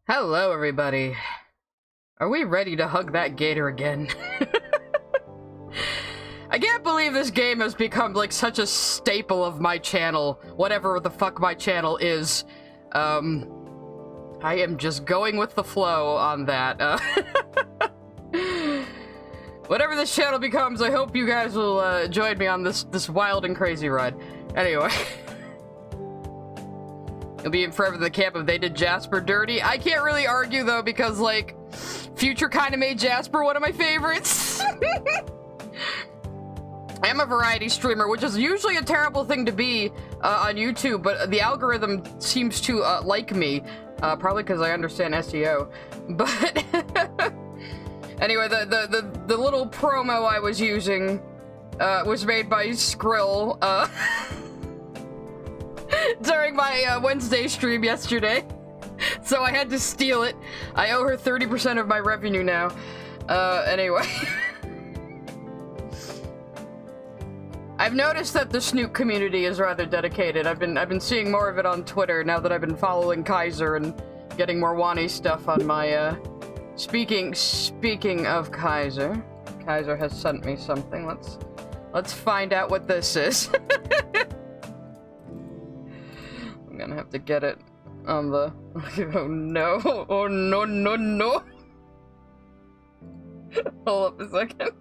Hello, everybody. Are we ready to hug that gator again? I can't believe this game has become, like, such a staple of my channel. Whatever the fuck my channel is. I am just going with the flow on that. Whatever this channel becomes, I hope you guys will join me on this wild and crazy ride. Anyway. You'll be in forever the camp if they did Jasper dirty. I can't really argue, though, because, like, Future kind of made Jasper one of my favorites. I am a variety streamer, which is usually a terrible thing to be on YouTube, but the algorithm seems to like me. Probably because I understand SEO. But anyway, the little promo I was using was made by Skrill during my Wednesday stream yesterday. So I had to steal it. I owe her 30% of my revenue now. Anyway. I've noticed that the Snoop community is rather dedicated. I've been seeing more of it on Twitter now that I've been following Kaiser and getting more Wani stuff on my speaking of Kaiser. Kaiser has sent me something. Let's find out what this is. I'm gonna have to get it on the oh no. Oh no. Hold up a second.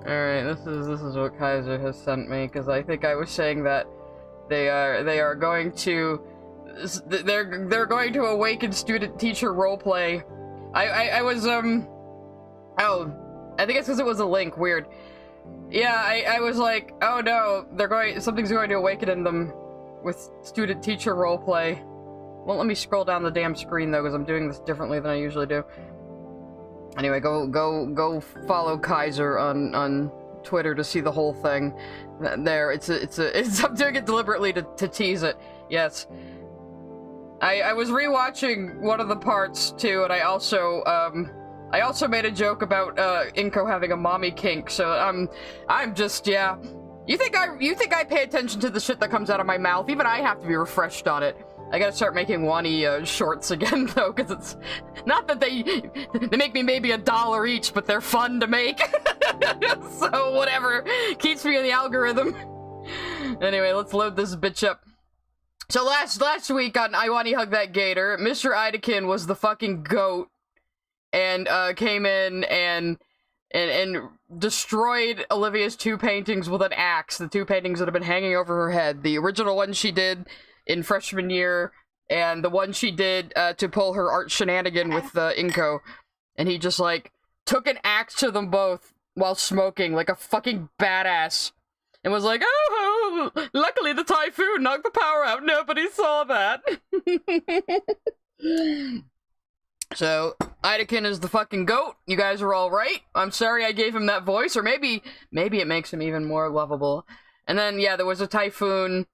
Alright, this is what Kaiser has sent me, because I think I was saying that they are going to they're going to awaken student-teacher roleplay. I was oh, I think it's because it was a link. Weird. Yeah, I was like, oh no, something's going to awaken in them with student-teacher roleplay. Won't let me scroll down the damn screen though, because I'm doing this differently than I usually do. Anyway, go follow Kaiser on Twitter to see the whole thing. There, it's I'm doing it deliberately to tease it. Yes. I was rewatching one of the parts too, and I also made a joke about Inco having a mommy kink. So I'm just, yeah. You think I pay attention to the shit that comes out of my mouth? Even I have to be refreshed on it. I gotta start making Wani shorts again, though, because it's not that they make me maybe $1 each, but they're fun to make. So whatever keeps me in the algorithm. Anyway, let's load this bitch up. So last week on I Wani Hug That Gator, Mr. Iadakan was the fucking goat and came in and destroyed Olivia's 2 paintings with an axe. The 2 paintings that have been hanging over her head. The original one she did in freshman year, and the one she did to pull her art shenanigan with Inco. And he just, like, took an axe to them both while smoking, like a fucking badass. And was like, oh, luckily the typhoon knocked the power out. Nobody saw that. So, Iadakan is the fucking goat. You guys are all right. I'm sorry I gave him that voice, or maybe it makes him even more lovable. And then, yeah, there was a typhoon.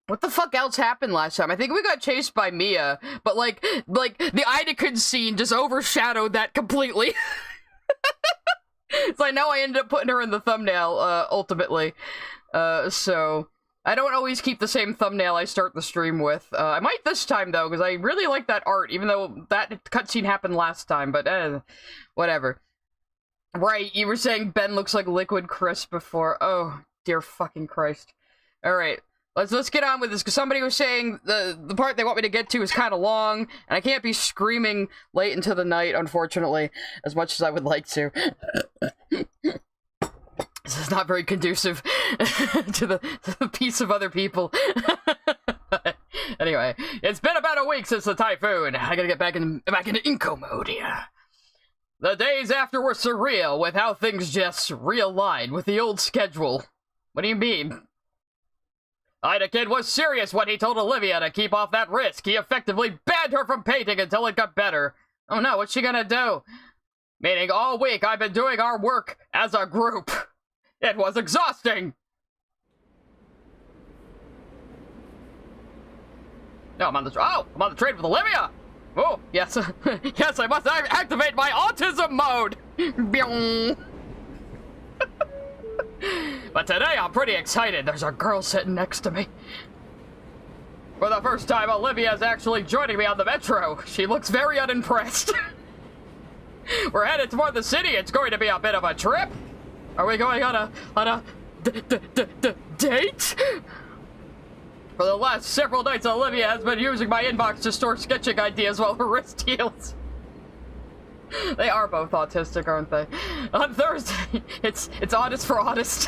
What the fuck else happened last time? I think we got chased by Mia, but like the Iadakan scene just overshadowed that completely. So I know I ended up putting her in the thumbnail, ultimately. So I don't always keep the same thumbnail I start the stream with. I might this time, though, because I really like that art, even though that cutscene happened last time, but whatever. Right, you were saying Ben looks like Liquid Crisp before. Oh, dear fucking Christ. Alright. Let's get on with this, because somebody was saying the part they want me to get to is kind of long, and I can't be screaming late into the night, unfortunately, as much as I would like to. This is not very conducive to the peace of other people. Anyway, it's been about a week since the typhoon. I gotta get back into Inco mode here. The days after were surreal, with how things just realigned with the old schedule. What do you mean? Iadakan was serious when he told Olivia to keep off that risk. He effectively banned her from painting until it got better. Oh no, what's she gonna do? Meaning all week I've been doing our work as a group. It was exhausting. No, I'm on the train with Olivia. Oh, yes. Yes, I must activate my autism mode. But today I'm pretty excited. There's a girl sitting next to me. For the first time, Olivia is actually joining me on the metro. She looks very unimpressed. We're headed toward the city. It's going to be a bit of a trip. Are we going on a date? For the last several nights, Olivia has been using my inbox to store sketching ideas while her wrist heals. They are both autistic, aren't they? On Thursday, it's honest for honest.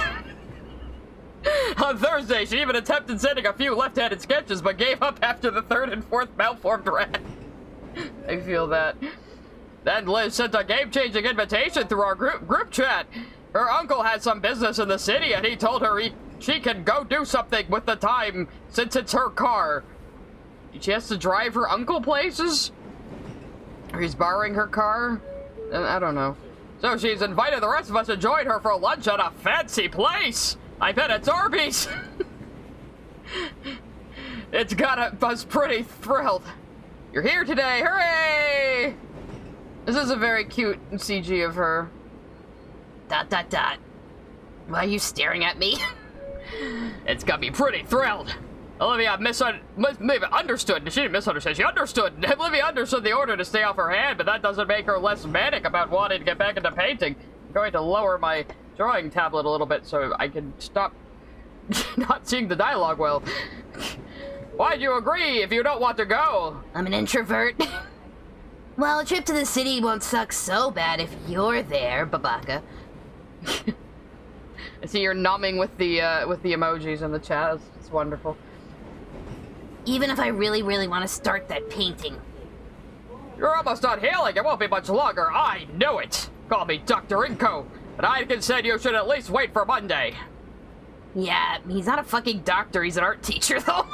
On Thursday, she even attempted sending a few left-handed sketches, but gave up after the third and fourth malformed rat. I feel that. Then Liz sent a game-changing invitation through our group chat. Her uncle has some business in the city, and he told her she can go do something with the time since it's her car. She has to drive her uncle places? Or he's borrowing her car? I don't know. So she's invited the rest of us to join her for lunch at a fancy place. I bet it's Arby's. It's got us pretty thrilled. You're here today, hooray! This is a very cute CG of her. ... Why are you staring at me? It's got me pretty thrilled. Olivia maybe understood. She didn't misunderstand. She understood. Olivia understood the order to stay off her hand, but that doesn't make her less manic about wanting to get back into painting. I'm going to lower my drawing tablet a little bit so I can stop not seeing the dialogue well. Why'd you agree if you don't want to go? I'm an introvert. Well, a trip to the city won't suck so bad if you're there, Babaka. I see you're numbing with the emojis in the chat. It's wonderful. Even if I really want to start that painting. You're almost done healing. It won't be much longer. I knew it. Call me Dr. Inco, but I said you should at least wait for Monday. Yeah, he's not a fucking doctor. He's an art teacher, though.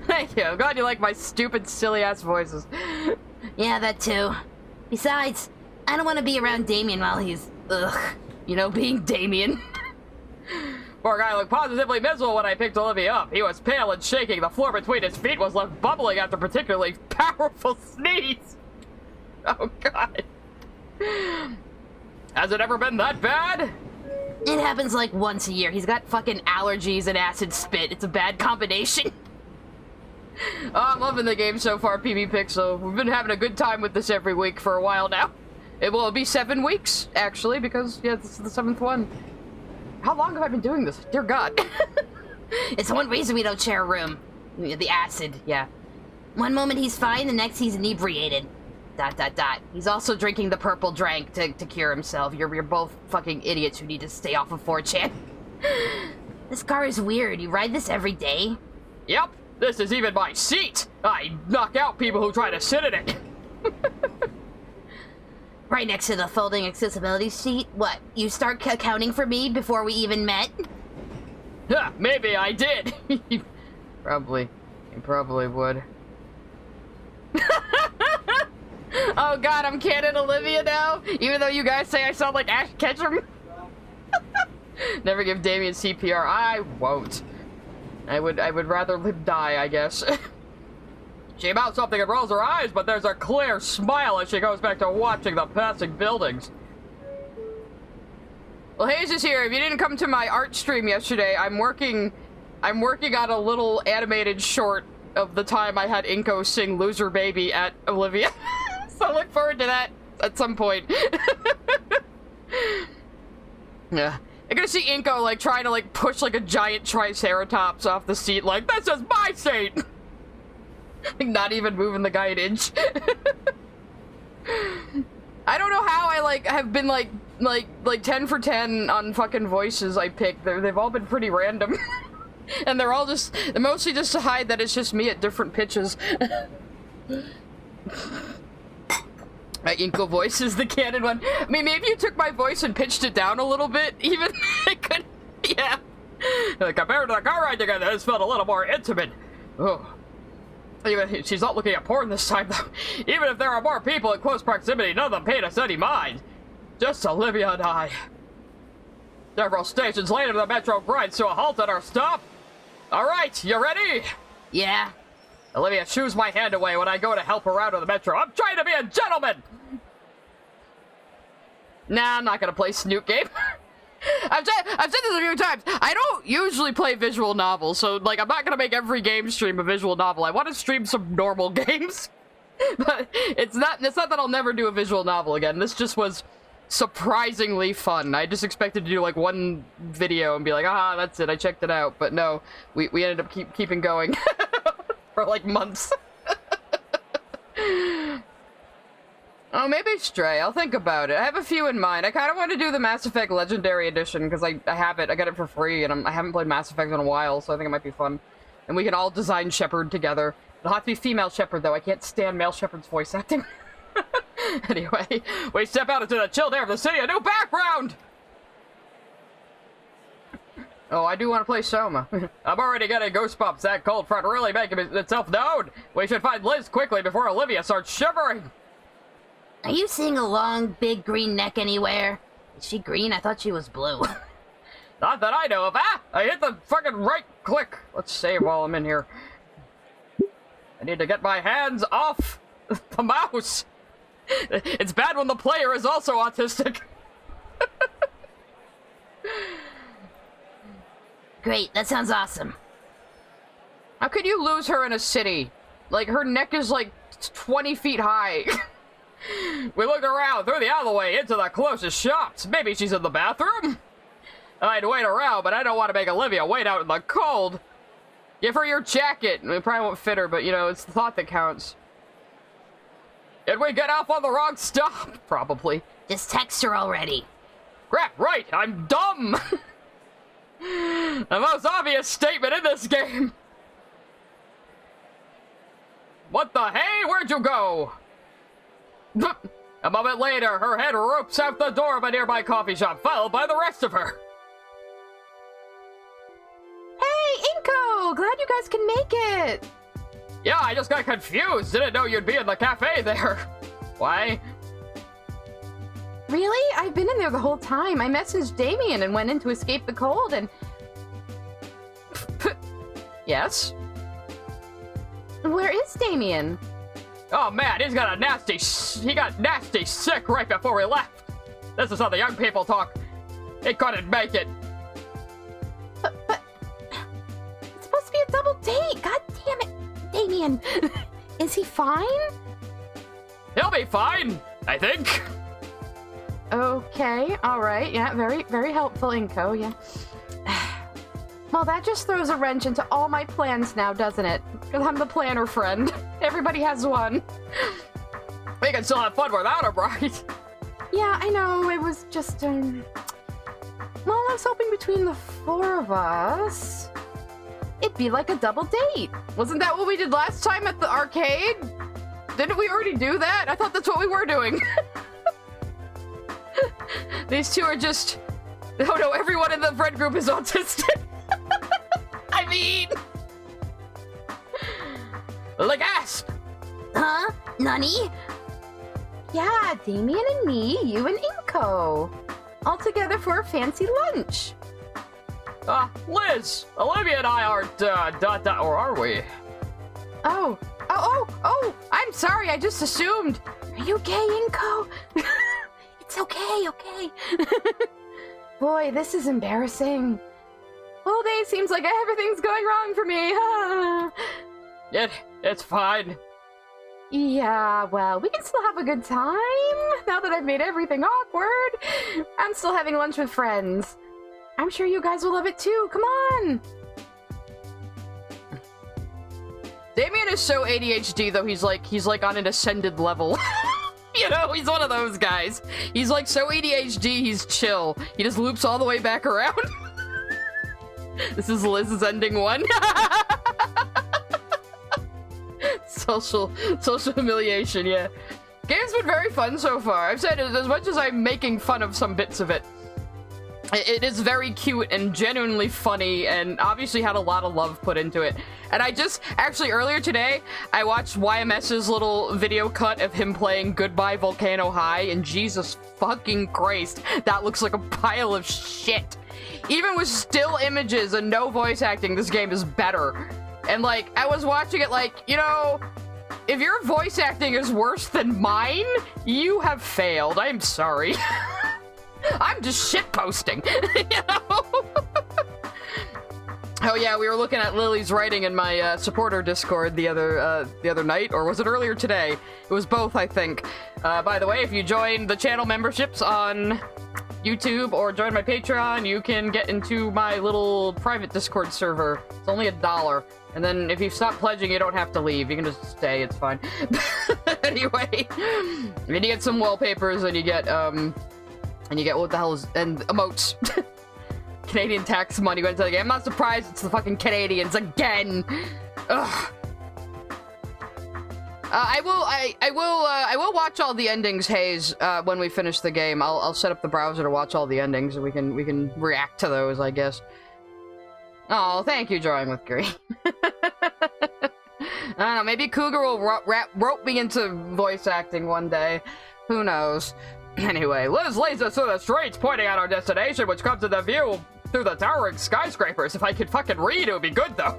Thank you. I'm glad you like my stupid, silly-ass voices. Yeah, that too. Besides, I don't want to be around Damien while he's, you know, being Damien. Poor guy looked positively miserable when I picked Olivia up. He was pale and shaking. The floor between his feet was left bubbling after a particularly powerful sneeze. Oh, God. Has it ever been that bad? It happens like once a year. He's got fucking allergies and acid spit. It's a bad combination. I'm loving the game so far, PB Pixel. We've been having a good time with this every week for a while now. It will be 7 weeks, actually, because, yeah, this is the 7th one. How long have I been doing this? Dear God. It's one reason we don't share a room. The acid, yeah. One moment he's fine, the next he's inebriated. ... He's also drinking the purple drink to cure himself. You're both fucking idiots who need to stay off of 4chan. This car is weird. You ride this every day? Yep. This is even my seat. I knock out people who try to sit in it. Right next to the folding accessibility seat? What, you start accounting for me before we even met? Yeah, maybe I did. Probably. You probably would. Oh God, I'm canon Olivia now? Even though you guys say I sound like Ash Ketchum? Never give Damien CPR. I won't. I would rather him die, I guess. She mouths something and rolls her eyes, but there's a clear smile as she goes back to watching the passing buildings. Well, Hayes is here. If you didn't come to my art stream yesterday, I'm working on a little animated short of the time I had Inco sing Loser Baby at Olivia. So look forward to that at some point. Yeah. You're gonna see Inco, like, trying to, like, push, like, a giant triceratops off the seat, like, this is my seat! Like, not even moving the guy an inch. I don't know how I, like, have been, like 10 for 10 on fucking voices I picked. They've all been pretty random. And they're mostly just to hide that it's just me at different pitches. My Inco voice is the canon one. I mean, maybe you took my voice and pitched it down a little bit, even. I could, yeah. Compared to the car ride together, this felt a little more intimate. Oh. Even, she's not looking at porn this time, though. Even if there are more people in close proximity, none of them paid us any mind. Just Olivia and I. Several stations later, the metro grinds to a halt at our stop. All right, you ready? Yeah. Olivia shoos my hand away when I go to help her out of the metro. I'm trying to be a gentleman! Nah, I'm not gonna play Snoot game. I've said this a few times. I don't usually play visual novels, so like I'm not gonna make every game stream a visual novel. I want to stream some normal games, but it's not that I'll never do a visual novel again. This just was surprisingly fun. I just expected to do like one video and be like, ah, that's it. I checked it out, but no, we ended up keeping going for like months. Oh, maybe Stray. I'll think about it. I have a few in mind. I kind of want to do the Mass Effect Legendary Edition, because I have it. I got it for free, and I haven't played Mass Effect in a while, so I think it might be fun. And we can all design Shepard together. It'll have to be female Shepard, though. I can't stand male Shepard's voice acting. Anyway, we step out into the chilled air of the city, a new background! Oh, I do want to play Soma. I'm already getting goosebumps. That cold front really making itself known. We should find Liz quickly before Olivia starts shivering. Are you seeing a long, big green neck anywhere? Is she green? I thought she was blue. Not that I know of. Ah! I hit the fucking right click. Let's save while I'm in here. I need to get my hands off the mouse. It's bad when the player is also autistic. Great, that sounds awesome. How could you lose her in a city? Like, her neck is like 20 feet high. We looked around through the alleyway into the closest shops. Maybe she's in the bathroom? I'd wait around, but I don't want to make Olivia wait out in the cold. Give her your jacket. It probably won't fit her, but, you know, it's the thought that counts. Did we get off on the wrong stop? Probably. Just text her already. Crap, right, I'm dumb! The most obvious statement in this game. What the hey? Where'd you go? A moment later, her head ropes out the door of a nearby coffee shop, followed by the rest of her. Hey, Inco! Glad you guys can make it! Yeah, I just got confused. Didn't know you'd be in the cafe there. Why? Really? I've been in there the whole time. I messaged Damien and went in to escape the cold and... Yes? Where is Damien? Oh man, he got nasty sick right before we left. This is how the young people talk. He couldn't make it. But it's supposed to be a double date. God damn it, Damien. Is he fine? He'll be fine, I think. Okay, alright, yeah, very, very helpful, Inco, yeah. Well, that just throws a wrench into all my plans now, doesn't it? Because I'm the planner friend. Everybody has one. We can still have fun without him, right? Yeah, I know, it was just, well, I was hoping between the four of us, it'd be like a double date. Wasn't that what we did last time at the arcade? Didn't we already do that? I thought that's what we were doing. These two are just... Oh no, everyone in the friend group is autistic. I mean... Legasp! Huh? Nani? Yeah, Damien and me, you and Inco. All together for a fancy lunch. Liz! Olivia and I aren't, or are we? Oh, I'm sorry, I just assumed. Are you gay, Inco? It's okay, okay. Boy, this is embarrassing. Whole day seems like everything's going wrong for me. It's fine. Yeah, well, we can still have a good time. Now that I've made everything awkward, I'm still having lunch with friends. I'm sure you guys will love it too. Come on. Damien is so ADHD though, he's like on an ascended level. You know, he's one of those guys. He's like so ADHD, he's chill. He just loops all the way back around. This is Liz's ending one. Social humiliation, yeah. Game's been very fun so far. I've said it, as much as I'm making fun of some bits of it, it is very cute and genuinely funny, and obviously had a lot of love put into it. And I just, actually earlier today, I watched YMS's little video cut of him playing Goodbye Volcano High, and Jesus fucking Christ, that looks like a pile of shit. Even with still images and no voice acting, this game is better. And like, I was watching it like, you know, if your voice acting is worse than mine, you have failed. I'm sorry. I'm just shitposting, you know? Oh yeah, we were looking at Lily's writing in my supporter Discord the other night, or was it earlier today? It was both, I think. By the way, if you join the channel memberships on YouTube or join my Patreon, you can get into my little private Discord server. It's only $1. And then if you stop pledging, you don't have to leave. You can just stay, it's fine. Anyway, and you get some wallpapers, and you get what the hell is, and emotes. Canadian tax money went to the game. I'm not surprised it's the fucking Canadians again. Ugh. I will watch all the endings, Hayes, when we finish the game. I'll set up the browser to watch all the endings, and we can react to those, I guess. Oh, thank you, Drawing with Green. I don't know, maybe Cougar will rope me into voice acting one day. Who knows? Anyway, Liz leads us through the streets, pointing out our destination, which comes into view through the towering skyscrapers. If I could fucking read, it would be good, though.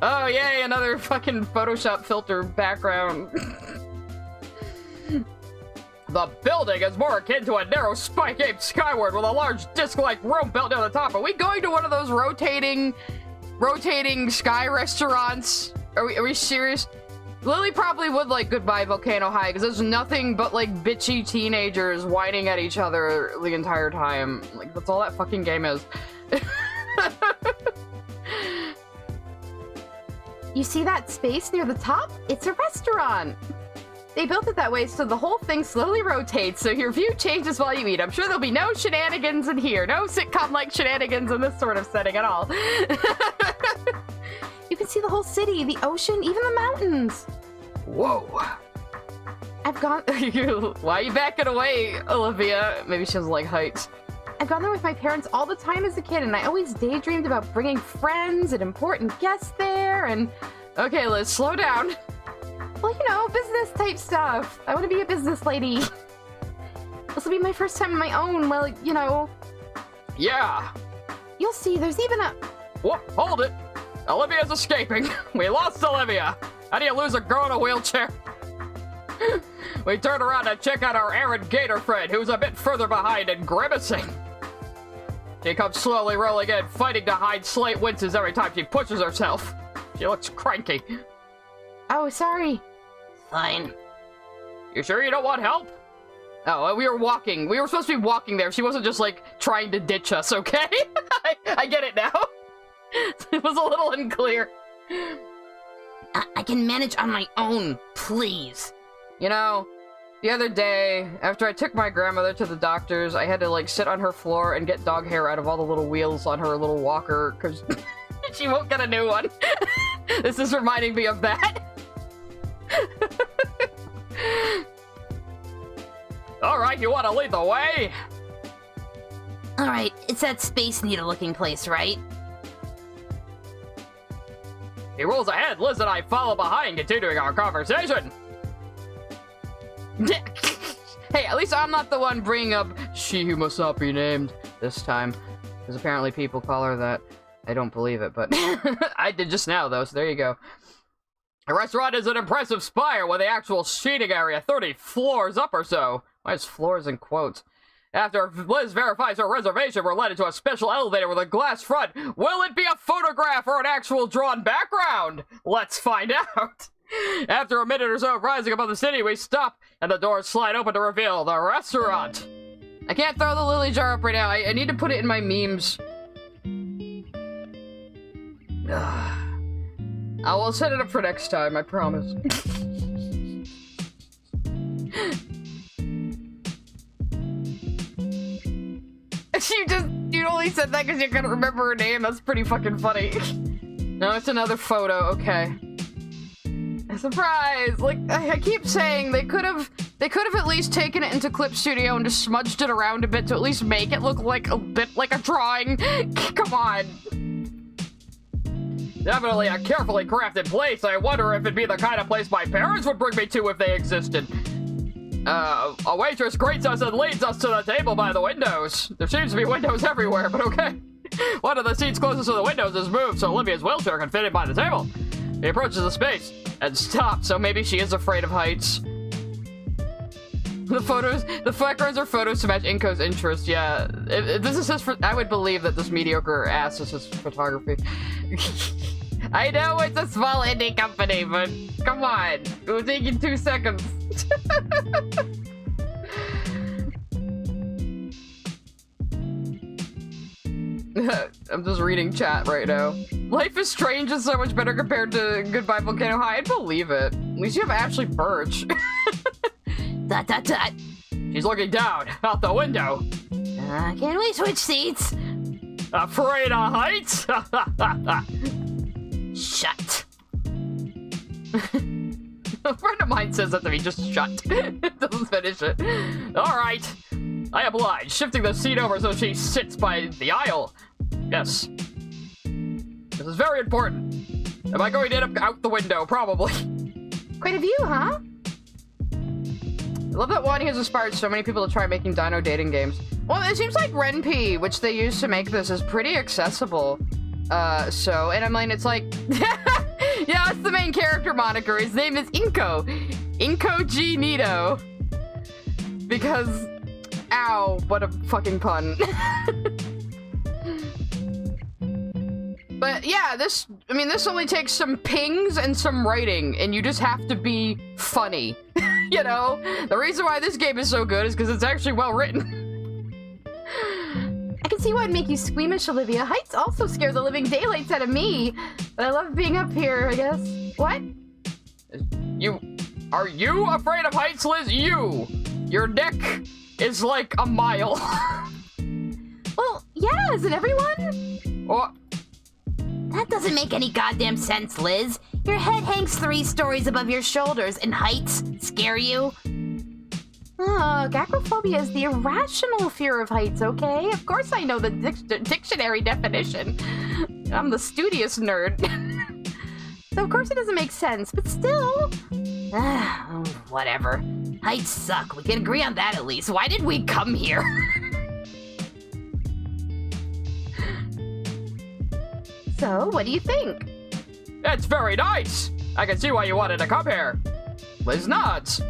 Oh, yay, another fucking Photoshop filter background. The building is more akin to a narrow spike aimed skyward with a large disc-like room built near the top. Are we going to one of those rotating sky restaurants? Are we serious? Lily probably would like Goodbye Volcano High, because there's nothing but like bitchy teenagers whining at each other the entire time. Like, that's all that fucking game is. You see that space near the top? It's a restaurant. They built it that way so the whole thing slowly rotates, so your view changes while you eat. I'm sure there'll be no shenanigans in here. No sitcom-like shenanigans in this sort of setting at all. You can see the whole city, the ocean, even the mountains. Whoa. I've gone... Why are you backing away, Olivia? Maybe she doesn't like heights. I've gone there with my parents all the time as a kid, and I always daydreamed about bringing friends and important guests there, and... Okay, Liz, slow down. Well, you know, business type stuff. I want to be a business lady. This will be my first time on my own, well, you know. Yeah. You'll see, there's even a... Whoa, hold it. Olivia's escaping. We lost Olivia. How do you lose a girl in a wheelchair? We turn around to check out our errant Gator friend, who's a bit further behind and grimacing. She comes slowly rolling in, fighting to hide slight winces every time she pushes herself. She looks cranky. Oh, sorry. Fine. You sure you don't want help? Oh, we were walking. We were supposed to be walking there. She wasn't just, like, trying to ditch us, okay? I get it now. It was a little unclear. I can manage on my own, please. You know, the other day, after I took my grandmother to the doctor's, I had to, like, sit on her floor and get dog hair out of all the little wheels on her little walker, because she won't get a new one. This is reminding me of that. Alright, you want to lead the way? Alright, it's that Space Needle looking place, right? He rolls ahead, Liz and I follow behind, continuing our conversation. Hey, at least I'm not the one bringing up she who must not be named this time. Because apparently people call her that. I don't believe it, but I did just now, though, so there you go. The restaurant is an impressive spire with the actual seating area 30 floors up or so. Why is floors in quotes? After Liz verifies her reservation, we're led into a special elevator with a glass front. Will it be a photograph or an actual drawn background? Let's find out. After a minute or so of rising above the city, we stop, and the doors slide open to reveal the restaurant. I can't throw the lily jar up right now. I need to put it in my memes. I will set it up for next time, I promise. You only said that because you couldn't remember her name. That's pretty fucking funny. No, it's another photo. Okay. Surprise! Like, I keep saying they could have at least taken it into Clip Studio and just smudged it around a bit to at least make it look like a bit like a drawing. Come on. Definitely a carefully crafted place. I wonder if it'd be the kind of place my parents would bring me to if they existed. A waitress greets us and leads us to the table by the windows. There seems to be windows everywhere, but okay. One of the seats closest to the windows is moved so Olivia's wheelchair can fit in by the table. He approaches the space and stops, so maybe she is afraid of heights. The backgrounds are photos to match Inco's interest. Yeah, if this is I would believe that this mediocre ass is his photography. I know it's a small indie company, but come on, it will take you 2 seconds. I'm just reading chat right now. Life is Strange is so much better compared to Goodbye Volcano High. I'd believe it. At least you have Ashley Birch. ... She's looking down out the window. Can we switch seats? Afraid of heights? Shut. A friend of mine says that to me, just shut. Doesn't finish it. Alright. I oblige, shifting the seat over so she sits by the aisle. Yes. This is very important. Am I going to end up out the window? Probably. Quite a view, huh? I love that Wani has inspired so many people to try making dino dating games. Well, it seems like Ren'Py, which they used to make this, is pretty accessible. And I mean, it's like... yeah, that's the main character moniker. His name is Inco. Inco G Nito. Because... Ow, what a fucking pun. But yeah, this only takes some pings and some writing, and you just have to be funny. You know? The reason why this game is so good is because it's actually well written. I can see why it'd make you squeamish, Olivia. Heights also scare the living daylights out of me. But I love being up here, I guess. What? Are you afraid of heights, Liz? Your neck is like a mile. Well, yeah, isn't everyone? What? That doesn't make any goddamn sense, Liz. Your head hangs 3 stories above your shoulders, and heights scare you? Oh, acrophobia is the irrational fear of heights, okay? Of course I know the dictionary definition. I'm the studious nerd. So of course it doesn't make sense, but still... Whatever. Heights suck. We can agree on that at least. Why did we come here? So, what do you think? It's very nice! I can see why you wanted to come here. Liz nods.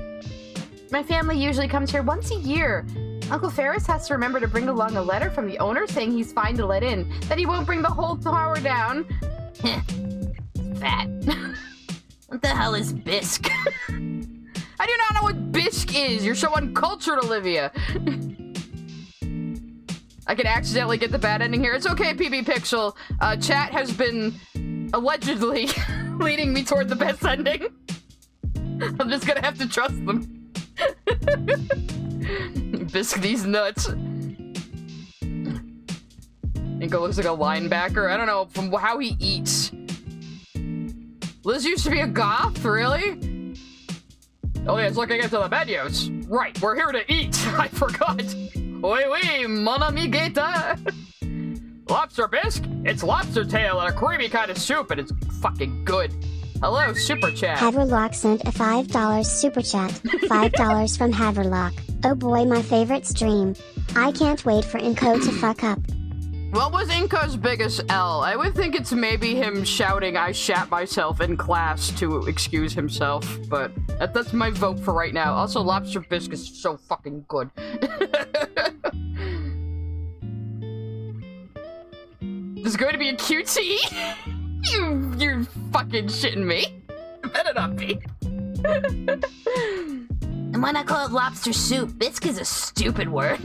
My family usually comes here once a year. Uncle Ferris has to remember to bring along a letter from the owner saying he's fine to let in, that he won't bring the whole tower down. Fat. What the hell is bisque? I do not know what bisque is. You're so uncultured, Olivia. I could accidentally get the bad ending here. It's okay, PB Pixel. Chat has been allegedly leading me toward the best ending. I'm just gonna have to trust them. Bisque these nuts. Inco looks like a linebacker. I don't know, from how he eats. Liz used to be a goth, really? Oh yeah, it's looking into the menus. Right, we're here to eat. I forgot. Oui, mon ami Gator. Lobster bisque? It's lobster tail and a creamy kind of soup, and it's fucking good. Hello, Super Chat. Haverlock sent a $5 Super Chat. $5 from Haverlock. Oh boy, my favorite stream. I can't wait for Inco to fuck up. What was Inco's biggest L? I would think it's maybe him shouting I shat myself in class to excuse himself, but that's my vote for right now. Also, lobster bisque is so fucking good. This is going to be a QT? You're fucking shitting me. It better not be. And why not call it lobster soup? Bisque is a stupid word.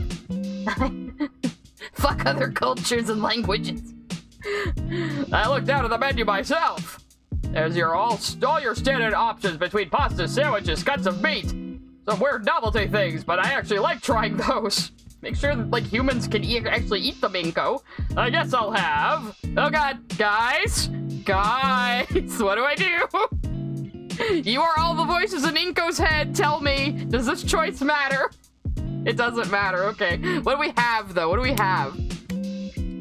Fuck other cultures and languages. I looked down at the menu myself. There's all your standard options between pasta, sandwiches, cuts of meat. Some weird novelty things, but I actually like trying those. Make sure that, like, humans can actually eat them, Inco. I guess I'll have... Oh god, guys! Guys! What do I do? You are all the voices in Inco's head. Tell me, does this choice matter? It doesn't matter, okay. What do we have, though? What do we have?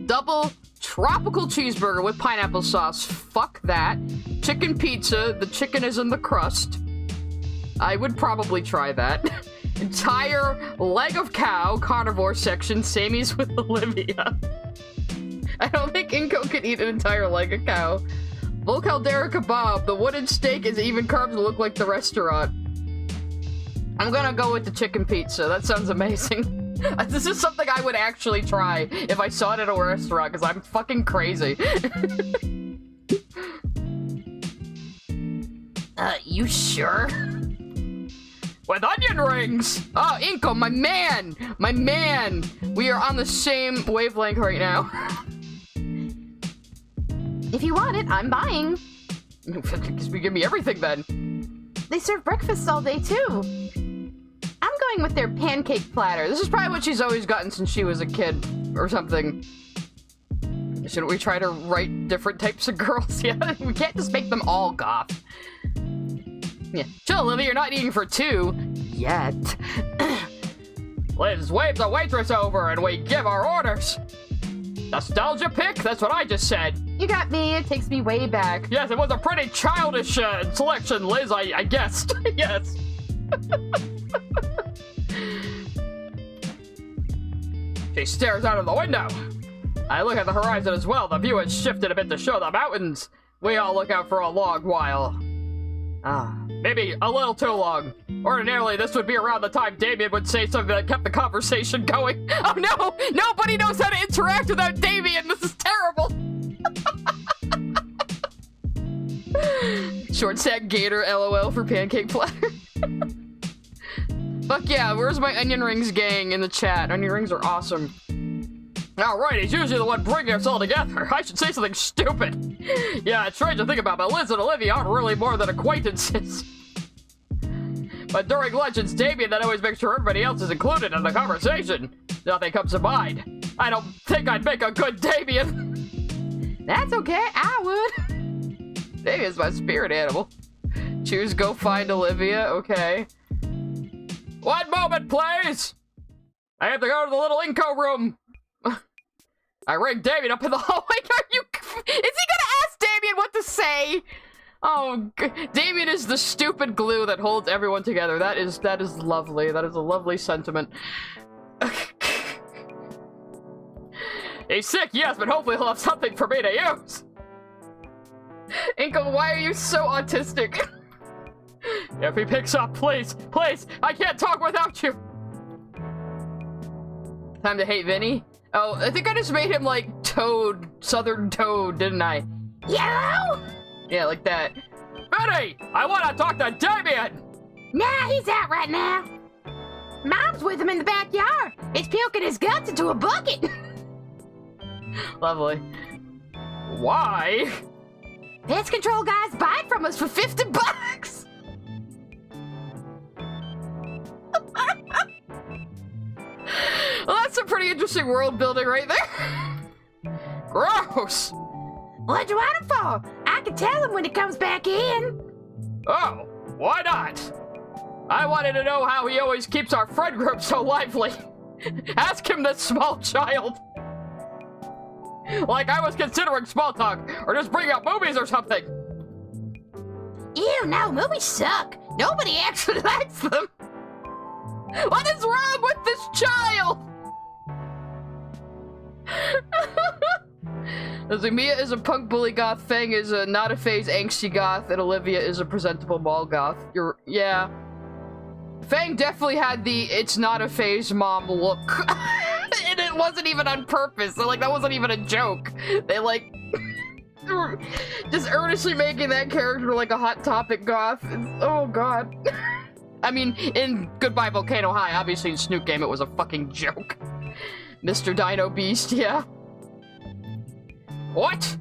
Double tropical cheeseburger with pineapple sauce. Fuck that. Chicken pizza. The chicken is in the crust. I would probably try that. Entire leg of cow, carnivore section, samies with Olivia. I don't think Inco could eat an entire leg of cow. Full caldera kebab. The wooden steak is even carved to look like the restaurant. I'm gonna go with the chicken pizza. That sounds amazing. This is something I would actually try if I saw it at a restaurant, because I'm fucking crazy. You sure? With onion rings! Oh, Inco, my man! My man! We are on the same wavelength right now. If you want it, I'm buying. Give me everything then. They serve breakfast all day too. I'm going with their pancake platter. This is probably what she's always gotten since she was a kid, or something. Shouldn't we try to write different types of girls? Yeah, we can't just make them all goth. Yeah. Chill, Olivia, you're not eating for two. Yet. Liz waves a waitress over and we give our orders. Nostalgia pick? That's what I just said. You got me. It takes me way back. Yes, it was a pretty childish selection, Liz, I guessed. Yes. She stares out of the window. I look at the horizon as well. The view has shifted a bit to show the mountains. We all look out for a long while. Maybe a little too long. Ordinarily, this would be around the time Damien would say something that kept the conversation going. Oh no! Nobody knows how to interact without Damien! This is terrible! Short stack Gator LOL for pancake platter. Fuck yeah, where's my onion rings gang in the chat? Onion rings are awesome. Alright, he's usually the one bringing us all together. I should say something stupid. Yeah, it's strange to think about, but Liz and Olivia aren't really more than acquaintances. But during lunch, it's Damien that always makes sure everybody else is included in the conversation. Nothing comes to mind. I don't think I'd make a good Damien. That's okay, I would. Damien's my spirit animal. Choose go find Olivia, okay. One moment, please! I have to go to the little Inco room. I ring Damien up in the hallway. Are you? Is he gonna ask Damien what to say? Oh, Damien is the stupid glue that holds everyone together. That is lovely. That is a lovely sentiment. He's sick, yes, but hopefully he'll have something for me to use. Inco, why are you so autistic? If he picks up, please, please, I can't talk without you. Time to hate Vinny. Oh, I think I just made him like Toad, Southern Toad, didn't I? Yellow? Yeah, like that. Vinny, I want to talk to Damien. Nah, he's out right now. Mom's with him in the backyard. It's puking his guts into a bucket. Lovely. Why? Pest control guys buy it from us for $50. Well, that's some pretty interesting world building right there. Gross. What'd you want him for? I can tell him when he comes back in. Oh, why not? I wanted to know how he always keeps our friend group so lively. Ask him, this small child. Like I was considering small talk, or just bring up movies or something. Ew, no, movies suck. Nobody actually likes them. What is wrong with this child? Mia is a punk bully goth, Fang is a not a phase angsty goth, and Olivia is a presentable mall goth. Yeah. Fang definitely had the it's not a phase mom look. And it wasn't even on purpose. So, like, that wasn't even a joke. They, like, just earnestly making that character like a Hot Topic goth. Oh, God. I mean, in Goodbye Volcano High, obviously in Snoop Game, it was a fucking joke. Mr. Dino Beast, yeah. What?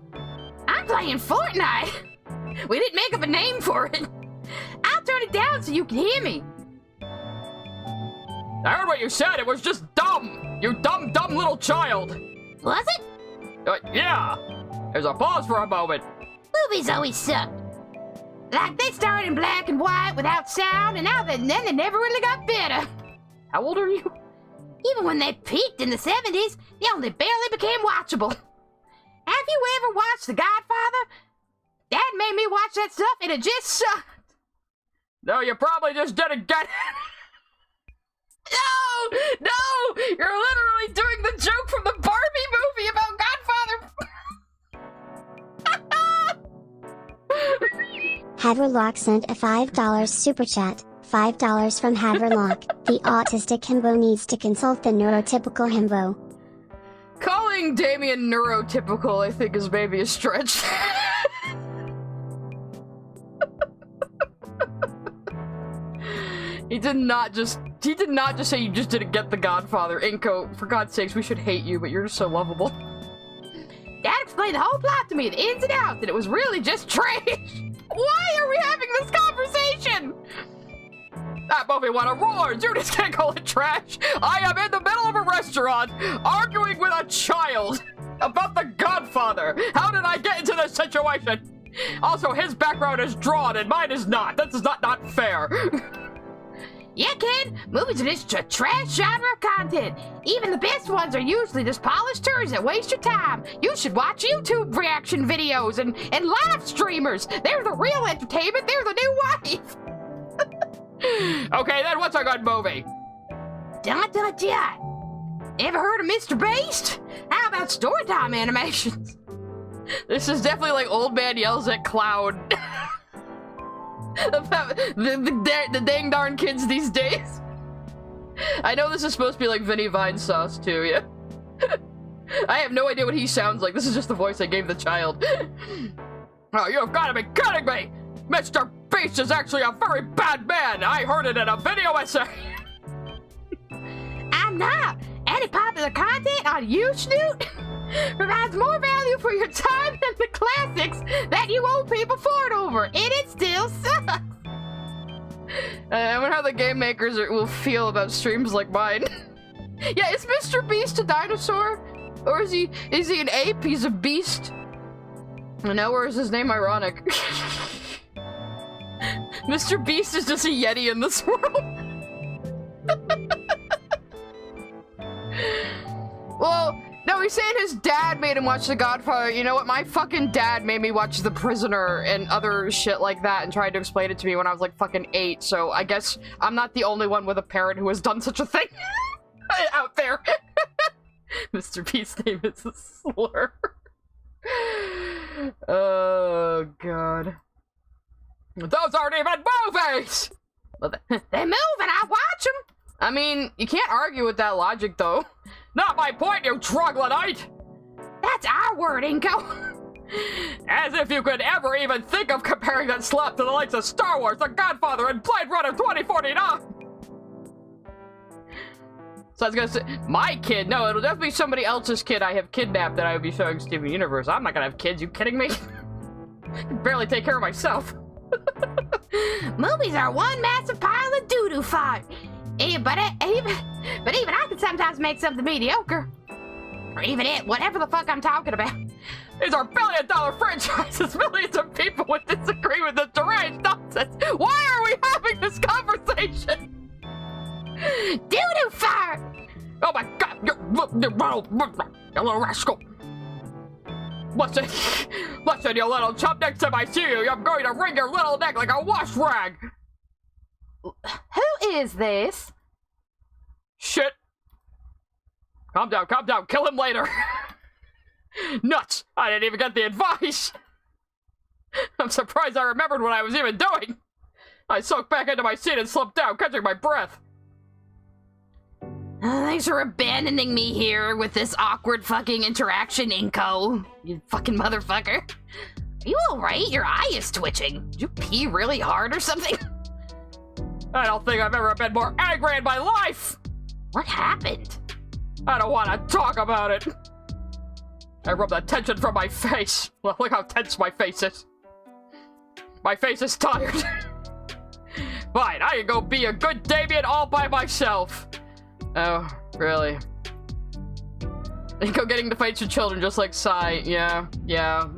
I'm playing Fortnite. We didn't make up a name for it. I'll turn it down so you can hear me. I heard what you said. It was just dumb. You dumb little child. Was it? Yeah. There's a pause for a moment. Movies always sucked. Like they started in black and white without sound, and then they never really got better. How old are you? Even when they peaked in the 70s, they only barely became watchable. Have you ever watched The Godfather? Dad made me watch that stuff, and it just sucked. No, you probably just didn't get it. No! You're literally doing the joke from the Barbie movie about Godfather. Haverlock sent a $5 super chat. $5 from Haverlock. The autistic himbo needs to consult the neurotypical himbo. Calling Damien neurotypical, I think, is maybe a stretch. He did not just say you just didn't get The Godfather. Inco, for God's sakes, we should hate you, but you're just so lovable. Dad explained the whole plot to me, the ins and outs, and it was really just trash. Why are we having this conversation? That movie won awards! You just can't call it trash! I am in the middle of a restaurant, arguing with a child about The Godfather! How did I get into this situation? Also, his background is drawn and mine is not. This is not fair. Yeah, kid, movies are just a trash genre of content. Even the best ones are usually just polished turds that waste your time. You should watch YouTube reaction videos and live streamers. They're the real entertainment. They're the new wife. Okay, then what's a good movie? Dot. Ever heard of Mr. Beast? How about Storytime animations? This is definitely like Old Man Yells at Cloud. the dang darn kids these days. I know this is supposed to be like Vinny Vine sauce too, yeah. I have no idea what he sounds like. This is just the voice I gave the child. Oh, you've got to be kidding me! Mr. Beast is actually a very bad man! I heard it in a video essay! I'm not! Any popular content on YouTube provides more value for your time than the classics that you old people fought over, and it still sucks! I wonder how the game makers will feel about streams like mine. Yeah, is Mr. Beast a dinosaur? Or is he an ape? He's a beast? I know, or is his name ironic? Mr. Beast is just a Yeti in this world. Well, no, he's saying his dad made him watch The Godfather. You know what? My fucking dad made me watch The Prisoner and other shit like that and tried to explain it to me when I was like fucking 8. So I guess I'm not the only one with a parent who has done such a thing out there. Mr. Beast's name is a slur. Oh, God. Those aren't even movies! They move and I watch them! I mean, you can't argue with that logic, though. Not my point, you troglodyte! That's our word, Inco. As if you could ever even think of comparing that slop to the likes of Star Wars, The Godfather, and Blade Runner 2049! So I was gonna say, my kid? No, it'll definitely be somebody else's kid I have kidnapped that I would be showing Steven Universe. I'm not gonna have kids, you kidding me? I can barely take care of myself. Movies are one massive pile of doo-doo fire. But even I can sometimes make something mediocre. Or even it, whatever the fuck I'm talking about. These are billion-dollar franchises. Millions of people would disagree with this deranged nonsense. Why are we having this conversation? Doo-doo fire! Oh my god, you little rascal. Listen, you little chump, next time I see you, I'm going to wring your little neck like a wash rag. Who is this? Shit. Calm down, kill him later. Nuts, I didn't even get the advice. I'm surprised I remembered what I was even doing. I sunk back into my seat and slumped down, catching my breath. Thanks for abandoning me here with this awkward fucking interaction, Inco. You fucking motherfucker. Are you alright? Your eye is twitching. Did you pee really hard or something? I don't think I've ever been more angry in my life! What happened? I don't want to talk about it. I rubbed the tension from my face. Well, look how tense my face is. My face is tired. Fine, I can go be a good Damien all by myself. Oh, really? Inco getting to fights with children just like Sai. Yeah,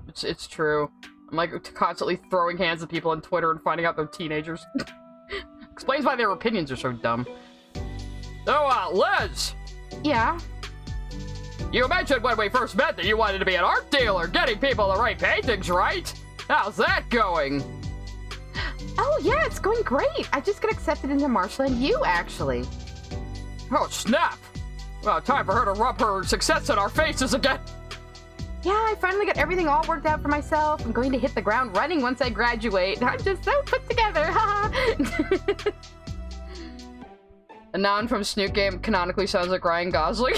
it's true. I'm like constantly throwing hands at people on Twitter and finding out they're teenagers. Explains why their opinions are so dumb. So, Liz! Yeah? You mentioned when we first met that you wanted to be an art dealer, getting people the right paintings, right? How's that going? Oh, yeah, it's going great. I just got accepted into Marshland U, actually. Oh, snap! Well, time for her to rub her success in our faces again. Yeah, I finally got everything all worked out for myself. I'm going to hit the ground running once I graduate. I'm just so put together, haha. A noun from Snoot Game canonically sounds like Ryan Gosling.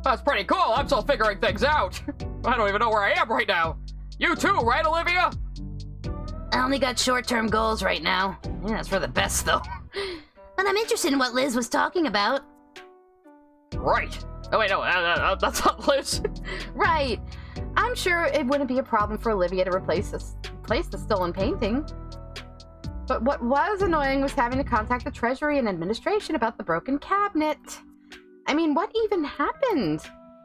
That's pretty cool. I'm still figuring things out. I don't even know where I am right now. You too, right, Olivia? I only got short-term goals right now. Yeah, that's for the best, though. But I'm interested in what Liz was talking about. Right. Oh, wait, no, that's not Liz. Right. I'm sure it wouldn't be a problem for Olivia to replace the stolen painting. But what was annoying was having to contact the Treasury and Administration about the broken cabinet. I mean, what even happened?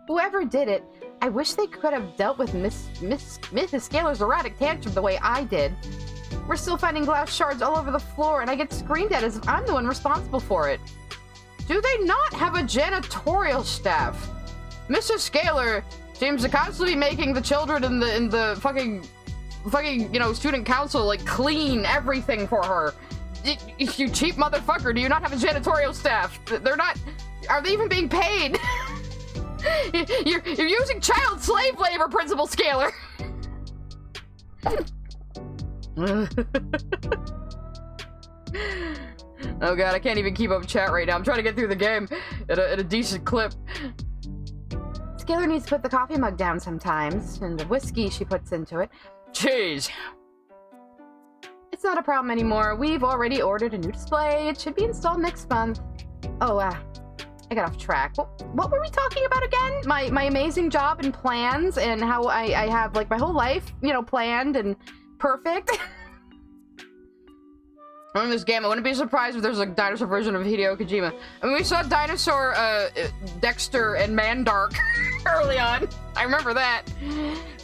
Whoever did it, I wish they could have dealt with Mrs. Scalar's erratic tantrum the way I did. We're still finding glass shards all over the floor, and I get screamed at as if I'm the one responsible for it. Do they not have a janitorial staff? Mrs. Scalar seems to constantly be making the children in the fucking, you know, student council, like, clean everything for her. You cheap motherfucker, do you not have a janitorial staff? They're not... Are they even being paid? You're using child slave labor, Principal Scalar! Oh god, I can't even keep up chat right now. I'm trying to get through the game at a decent clip. Scalar needs to put the coffee mug down sometimes, and the whiskey she puts into it. Jeez. It's not a problem anymore. We've already ordered a new display. It should be installed next month. Oh, I got off track. What were we talking about again? My amazing job and plans, and how I have, like, my whole life, you know, planned and perfect. In this game, I wouldn't be surprised if there's a dinosaur version of Hideo Kojima. I mean, we saw Dinosaur, Dexter and Mandark early on. I remember that.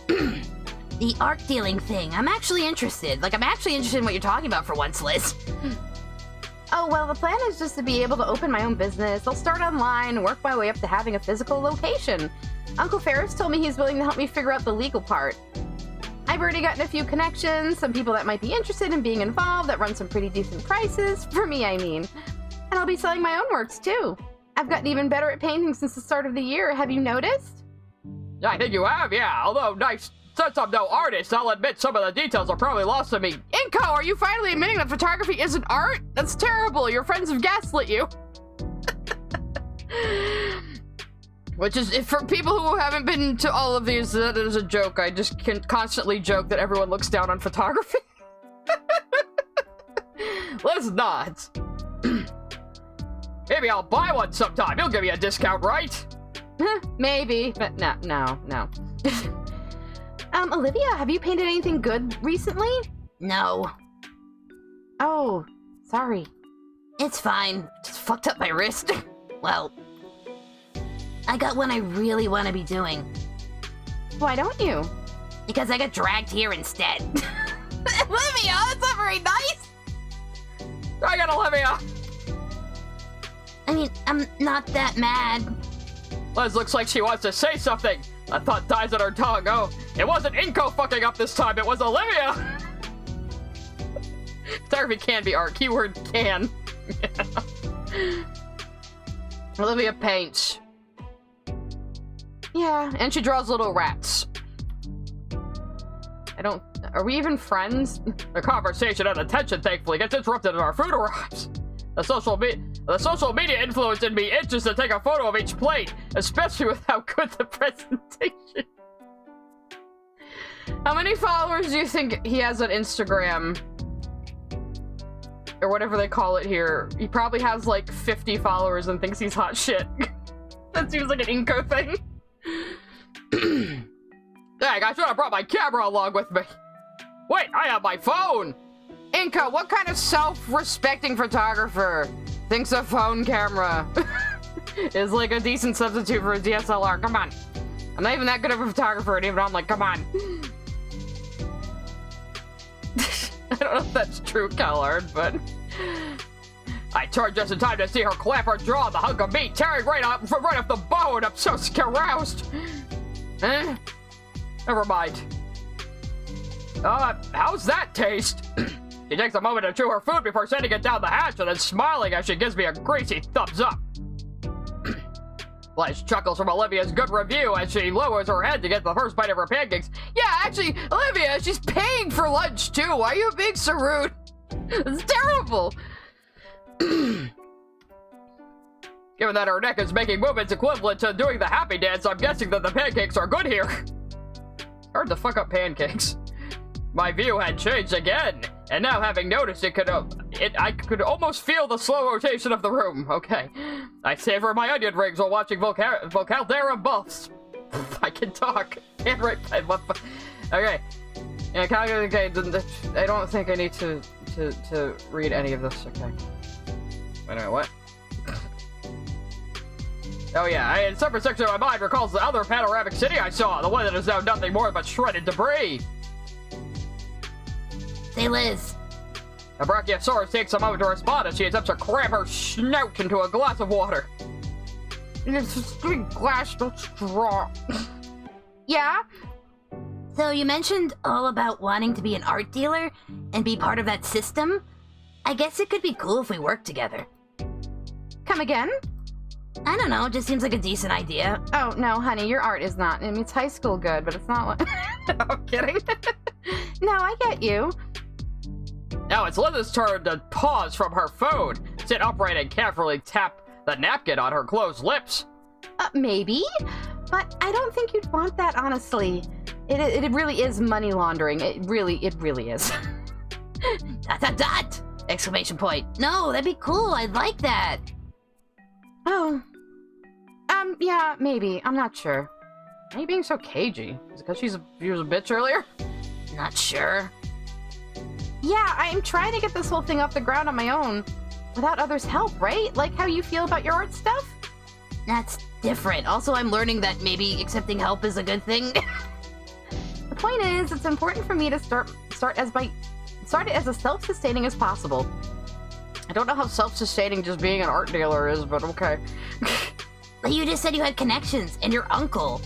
The art dealing thing. I'm actually interested. Like, I'm actually interested in what you're talking about for once, Liz. Oh, well, the plan is just to be able to open my own business. I'll start online and work my way up to having a physical location. Uncle Ferris told me he's willing to help me figure out the legal part. I've already gotten a few connections, some people that might be interested in being involved that run some pretty decent prices. For me, I mean. And I'll be selling my own works, too. I've gotten even better at painting since the start of the year. Have you noticed? I think you have, yeah. Although, nice. Since I'm no artist, I'll admit some of the details are probably lost to me. Inco, are you finally admitting that photography isn't art? That's terrible. Your friends have gaslit you. Which is, for people who haven't been to all of these, that is a joke. I just can constantly joke that everyone looks down on photography. Let's not. Maybe I'll buy one sometime. You'll give me a discount, right? Maybe, but no. Olivia, have you painted anything good recently? No. Oh, sorry. It's fine. Just fucked up my wrist. Well, I got one I really want to be doing. Why don't you? Because I got dragged here instead. Olivia, that's not very nice! I got Olivia! I mean, I'm not that mad. Liz looks like she wants to say something. A thought dies on her tongue. Oh, it wasn't Inco fucking up this time, it was Olivia! Photography can be art. Keyword can. Olivia paints. Yeah, And she draws little rats. Are we even friends? The conversation and attention, thankfully, gets interrupted as our food arrives. The social media influence in me itches to take a photo of each plate, especially with how good the presentation. How many followers do you think he has on Instagram? Or whatever they call it here. He probably has like 50 followers and thinks he's hot shit. That seems like an Inco thing. Dang, I should have brought my camera along with me. Wait, I have my phone! Inco, what kind of self-respecting photographer thinks a phone camera is like a decent substitute for a DSLR? Come on. I'm not even that good of a photographer, and even I'm like, come on. I don't know if that's true, Callard, but... I turned just in time to see her clamp her jaw on the hunk of meat, tearing right off the bone. I'm so aroused. Never mind. How's that taste? She takes a moment to chew her food before sending it down the hatch and then smiling as she gives me a greasy thumbs up. Liz chuckles from Olivia's good review as she lowers her head to get the first bite of her pancakes. Yeah, actually, Olivia, she's paying for lunch too. Why are you being so rude? It's terrible! Given that her neck is making movements equivalent to doing the happy dance, I'm guessing that the pancakes are good here. Hard to fuck up pancakes. My view had changed again, and now having noticed I could almost feel the slow rotation of the room. Okay. I savor my onion rings while watching Vocaldera buffs. I can talk. Okay. Yeah, okay, I don't think I need to read any of this, okay. Wait a minute, what? Oh yeah, a separate section of my mind recalls the other panoramic city I saw, the one that is now nothing more but shredded debris. Say, Liz. A Brachiosaurus takes a moment to respond as she attempts to cram her snout into a glass of water. It's a big glass, no straw. Yeah? So you mentioned all about wanting to be an art dealer and be part of that system? I guess it could be cool if we worked together. Come again? I don't know, it just seems like a decent idea. Oh, no, honey, your art is not. I mean, it's high school good, but it's not like... I'm kidding. No, I get you. Now it's Liz's turn to pause from her phone, sit upright and carefully tap the napkin on her closed lips. Maybe, but I don't think you'd want that, honestly. It really is money laundering. It really is. ... Exclamation point. No, that'd be cool. I'd like that. Oh. Yeah, maybe. I'm not sure. Why are you being so cagey? Is it because she was a bitch earlier? Not sure. Yeah, I'm trying to get this whole thing off the ground on my own. Without others' help, right? Like how you feel about your art stuff? That's different. Also, I'm learning that maybe accepting help is a good thing. The point is, it's important for me to start it as self-sustaining as possible. I don't know how self-sustaining just being an art dealer is, but okay. But you just said you had connections, and your uncle.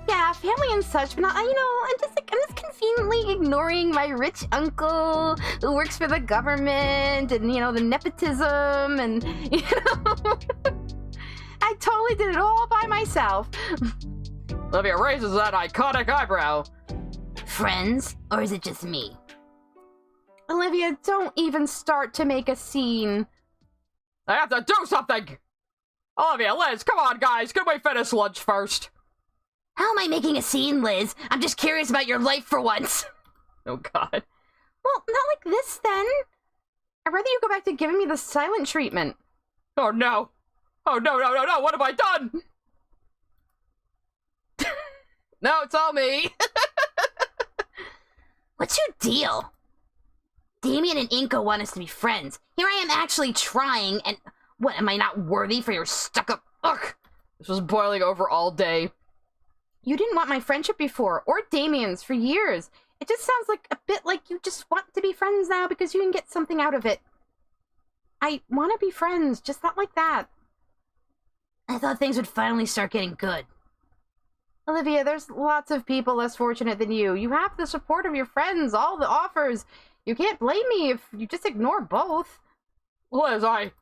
Yeah, family and such, but not, I'm just conveniently ignoring my rich uncle who works for the government and, the nepotism and, I totally did it all by myself. Olivia raises that iconic eyebrow. Friends, or is it just me? Olivia, don't even start to make a scene. I have to do something! Olivia, Liz, come on, guys, can we finish lunch first? How am I making a scene, Liz? I'm just curious about your life for once. Oh, God. Well, not like this, then. I'd rather you go back to giving me the silent treatment. Oh, no. Oh, no, what have I done? No, it's all me. What's your deal? Damien and Inco want us to be friends. Here I am actually trying, and what, am I not worthy for your stuck-up... Ugh! This was boiling over all day. You didn't want my friendship before, or Damien's, for years. It just sounds like a bit like you just want to be friends now because you can get something out of it. I want to be friends, just not like that. I thought things would finally start getting good. Olivia, there's lots of people less fortunate than you. You have the support of your friends, all the offers. You can't blame me if you just ignore both. Liz, Let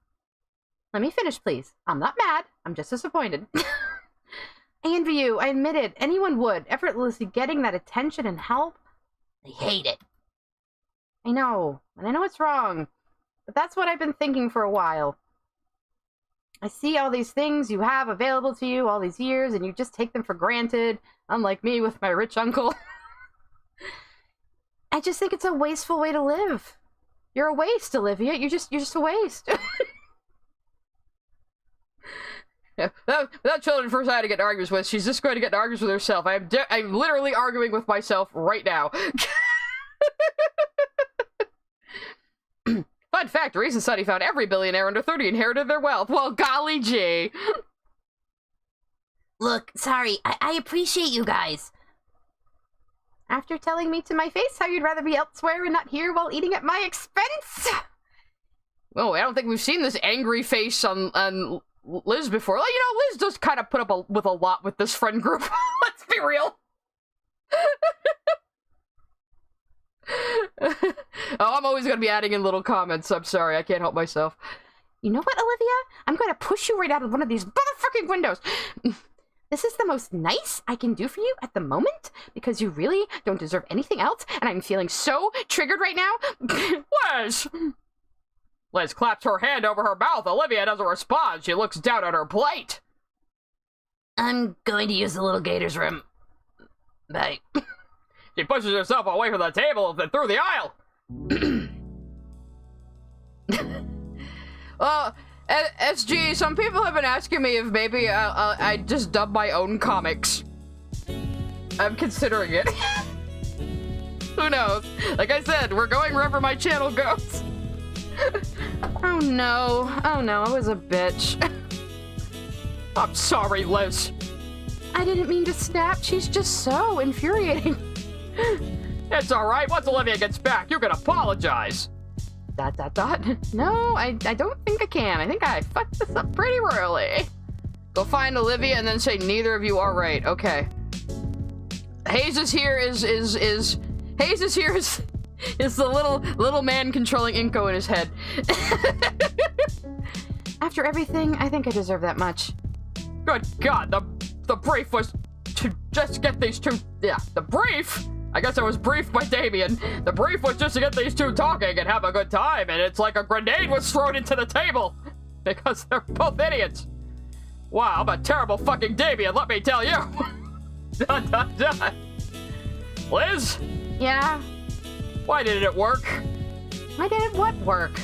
me finish, please. I'm not mad. I'm just disappointed. I envy you. I admit it. Anyone would. Effortlessly getting that attention and help. I hate it. I know. And I know it's wrong. But that's what I've been thinking for a while. I see all these things you have available to you all these years, and you just take them for granted, unlike me with my rich uncle. I just think it's a wasteful way to live. You're a waste, Olivia. You're just a waste. Yeah, that children first I had to get in arguments with. She's just going to get in arguments with herself. I'm literally arguing with myself right now. Fun fact, a recent study found every billionaire under 30 inherited their wealth. Well, golly gee. Look, sorry, I appreciate you guys. After telling me to my face how you'd rather be elsewhere and not here while eating at my expense? Oh, I don't think we've seen this angry face on Liz before. Like, Liz does kind of put up with a lot with this friend group. Let's be real. Oh, I'm always going to be adding in little comments. I'm sorry. I can't help myself. You know what, Olivia? I'm going to push you right out of one of these motherfucking windows. This is the most nice I can do for you at the moment, because you really don't deserve anything else, and I'm feeling so triggered right now. Liz! Liz claps her hand over her mouth. Olivia doesn't respond. She looks down at her plate. I'm going to use the little Gator's room. Bye. She pushes herself away from the table and through the aisle. SG, some people have been asking me if maybe I just dub my own comics. I'm considering it. Who knows? Like I said, we're going wherever my channel goes. Oh no, I was a bitch. I'm sorry, Liz. I didn't mean to snap, she's just so infuriating. It's alright, once Olivia gets back, you can apologize. ... No, I don't think I can. I think I fucked this up pretty royally. Go find Olivia and then say neither of you are right. Okay. Hayes is here is the little man controlling Inco in his head. After everything, I think I deserve that much. Good God, the brief was to just get these two. Yeah, the brief. I guess I was briefed by Damien. The brief was just to get these two talking and have a good time, and it's like a grenade was thrown into the table because they're both idiots. Wow, I'm a terrible fucking Damien, let me tell you. Liz? Yeah? Why didn't it work? Why didn't what work?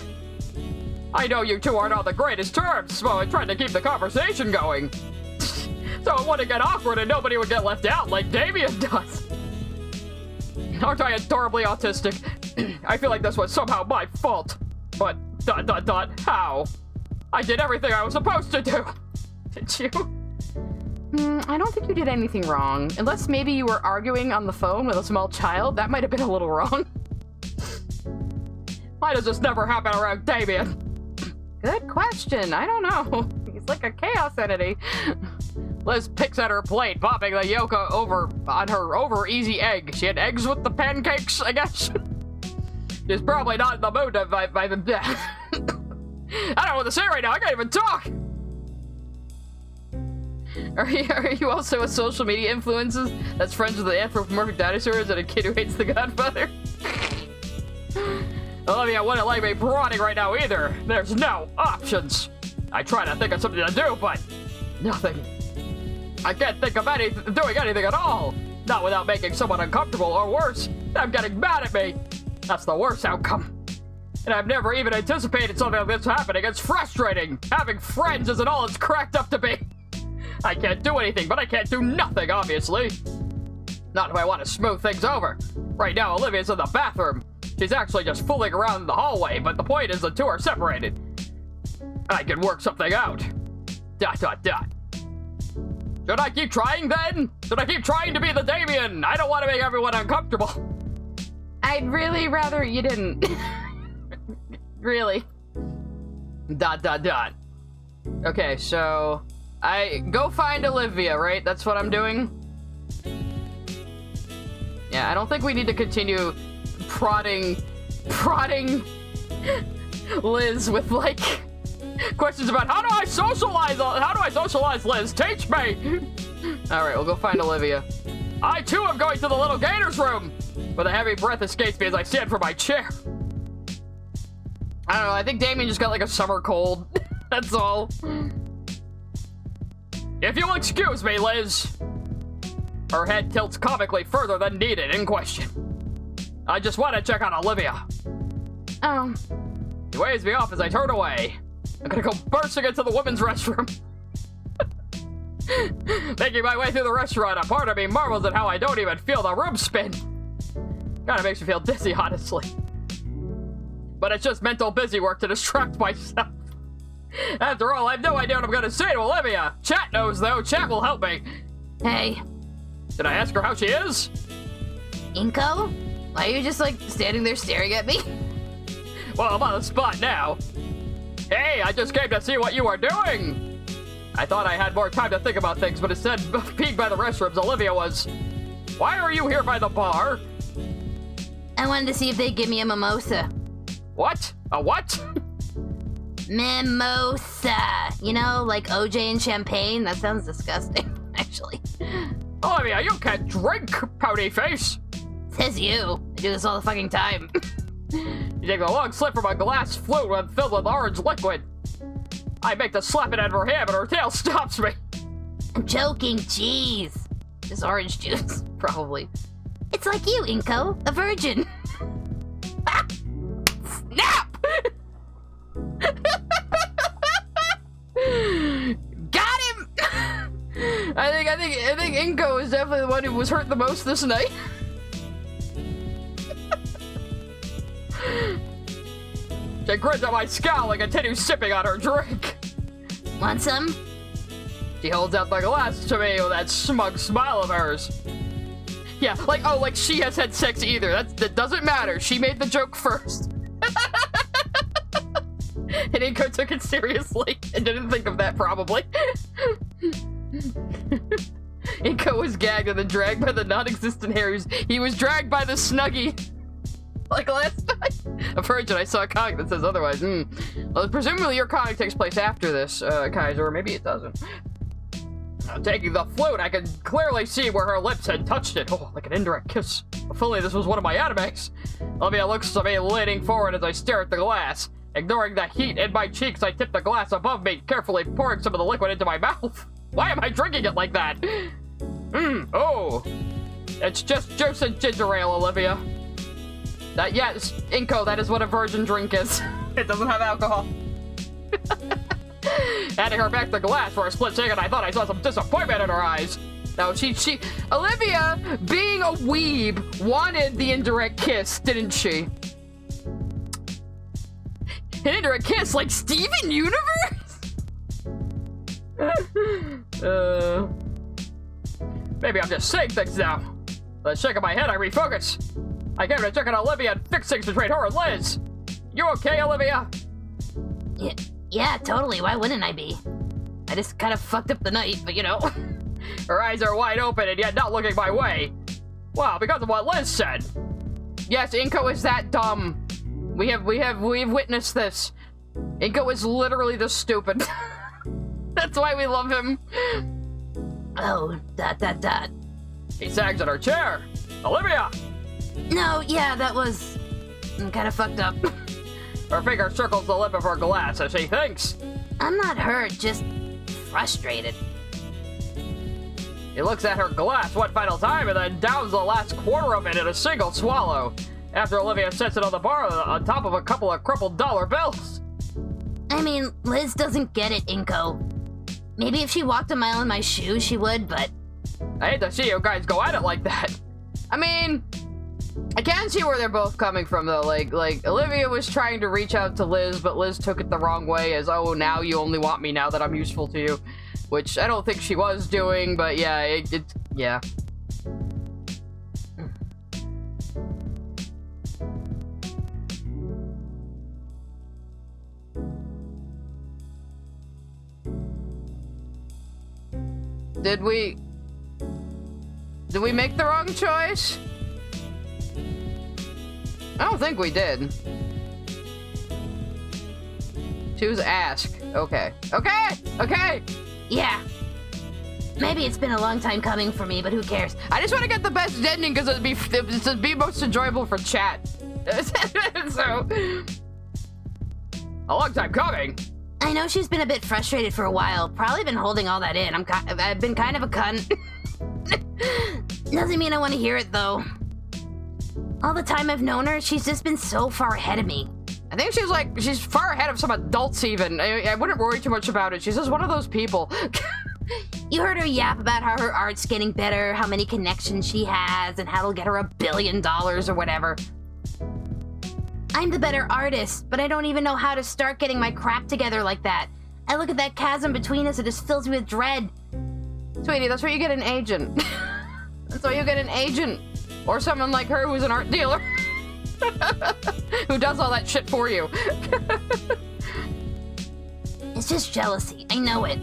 I know you two aren't on the greatest terms, so I tried to keep the conversation going. So it wouldn't get awkward and nobody would get left out like Damien does. Aren't I adorably autistic? I feel like this was somehow my fault. But, how? I did everything I was supposed to do. Did you? I don't think you did anything wrong. Unless maybe you were arguing on the phone with a small child. That might have been a little wrong. Why does this never happen around Damien? Good question. I don't know. He's like a chaos entity. Liz picks at her plate, popping the yolk over on her over-easy egg. She had eggs with the pancakes, I guess. She's probably not in the mood to I don't know what to say right now. I can't even talk. Are you also a social media influencer that's friends with the anthropomorphic dinosaurs and a kid who hates The Godfather? Olivia wouldn't like me prodding right now either. There's no options. I try to think of something to do, but nothing. I can't think of doing anything at all. Not without making someone uncomfortable, or worse, them getting mad at me. That's the worst outcome. And I've never even anticipated something like this happening. It's frustrating. Having friends isn't all it's cracked up to be. I can't do anything, but I can't do nothing, obviously. Not if I want to smooth things over. Right now, Olivia's in the bathroom. She's actually just fooling around in the hallway, but the point is the two are separated. I can work something out. ... Should I keep trying then? Should I keep trying to be the Damien? I don't want to make everyone uncomfortable. I'd really rather you didn't. Really. ... Okay, so I go find Olivia, right? That's what I'm doing? Yeah, I don't think we need to continue prodding Liz with, like, questions about how do I socialize Liz? Teach me! Alright, we'll go find Olivia. I too am going to the little Gator's room! But a heavy breath escapes me as I stand from my chair. I don't know, I think Damien just got like a summer cold. That's all. If you'll excuse me, Liz. Her head tilts comically further than needed in question. I just want to check on Olivia. Oh. She waves me off as I turn away. I'm gonna go bursting into the women's restroom. Making my way through the restaurant, a part of me marvels at how I don't even feel the room spin. Kinda makes me feel dizzy, honestly. But it's just mental busy work to distract myself. After all, I have no idea what I'm gonna say to Olivia. Chat knows, though. Chat will help me. Hey. Did I ask her how she is? Inco? Why are you just, like, standing there staring at me? Well, I'm on the spot now. Hey, I just came to see what you are doing. I thought I had more time to think about things, but instead, peeked by the restrooms, Olivia was... Why are you here by the bar? I wanted to see if they'd give me a mimosa. What? A what? Mimosa. You know, like OJ and champagne? That sounds disgusting. actually. Olivia, you can't drink, pouty face! Says you. I do this all the fucking time. You take a long slip from a glass flute when filled with orange liquid. I make the slap it out of her hand, but her tail stops me. I'm joking, jeez. This orange juice, probably. It's like you, Inco, a virgin. Snap! Got him! I think Inco is definitely the one who was hurt the most this night. She grins at my scowl and continues sipping on her drink. Want some? She holds out the glass to me with that smug smile of hers. Yeah, like she has had sex either. That doesn't matter. She made the joke first. And Inco took it seriously and didn't think of that, probably. Inco was gagged and then dragged by the non-existent hairs. He was dragged by the Snuggie. Like last time. A virgin, I saw a comic that says otherwise. Well, presumably your comic takes place after this, Kaiser, or maybe it doesn't. Taking the flute, I could clearly see where her lips had touched it. Oh, like an indirect kiss. If only this was one of my animes. Olivia looks at me, leaning forward as I stare at the glass. Ignoring the heat in my cheeks, I tip the glass above me, carefully pouring some of the liquid into my mouth. Why am I drinking it like that? Oh. It's just juice and ginger ale, Olivia. Yes, Inco, that is what a virgin drink is. It doesn't have alcohol. Handing her back the glass for a split second, I thought I saw some disappointment in her eyes. No, Olivia, being a weeb, wanted the indirect kiss, didn't she? An indirect kiss like Steven Universe? Maybe I'm just saying things now. With a shake of my head, I refocus. I gave it a check on Olivia and fix things between her and Liz. You okay, Olivia? Yeah, totally. Why wouldn't I be? I just kind of fucked up the night, but you know. Her eyes are wide open and yet not looking my way. Well, because of what Liz said. Yes, Inco is that dumb. We've witnessed this. Inco is literally this stupid. That's why we love him. Oh, ... He sags in her chair. Olivia! No, yeah, that was kind of fucked up. Her finger circles the lip of her glass as she thinks. I'm not hurt, just frustrated. He looks at her glass one final time and then downs the last quarter of it in a single swallow. After Olivia sets it on the bar on top of a couple of crumpled dollar bills. I mean, Liz doesn't get it, Inco. Maybe if she walked a mile in my shoes, she would, but... I hate to see you guys go at it like that. I mean... I can see where they're both coming from, though. Like, Olivia was trying to reach out to Liz, but Liz took it the wrong way as, oh, now you only want me now that I'm useful to you. Which I don't think she was doing, but yeah, yeah. Did we make the wrong choice? I don't think we did. Choose ask. Okay. Okay! Yeah. Maybe it's been a long time coming for me, but who cares? I just want to get the best ending because it'd be most enjoyable for chat. So, a long time coming. I know she's been a bit frustrated for a while. Probably been holding all that in. I've been kind of a cunt. Doesn't mean I want to hear it, though. All the time I've known her, she's just been so far ahead of me. I think she's far ahead of some adults even. I wouldn't worry too much about it. She's just one of those people. You heard her yap about how her art's getting better, how many connections she has, and how it'll get her $1 billion or whatever. I'm the better artist, but I don't even know how to start getting my crap together like that. I look at that chasm between us, it just fills me with dread. Sweetie, that's where you get an agent. That's why you get an agent. Or someone like her who's an art dealer. Who does all that shit for you. It's just jealousy. I know it.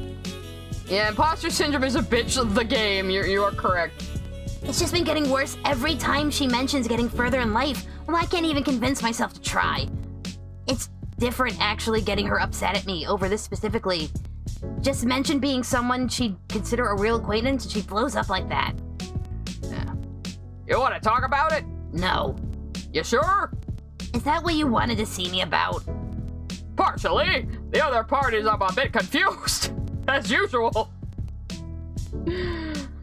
Yeah, imposter syndrome is a bitch of the game. You are correct. It's just been getting worse every time she mentions getting further in life. Well, I can't even convince myself to try. It's different actually getting her upset at me over this specifically. Just mention being someone she'd consider a real acquaintance and she blows up like that. Yeah. You want to talk about it? No. You sure? Is that what you wanted to see me about? Partially. The other part is I'm a bit confused. As usual.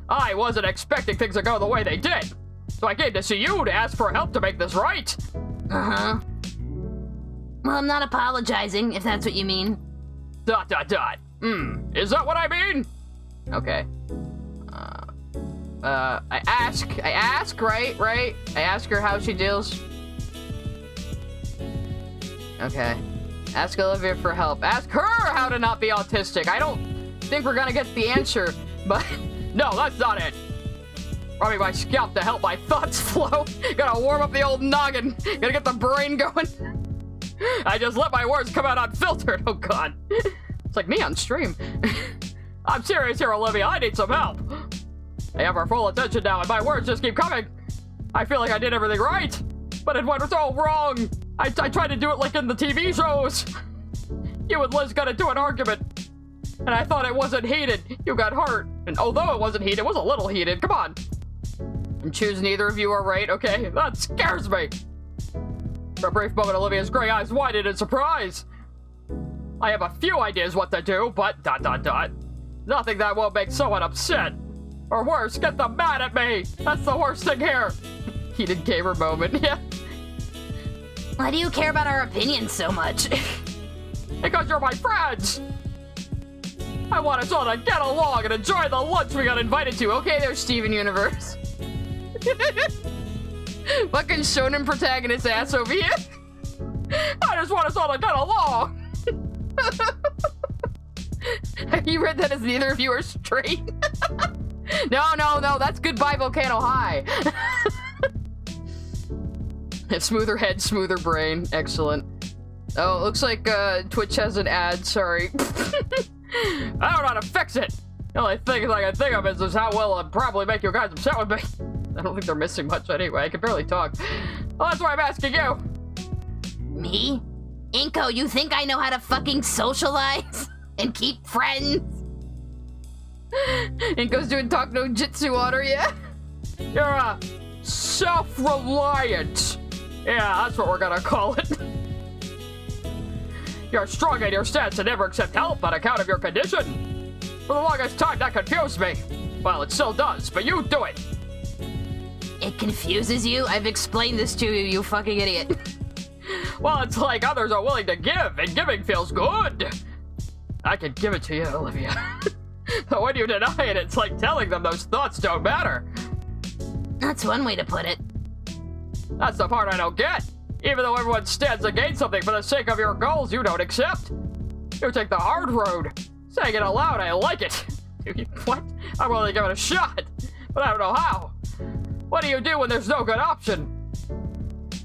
I wasn't expecting things to go the way they did. So I came to see you to ask for help to make this right. Uh-huh. Well, I'm not apologizing, if that's what you mean. ... Is that what I mean? Okay. I ask, right? I ask her how she deals. Okay. Ask Olivia for help. Ask her how to not be autistic. I don't think we're gonna get the answer, but no, that's not it. Rubbing my scalp to help my thoughts flow. Gotta warm up the old noggin. Gotta get the brain going. I just let my words come out unfiltered. Oh god. It's like me on stream. I'm serious here, Olivia. I need some help. I have our full attention now, and my words just keep coming. I feel like I did everything right, but it went so wrong. I tried to do it like in the TV shows. You and Liz got into an argument, and I thought it wasn't heated. You got hurt, and although it wasn't heated, it was a little heated. Come on. And choose neither of you are right, okay? That scares me. For a brief moment, Olivia's gray eyes widened in surprise. I have a few ideas what to do, but ... Nothing that won't make someone upset. Or worse, get them mad at me. That's the worst thing here. Heated gamer moment, yeah. Why do you care about our opinions so much? Because you're my friends. I want us all to get along and enjoy the lunch we got invited to. Okay, there's Steven Universe. Fucking shonen protagonist ass over here. I just want us all to get along. Have you read that as neither of you are straight? No, that's Goodbye Volcano High. Smoother head, smoother brain. Excellent. Oh, it looks like Twitch has an ad, sorry. I don't know how to fix it. The only thing I can think of is how well it'll probably make you guys upset with me. I don't think they're missing much anyway. I can barely talk. Well, that's why I'm asking you. Me? Inco, you think I know how to fucking socialize? And keep friends? Inco's doing talk no jitsu on her, yeah? You're self-reliant. Yeah, that's what we're gonna call it. You're strong in your stance and never accept help on account of your condition. For the longest time, that confused me. Well, it still does, but you do it. It confuses you? I've explained this to you, you fucking idiot. Well, it's like others are willing to give, and giving feels good. I can give it to you, Olivia. But when you deny it, it's like telling them those thoughts don't matter. That's one way to put it. That's the part I don't get. Even though everyone stands to gain something for the sake of your goals you don't accept. You take the hard road. Saying it aloud, I like it. What? I'm willing to give it a shot, but I don't know how. What do you do when there's no good option?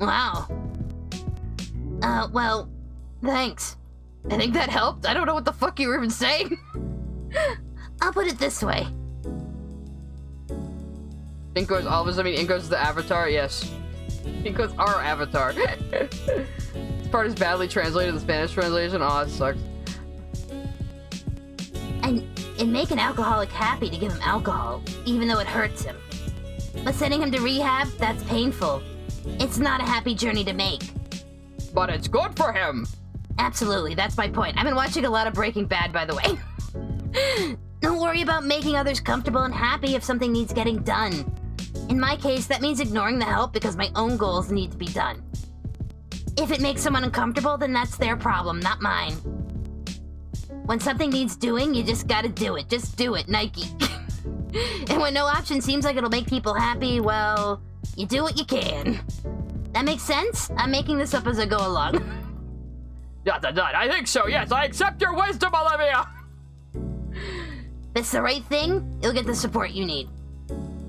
Wow. Well, thanks. I think that helped. I don't know what the fuck you were even saying. I'll put it this way. Inco's Alvis, I mean Inco's the avatar, yes. Inco's our avatar. This part is badly translated in the Spanish translation. Aw, it sucks. And it'd make an alcoholic happy to give him alcohol, even though it hurts him. But sending him to rehab, that's painful. It's not a happy journey to make. But it's good for him. Absolutely, that's my point. I've been watching a lot of Breaking Bad, by the way. Don't worry about making others comfortable and happy if something needs getting done. In my case, that means ignoring the help because my own goals need to be done. If it makes someone uncomfortable, then that's their problem, not mine. When something needs doing, you just gotta do it. Just do it, Nike. And when no option seems like it'll make people happy, well, you do what you can. That makes sense? I'm making this up as I go along. I think so, yes. I accept your wisdom, Olivia. If it's the right thing, you'll get the support you need.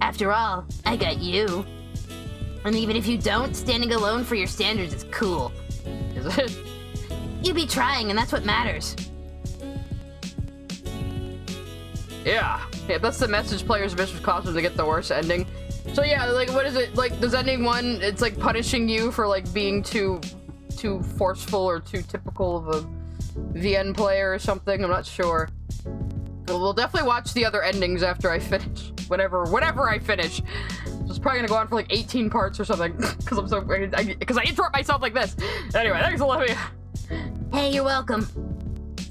After all, I got you. And even if you don't, standing alone for your standards is cool. Is it? You be trying, and that's what matters. Yeah, that's the message players miss with costumes to get the worst ending. So yeah, like, what is it? Like, does ending one, it's like punishing you for, like, being too forceful or too typical of VN player or something. I'm not sure. But we'll definitely watch the other endings after I finish. Whenever I finish. It's probably gonna go on for like 18 parts or something. Because I'm so... Because I interrupt myself like this. Anyway, thanks, Olivia. Hey, you're welcome.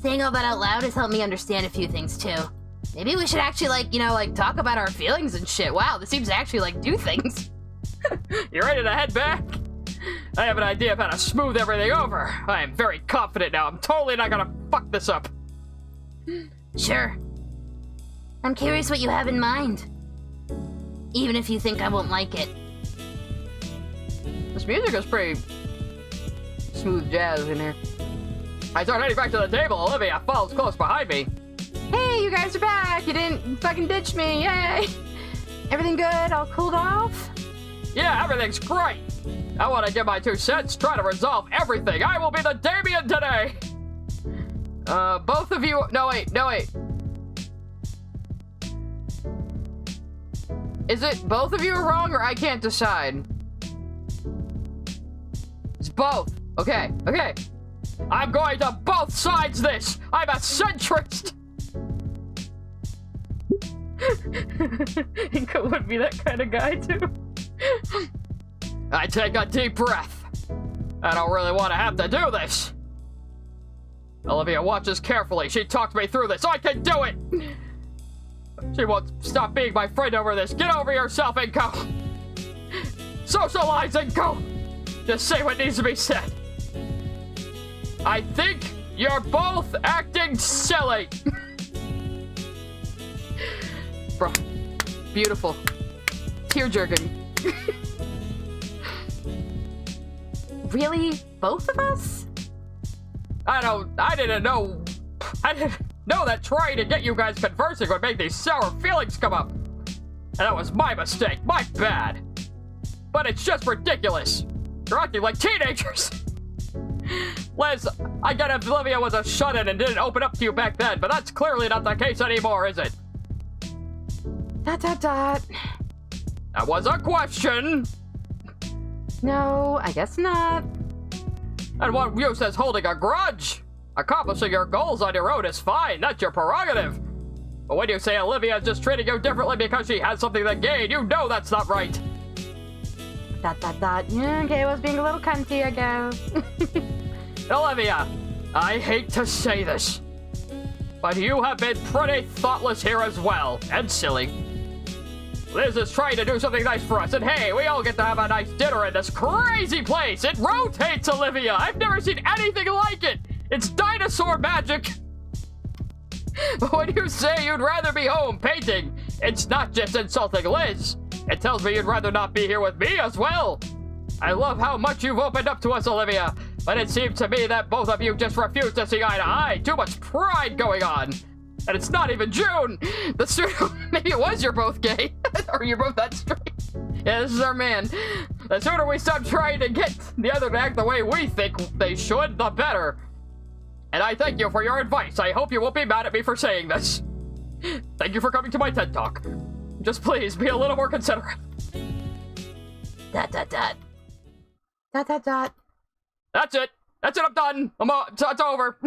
Saying all that out loud has helped me understand a few things, too. Maybe we should actually, like, you know, like, talk about our feelings and shit. Wow, this seems to actually, like, do things. You ready to head back? I have an idea of how to smooth everything over. I am very confident now. I'm totally not gonna fuck this up. Sure. I'm curious what you have in mind. Even if you think I won't like it. This music is pretty smooth jazz in here. I start heading back to the table. Olivia follows close behind me. Hey, you guys are back. You didn't fucking ditch me. Yay. Everything good? All cooled off? Yeah, everything's great. I want to give my 2 cents, try to resolve everything. I will be the Damien today. Both of you... No, wait. Is it both of you are wrong, or I can't decide? It's both. Okay. I'm going to both sides this. I'm a centrist. Inco would be that kind of guy, too. I take a deep breath. I don't really want to have to do this. Olivia watches carefully. She talked me through this. I can do it. She won't stop being my friend over this. Get over yourself, Inco. Socialize, Inco. Just say what needs to be said. I think you're both acting silly. Bro, beautiful. Tear-jerking. Really? Both of us? I didn't know that trying to get you guys conversing would make these sour feelings come up. And that was my mistake, my bad. But it's just ridiculous. You're acting like teenagers. Liz, I get if Olivia was a shut-in and didn't open up to you back then, but that's clearly not the case anymore, is it? ... That was a question! No, I guess not. And what use is holding a grudge? Accomplishing your goals on your own is fine, that's your prerogative. But when you say Olivia is just treating you differently because she has something to gain, you know that's not right. ... Yeah, okay, I was being a little cunty, I guess. Olivia, I hate to say this, but you have been pretty thoughtless here as well, and silly. Liz is trying to do something nice for us, and hey, we all get to have a nice dinner in this crazy place. It rotates, Olivia. I've never seen anything like it. It's dinosaur magic. When you say you'd rather be home painting, it's not just insulting Liz. It tells me you'd rather not be here with me as well. I love how much you've opened up to us, Olivia, but it seems to me that both of you just refuse to see eye to eye. Too much pride going on. And it's not even June! The sooner... Maybe it was you're both gay. Or you're both that straight. Yeah, this is our man. The sooner we stop trying to get the other to act the way we think they should, the better. And I thank you for your advice. I hope you won't be mad at me for saying this. Thank you for coming to my TED Talk. Just please, be a little more considerate. ... That's it. That's it, I'm done. It's over.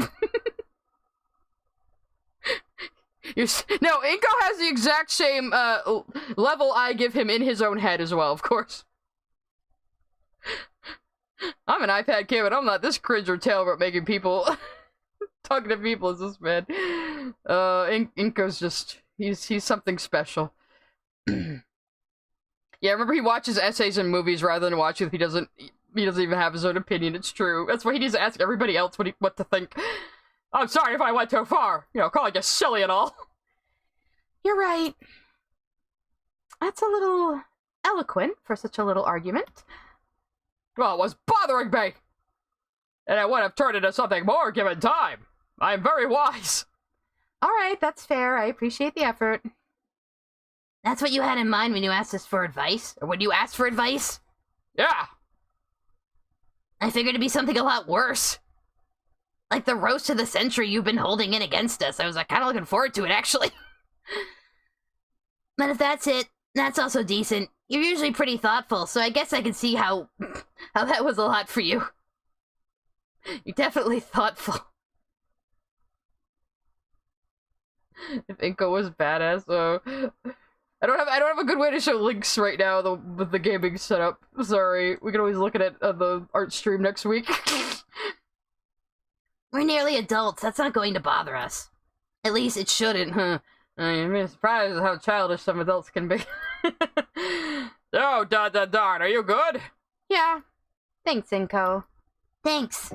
No, Inco has the exact same level I give him in his own head as well, of course. I'm an iPad kid, but I'm not this cringe or tail about making people talking to people as this man. Inco's just he's something special. Yeah, remember he watches essays and movies rather than watch it. He doesn't even have his own opinion. It's true. That's why he needs to ask everybody else what to think. I'm sorry if I went too far. You know, calling you silly and all. You're right. That's a little eloquent for such a little argument. Well, it was bothering me. And it would have turned into something more given time. I'm very wise. All right, that's fair. I appreciate the effort. That's what you had in mind when you asked us for advice? Or when you asked for advice? Yeah. I figured it'd be something a lot worse. Like the roast of the century you've been holding in against us. I was kind of looking forward to it, actually. But if that's it, that's also decent. You're usually pretty thoughtful, so I guess I can see how that was a lot for you. You're definitely thoughtful. If Inco was badass, so I don't have a good way to show links right now with the gaming setup. Sorry, we can always look at it on the art stream next week. We're nearly adults. That's not going to bother us. At least it shouldn't, huh? I'm surprised at how childish some adults can be. Oh, darn, are you good? Yeah. Thanks, Inco. Thanks.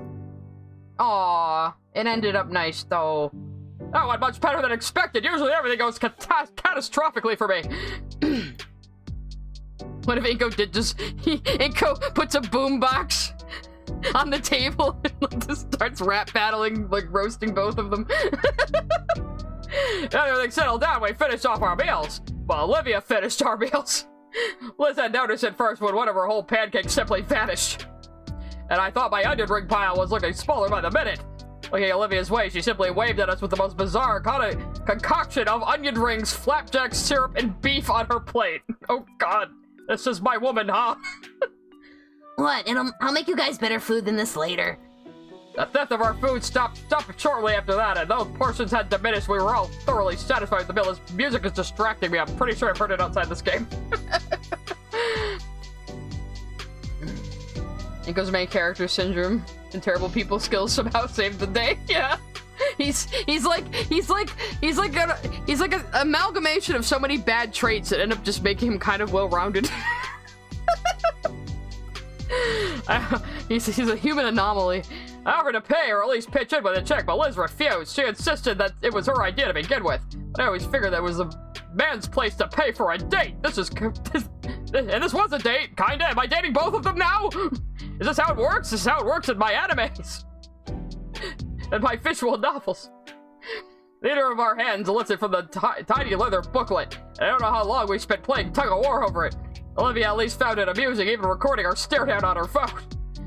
Aw, it ended up nice, though. Oh, and much better than expected. Usually everything goes catastrophically for me. What if Inco did Inco puts a boombox on the table and just starts rap battling, like roasting both of them. Everything settled down, we finished off our meals. Well, Olivia finished our meals. Liz had noticed it first when one of her whole pancakes simply vanished. And I thought my onion ring pile was looking smaller by the minute. Looking Olivia's way, she simply waved at us with the most bizarre concoction of onion rings, flapjack syrup, and beef on her plate. Oh god, this is my woman, huh? What? And I'll make you guys better food than this later. The theft of our food stopped shortly after that, and though portions had diminished, we were all thoroughly satisfied with the meal. This music is distracting me. I'm pretty sure I've heard it outside this game. Inco's main character syndrome and terrible people skills somehow saved the day. Yeah, he's like an amalgamation of so many bad traits that end up just making him kind of well-rounded. He's a human anomaly. I offered to pay or at least pitch in with a check, but Liz refused. She insisted that it was her idea to begin with. But I always figured that was a man's place to pay for a date. And this was a date, kinda. Am I dating both of them now? Is this how it works? This is how it works in my animes. And my visual novels. Neither of our hands lifted from the tiny leather booklet. I don't know how long we spent playing tug-of-war over it. Olivia at least found it amusing, even recording our stare-down on her phone.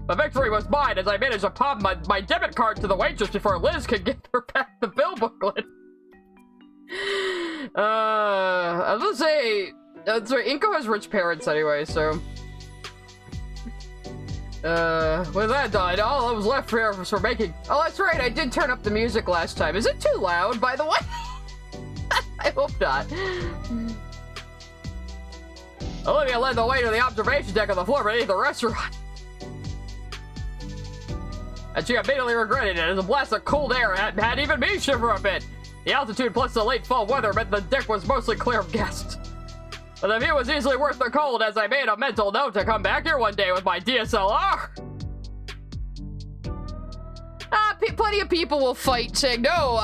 The victory was mine as I managed to pop my debit card to the waitress before Liz could get her back the bill booklet. I was gonna say, sorry, Inco has rich parents anyway, so. With that done, all that was left for her was for making. Oh, that's right, I did turn up the music last time. Is it too loud, by the way? I hope not. Olivia led the way to the observation deck on the floor beneath the restaurant. And she immediately regretted it, as a blast of cold air had even me shiver a bit. The altitude plus the late fall weather meant the deck was mostly clear of guests. But the view was easily worth the cold, as I made a mental note to come back here one day with my DSLR. Plenty of people will fight, saying, no,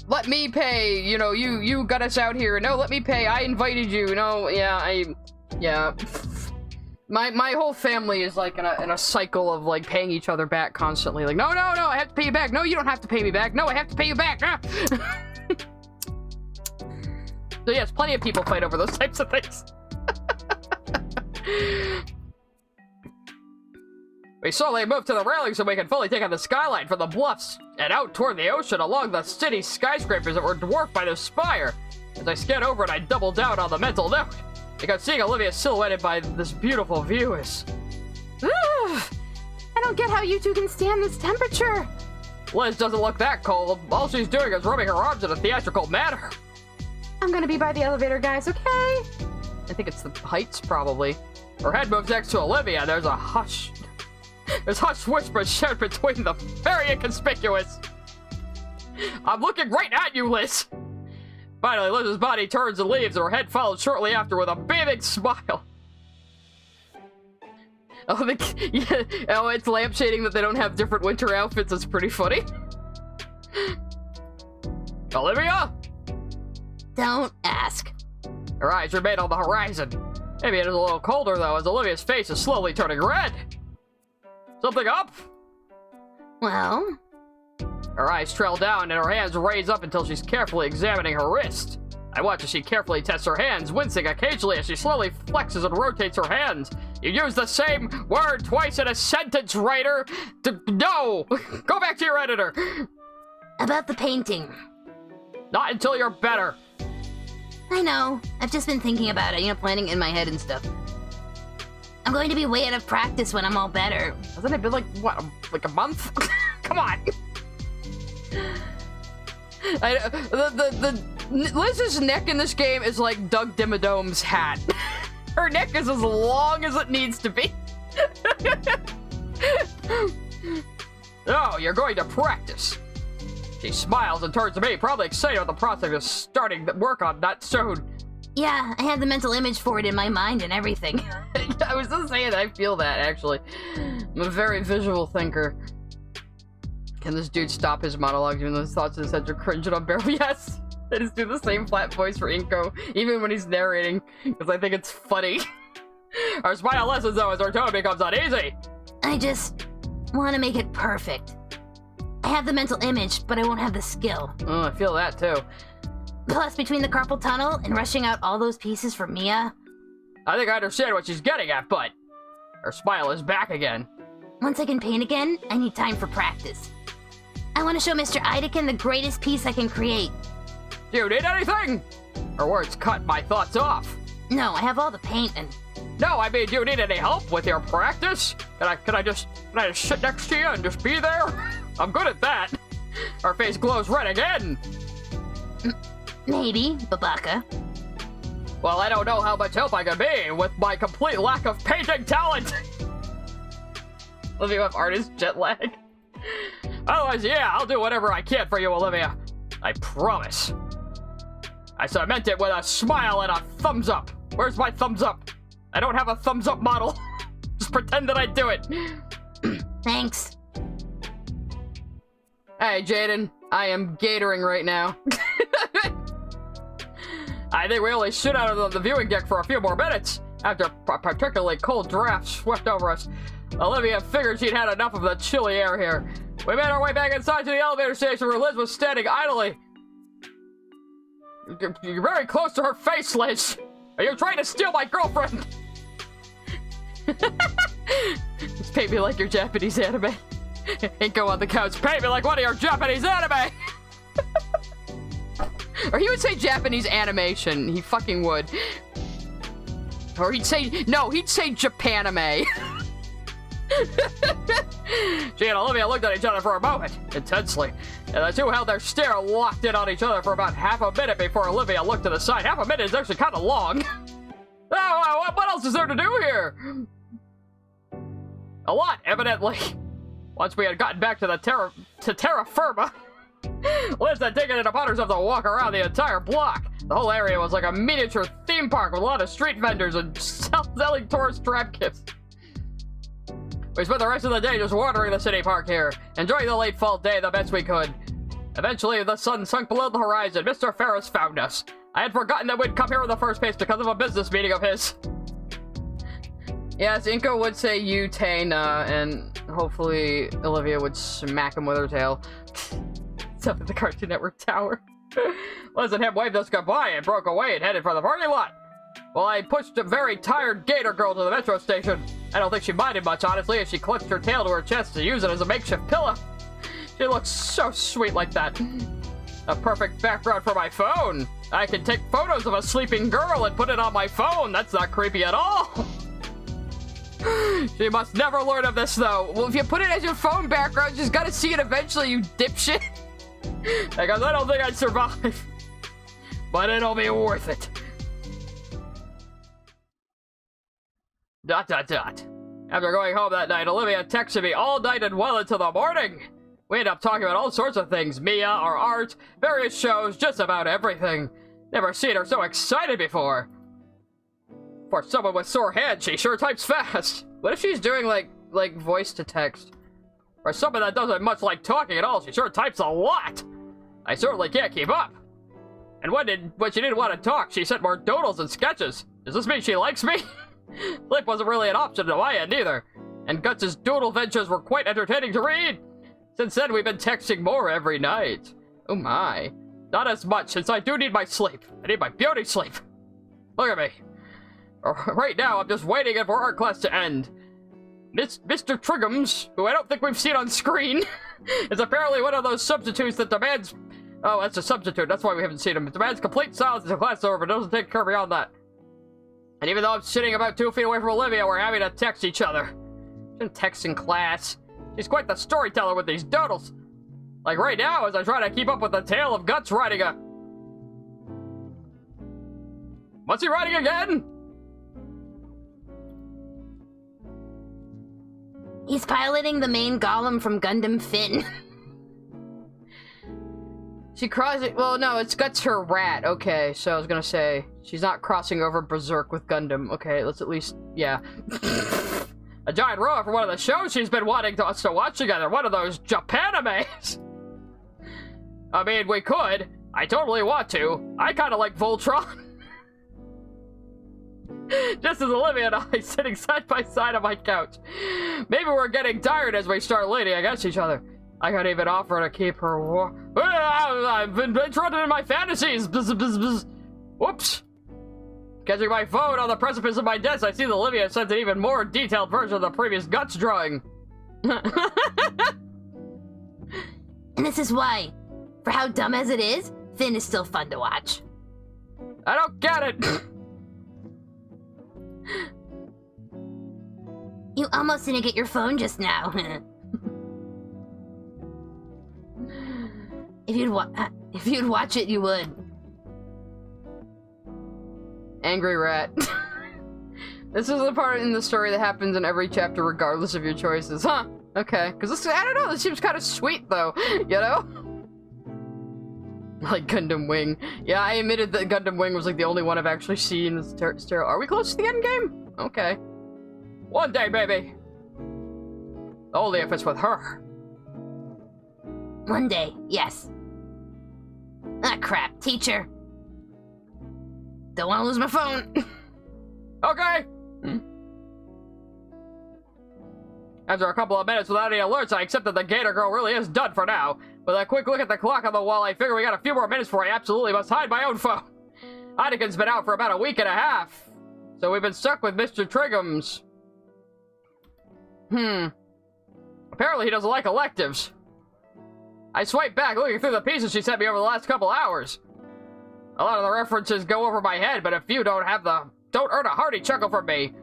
let me pay, you know, you got us out here. No, let me pay, I invited you. No, yeah. My whole family is like in a cycle of like paying each other back constantly. Like, no, I have to pay you back. No, you don't have to pay me back. No, I have to pay you back. So yes, plenty of people fight over those types of things. We slowly moved to the railing so we could fully take on the skyline from the bluffs and out toward the ocean along the city skyscrapers that were dwarfed by the spire. As I scanned over it, I doubled down on the mental note, because seeing Olivia silhouetted by this beautiful view is... I don't get how you two can stand this temperature. Liz doesn't look that cold. All she's doing is rubbing her arms in a theatrical manner. I'm gonna be by the elevator, guys, okay? I think it's the heights, probably. Her head moves next to Olivia, and there's a hush. There's hushed whispers shared between them. Very inconspicuous. I'm looking right at you, Liz. Finally, Liz's body turns and leaves, and her head follows shortly after with a beaming smile. Oh, it's lampshading that they don't have different winter outfits. It's pretty funny. Olivia? Don't ask. Her eyes remain on the horizon. Maybe it is a little colder, though, as Olivia's face is slowly turning red. Something up? Well? Her eyes trail down, and her hands raise up until she's carefully examining her wrist. I watch as she carefully tests her hands, wincing occasionally as she slowly flexes and rotates her hands. You use the same word twice in a sentence, writer! No! Go back to your editor! About the painting. Not until you're better. I know. I've just been thinking about it, planning in my head and stuff. I'm going to be way out of practice when I'm all better. Hasn't it been like, what, like a month? Come on! Liz's neck in this game is like Doug Dimmadome's hat. Her neck is as long as it needs to be. Oh, you're going to practice. She smiles and turns to me, probably excited about the prospect of starting work on that soon. Yeah, I have the mental image for it in my mind and everything. I was just saying, I feel that, actually. I'm a very visual thinker. Can this dude stop his monologue even though his thoughts in his head are cringe and unbearable? Yes! I just do the same flat voice for Inco, even when he's narrating, because I think it's funny. Our smile lessens, though, as our tone becomes uneasy. I just want to make it perfect. I have the mental image, but I won't have the skill. Oh, I feel that, too. Plus, between the carpal tunnel and rushing out all those pieces for Mia... I think I understand what she's getting at, but... her smile is back again. Once I can paint again, I need time for practice. I want to show Mr. Iadakan the greatest piece I can create. Do you need anything? Her words cut my thoughts off. No, I have all the paint and... No, I mean, do you need any help with your practice? Can I just sit next to you and just be there? I'm good at that. Her face glows red again. Maybe, Babaka. Well, I don't know how much help I can be with my complete lack of painting talent. Olivia, have artist jet lag. Otherwise, yeah, I'll do whatever I can for you, Olivia. I promise. I meant it with a smile and a thumbs up. Where's my thumbs up? I don't have a thumbs up model. Just pretend that I do it. Thanks. Hey, Jaden. I am gatoring right now. I think we only stood out of the viewing deck for a few more minutes. After a particularly cold draft swept over us, Olivia figured she'd had enough of the chilly air here. We made our way back inside to the elevator station where Liz was standing idly. You're very close to her face, Liz. Are you trying to steal my girlfriend? Just paint me like your Japanese anime. Inco on the couch, paint me like one of your Japanese anime! Or he would say Japanese animation. He fucking would. Or he'd say, no, he'd say Japanime. She and Olivia looked at each other for a moment, intensely, and the two held their stare locked in on each other for about half a minute before Olivia looked to the side. Half a minute is actually kind of long. Oh, what else is there to do here? A lot, evidently. Once we had gotten back to terra firma, Liz had taken it upon herself to walk around the entire block. The whole area was like a miniature theme park with a lot of street vendors and selling tourist trap kits. We spent the rest of the day just wandering the city park here, enjoying the late fall day the best we could. Eventually, the sun sunk below the horizon. Mr. Ferris found us. I had forgotten that we'd come here in the first place because of a business meeting of his. Yes, Inco would say you, Tana, and hopefully Olivia would smack him with her tail. Up at the Cartoon Network tower. Liz and him waved us goodbye and broke away and headed for the parking lot. While I pushed a very tired Gator girl to the metro station. I don't think she minded much, honestly, as she clutched her tail to her chest to use it as a makeshift pillow. She looks so sweet like that. A perfect background for my phone. I can take photos of a sleeping girl and put it on my phone. That's not creepy at all. She must never learn of this, though. Well, if you put it as your phone background, she's gotta see it eventually, you dipshit. Because I don't think I'd survive. But it'll be worth it. ... After going home that night, Olivia texted me all night and well into the morning. We ended up talking about all sorts of things. Mia, our art, various shows, just about everything. Never seen her so excited before. For someone with sore hands, she sure types fast. What if she's doing like voice to text? For someone that doesn't much like talking at all, she sure types a lot. I certainly can't keep up. And when she didn't want to talk, she sent more doodles and sketches. Does this mean she likes me? Sleep wasn't really an option to my end either. And Guts' doodle ventures were quite entertaining to read. Since then, we've been texting more every night. Oh my. Not as much, since I do need my sleep. I need my beauty sleep. Look at me. Right now, I'm just waiting for art class to end. Mr. Triggums, who I don't think we've seen on screen, is apparently one of those substitutes that demands... Oh, that's a substitute. That's why we haven't seen him. It demands complete silence until class is over, but doesn't take care beyond that. And even though I'm sitting about 2 feet away from Olivia, we're having to text each other. Shouldn't text in class. She's quite the storyteller with these doodles. Like right now, as I try to keep up with the tale of Guts riding a... What's he riding again? He's piloting the main golem from Gundam Finn. She crosses... Well, no, it's Guts her rat. Okay, so I was gonna say, she's not crossing over Berserk with Gundam. Okay, let's at least... Yeah. A giant roller for one of the shows she's been wanting us to watch together. One of those Japanimes. I mean, we could. I totally want to. I kind of like Voltron. Just as Olivia and I sitting side by side on my couch. Maybe we're getting tired as we start leaning against each other. I could even offer to keep her warm. I've been trapped in my fantasies. Bzz, bzz, bzz. Whoops. Catching my phone on the precipice of my desk, I see that Olivia sent an even more detailed version of the previous Guts drawing. And this is why, for how dumb as it is, Finn is still fun to watch. I don't get it. You almost didn't get your phone just now. If you'd watch it, you would. Angry rat. This is the part in the story that happens in every chapter regardless of your choices. Huh. Okay. Because this, I don't know, this seems kind of sweet though. You know? Like Gundam Wing. Yeah, I admitted that Gundam Wing was like the only one I've actually seen. Are we close to the end game? Okay. One day, baby. Only if it's with her. One day, yes. Ah, crap, teacher. Don't want to lose my phone. Okay. After a couple of minutes without any alerts, I accept that the Gator girl really is done for now. With a quick look at the clock on the wall, I figure we got a few more minutes before I absolutely must hide my own phone. Iadakan's been out for about a week and a half, so we've been stuck with Mr. Triggums. Apparently he doesn't like electives. I swipe back, looking through the pieces she sent me over the last couple hours. A lot of the references go over my head, but a few don't earn a hearty chuckle from me.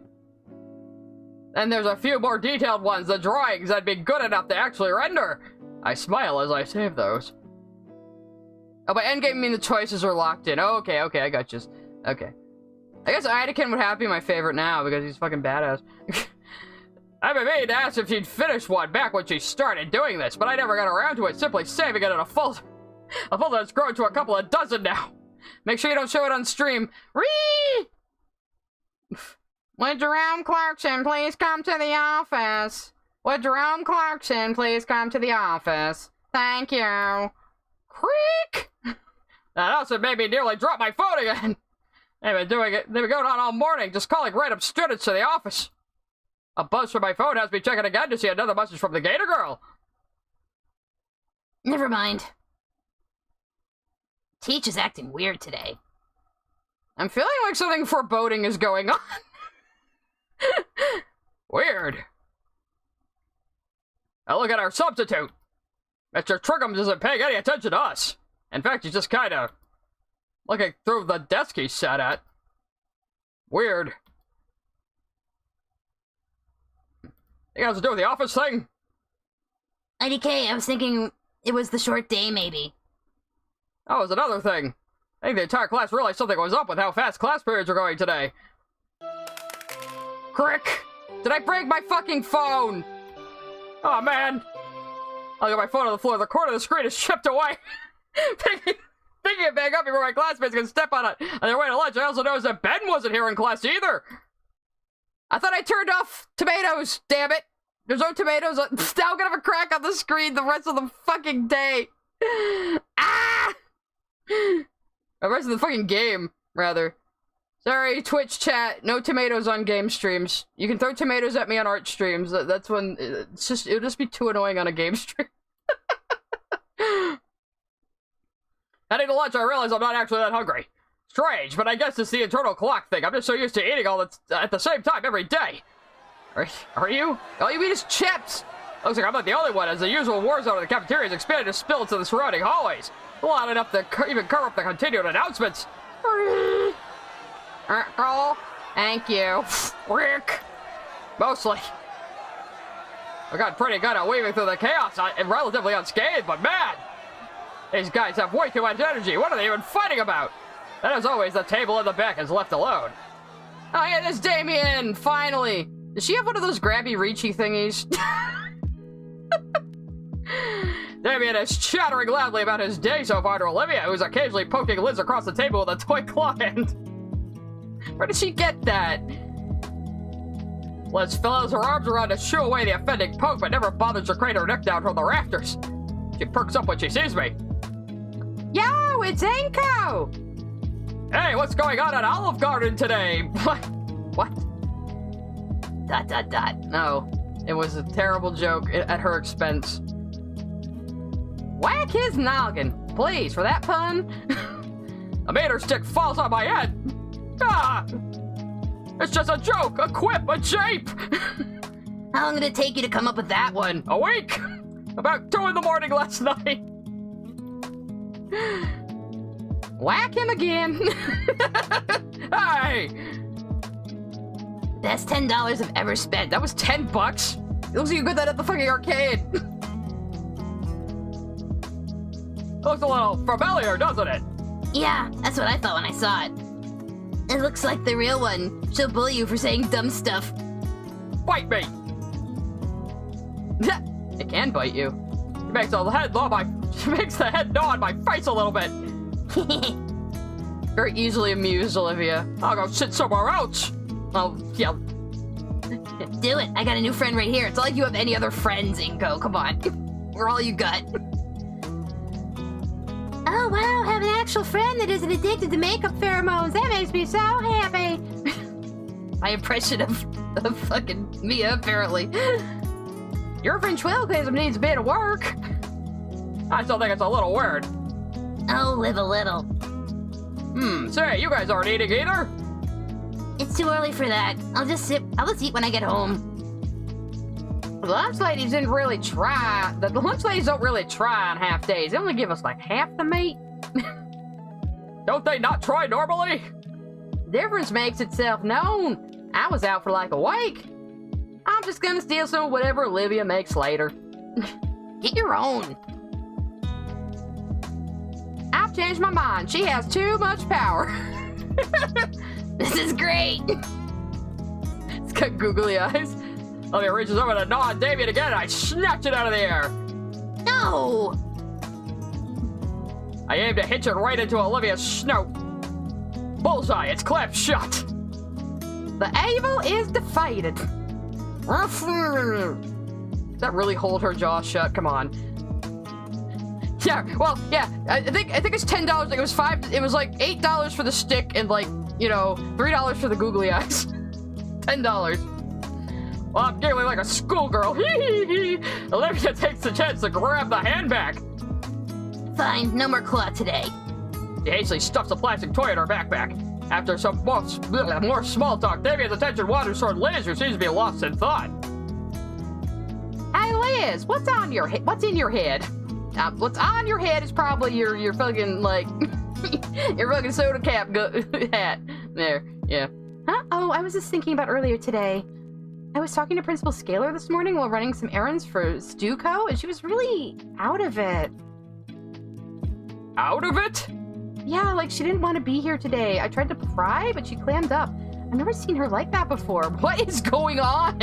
And there's a few more detailed ones, the drawings that'd be good enough to actually render. I smile as I save those. Oh, by endgame, I mean the choices are locked in. Oh, okay, I got you. Okay. I guess Iadakan would have to be my favorite now, because he's fucking badass. I've been made to ask if she'd finished one back when she started doing this, but I never got around to it, simply saving it in a folder. A folder that's grown to a couple of dozen now. Make sure you don't show it on stream. Ree! Would Jerome Clarkson please come to the office? Would Jerome Clarkson please come to the office? Thank you. Creak! That also made me nearly drop my phone again. They've been going on all morning, just calling random students to the office. A buzz from my phone has me checking again to see another message from the Gator girl. Never mind. Teach is acting weird today. I'm feeling like something foreboding is going on. Weird. Now look at our substitute. Mr. Triggums isn't paying any attention to us. In fact, he's just kinda looking through the desk he sat at. Weird. Think it has to do with the office thing? IDK, I was thinking it was the short day, maybe. That was another thing. I think the entire class realized something was up with how fast class periods are going today. Crick! Did I break my fucking phone? Oh man! I'll get my phone on the floor. The corner of the screen is chipped away. Picking it back up before my classmates can step on it on their way to lunch. I also noticed that Ben wasn't here in class either. I thought I turned off tomatoes, damn it. There's no tomatoes. Now I'm gonna have a crack on the screen the rest of the fucking day. Ah! The rest of the fucking game, rather. Sorry, Twitch chat. No tomatoes on game streams. You can throw tomatoes at me on art streams. That's when it'll just be too annoying on a game stream. Heading to lunch, I realize I'm not actually that hungry. Strange, but I guess it's the internal clock thing. I'm just so used to eating all that at the same time every day. Are you? All you eat is chips. Looks like I'm not the only one, as the usual war zone in the cafeteria has expanded to spill into the surrounding hallways. Loud enough to even cover up the continued announcements. Girl, thank you. Rick. Mostly. I got pretty good at weaving through the chaos. I'm relatively unscathed, but man! These guys have way too much energy. What are they even fighting about? And as always, the table in the back is left alone. Oh yeah, there's Damien! Finally! Does she have one of those grabby reachy thingies? Damien is chattering loudly about his day so far to Olivia, who's occasionally poking Liz across the table with a toy claw hand. Where did she get that? Liz fills her arms around to shoo away the offending poke, but never bothers to crane her neck down from the rafters. She perks up when she sees me. Yo, it's Inco! Hey, what's going on at Olive Garden today? What? No, it was a terrible joke at her expense. Whack his noggin, please, for that pun. A meter stick falls on my head. Ah! It's just a joke, a quip, a jape. How long did it take you to come up with that one? A week. About 2 in the morning last night. Whack him again. Hey! Best $10 I've ever spent. That was $10. It looks like you got that at the fucking arcade. Looks a little familiar, doesn't it? Yeah, that's what I thought when I saw it. It looks like the real one. She'll bully you for saying dumb stuff. Bite me! It can bite you. She makes the head gnaw on my face a little bit. Very easily amused, Olivia. I'll go sit somewhere else. Oh, yeah. Do it. I got a new friend right here. It's not like you have any other friends, Inco. Come on. We're all you got. Oh, wow. Have an actual friend that isn't addicted to makeup pheromones. That makes me so happy. My impression of fucking Mia, apparently. Your ventriloquism needs a bit of work. I still think it's a little weird. I'll live a little. Say, you guys aren't eating either? It's too early for that. I'll just eat when I get home. The lunch ladies didn't really try. The lunch ladies don't really try on half days. They only give us like half the meat. Don't they not try normally? Difference makes itself known. I was out for like a week. I'm just gonna steal some of whatever Olivia makes later. Get your own. I've changed my mind. She has too much power. This is great. It's got googly eyes. Olivia reaches over to gnaw on Damien again, and I snatch it out of the air. No. I aim to hitch it right into Olivia's snout. Bullseye, it's clapped shut. The evil is defeated. Does that really hold her jaw shut? Come on. Yeah, well, yeah. I think it's $10. Like it was like $8 for the stick and like, you know, $3 for the googly eyes. $10. Well, I'm giggling like a schoolgirl. Olivia takes the chance to grab the handbag. Fine, no more claw today. She hastily stuffs a plastic toy in her backpack. After some more small talk, Damien's attention wanders toward Liz, who seems to be lost in thought. Hey Liz, what's in your head? What's on your head is probably your fucking like your fucking soda cap hat. There, yeah. Huh? Oh, I was just thinking about earlier today. I was talking to Principal Scalar this morning while running some errands for Stuco, and she was really out of it. Out of it? Yeah, like she didn't want to be here today. I tried to pry, but she clammed up. I've never seen her like that before. What is going on?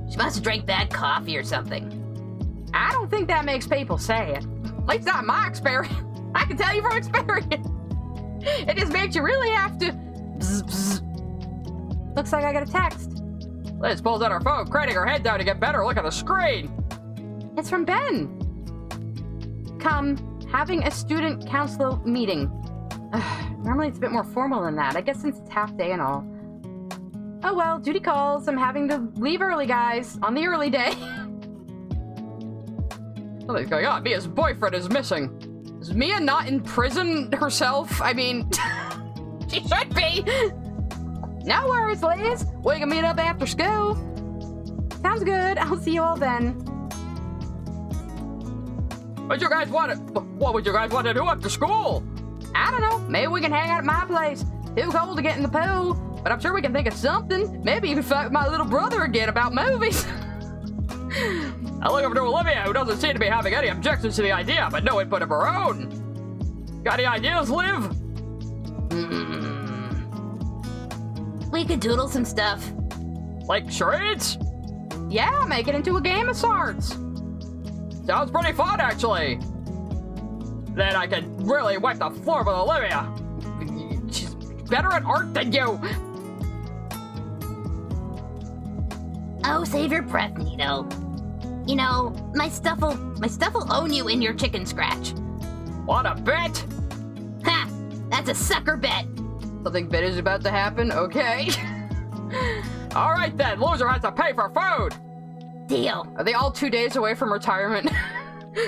She must have drank bad coffee or something. I don't think that makes people sad. At least not my experience. I can tell you from experience. It just makes you really have to... Bzz, bzz. Looks like I got a text. Liz pulls out her phone, craning her head down to get better look at the screen. It's from Ben. Come, having a student council meeting. Normally it's a bit more formal than that. I guess since it's half day and all. Oh well, duty calls. I'm having to leave early, guys. On the early day. Something's going on. Mia's boyfriend is missing. Is Mia not in prison herself? I mean, she should be. No worries, Liz. We can meet up after school. Sounds good. I'll see you all then. What would you guys want to do after school? I don't know. Maybe we can hang out at my place. Too cold to get in the pool. but I'm sure we can think of something. Maybe even fight with my little brother again about movies. I look over to Olivia, who doesn't seem to be having any objections to the idea, but no input of her own. Got any ideas, Liv? We could doodle some stuff. Like charades? Yeah, make it into a game of sorts. Sounds pretty fun, actually. Then I could really wipe the floor with Olivia. She's better at art than you. Oh, save your breath, Nito. You know, my stuff'll own you in your chicken scratch. What a bet! Ha! That's a sucker bet. Something big is about to happen, okay? All right then, loser has to pay for food. Deal. Are they all 2 days away from retirement?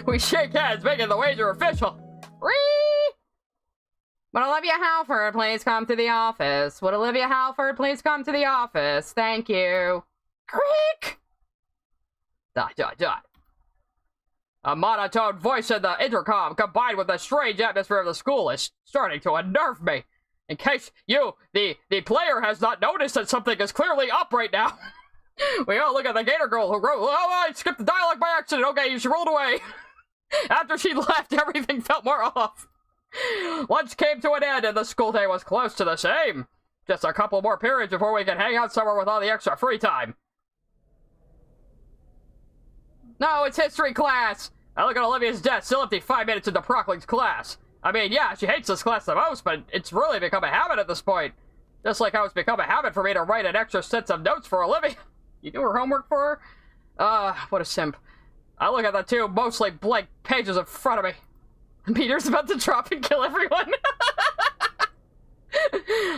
We shake hands, making the wager official. Whee! Would Olivia Halford please come to the office? Would Olivia Halford please come to the office? Thank you. Creak! Dot, dot, dot. A monotone voice in the intercom, combined with the strange atmosphere of the school, is starting to unnerve me. In case you, the player, has not noticed that something is clearly up right now. We all look at the Gator girl who wrote, "Oh, I skipped the dialogue by accident. Okay, she rolled away." After she left, everything felt more off. Lunch came to an end and the school day was close to the same. Just a couple more periods before we can hang out somewhere with all the extra free time. No, it's history class! I look at Olivia's desk, still empty 5 minutes into Prockling's class. I mean, yeah, she hates this class the most, but it's really become a habit at this point. Just like how it's become a habit for me to write an extra set of notes for Olivia. You do her homework for her? What a simp. I look at the two mostly blank pages in front of me. Peter's about to drop and kill everyone.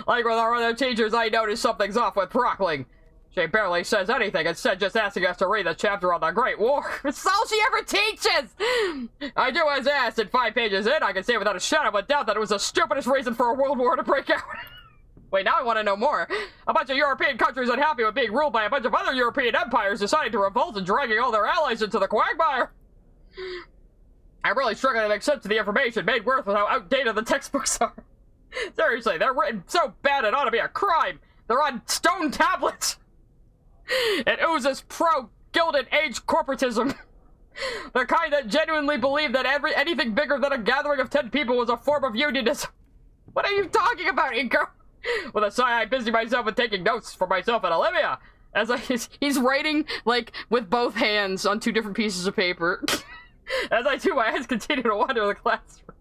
Like with our other teachers, I notice something's off with Prockling. She barely says anything, instead just asking us to read the chapter on the Great War. It's all she ever teaches! I do as asked, and 5 pages in, I can say without a shadow of a doubt that it was the stupidest reason for a world war to break out. Wait, now I want to know more. A bunch of European countries unhappy with being ruled by a bunch of other European empires deciding to revolt and dragging all their allies into the quagmire. I'm really struggling to make sense of the information made worth with how outdated the textbooks are. Seriously, they're written so bad it ought to be a crime. They're on stone tablets. It oozes pro-Gilded Age corporatism. The kind that genuinely believe that anything bigger than a gathering of 10 people was a form of unionism. What are you talking about, Inco? With a sigh, I busy myself with taking notes for myself and Olivia. As he's writing, like, with both hands on 2 different pieces of paper. As I do, my eyes continue to wander the classroom.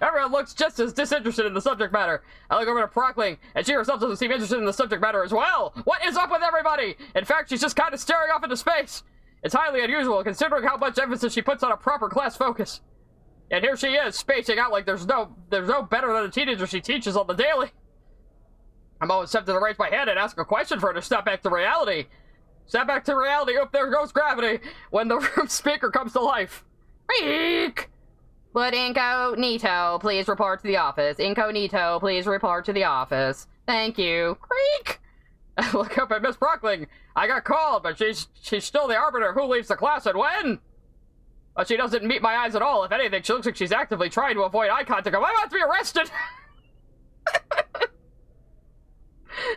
Everyone looks just as disinterested in the subject matter. I look over to Prockling, and she herself doesn't seem interested in the subject matter as well. What is up with everybody? In fact, she's just kind of staring off into space. It's highly unusual, considering how much emphasis she puts on a proper class focus. And here she is, spacing out like there's no better than the teenager she teaches on the daily. I'm always tempted to raise my hand and ask a question for her to step back to reality. Step back to reality, oop, there goes gravity, when the room speaker comes to life. Eek! Would Incognito please report to the office? Incognito, please report to the office. Thank you. Creak! I look up at Miss Prockling. I got called, but she's still the arbiter of who leaves the class and when. But she doesn't meet my eyes at all. If anything, she looks like she's actively trying to avoid eye contact. I'm about to be arrested!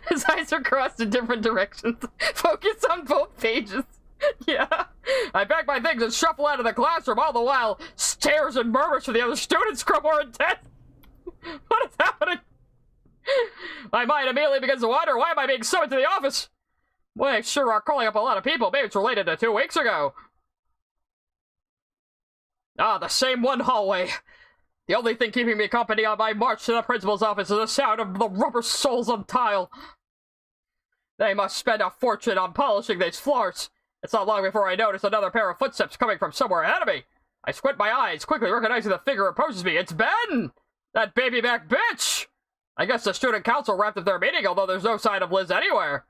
His eyes are crossed in different directions. Focus on both pages. Yeah. I pack my things and shuffle out of the classroom, all the while stares and murmurs from the other students grow more intense. What is happening? My mind immediately begins to wonder, why am I being summoned to the office? Well, I sure are calling up a lot of people. Maybe it's related to 2 weeks ago. Ah, the same one hallway. The only thing keeping me company on my march to the principal's office is the sound of the rubber soles on tile. They must spend a fortune on polishing these floors. It's not long before I notice another pair of footsteps coming from somewhere ahead of me. I squint my eyes, quickly recognizing the figure opposes me. It's Ben! That baby-back bitch! I guess the student council wrapped up their meeting, although there's no sign of Liz anywhere.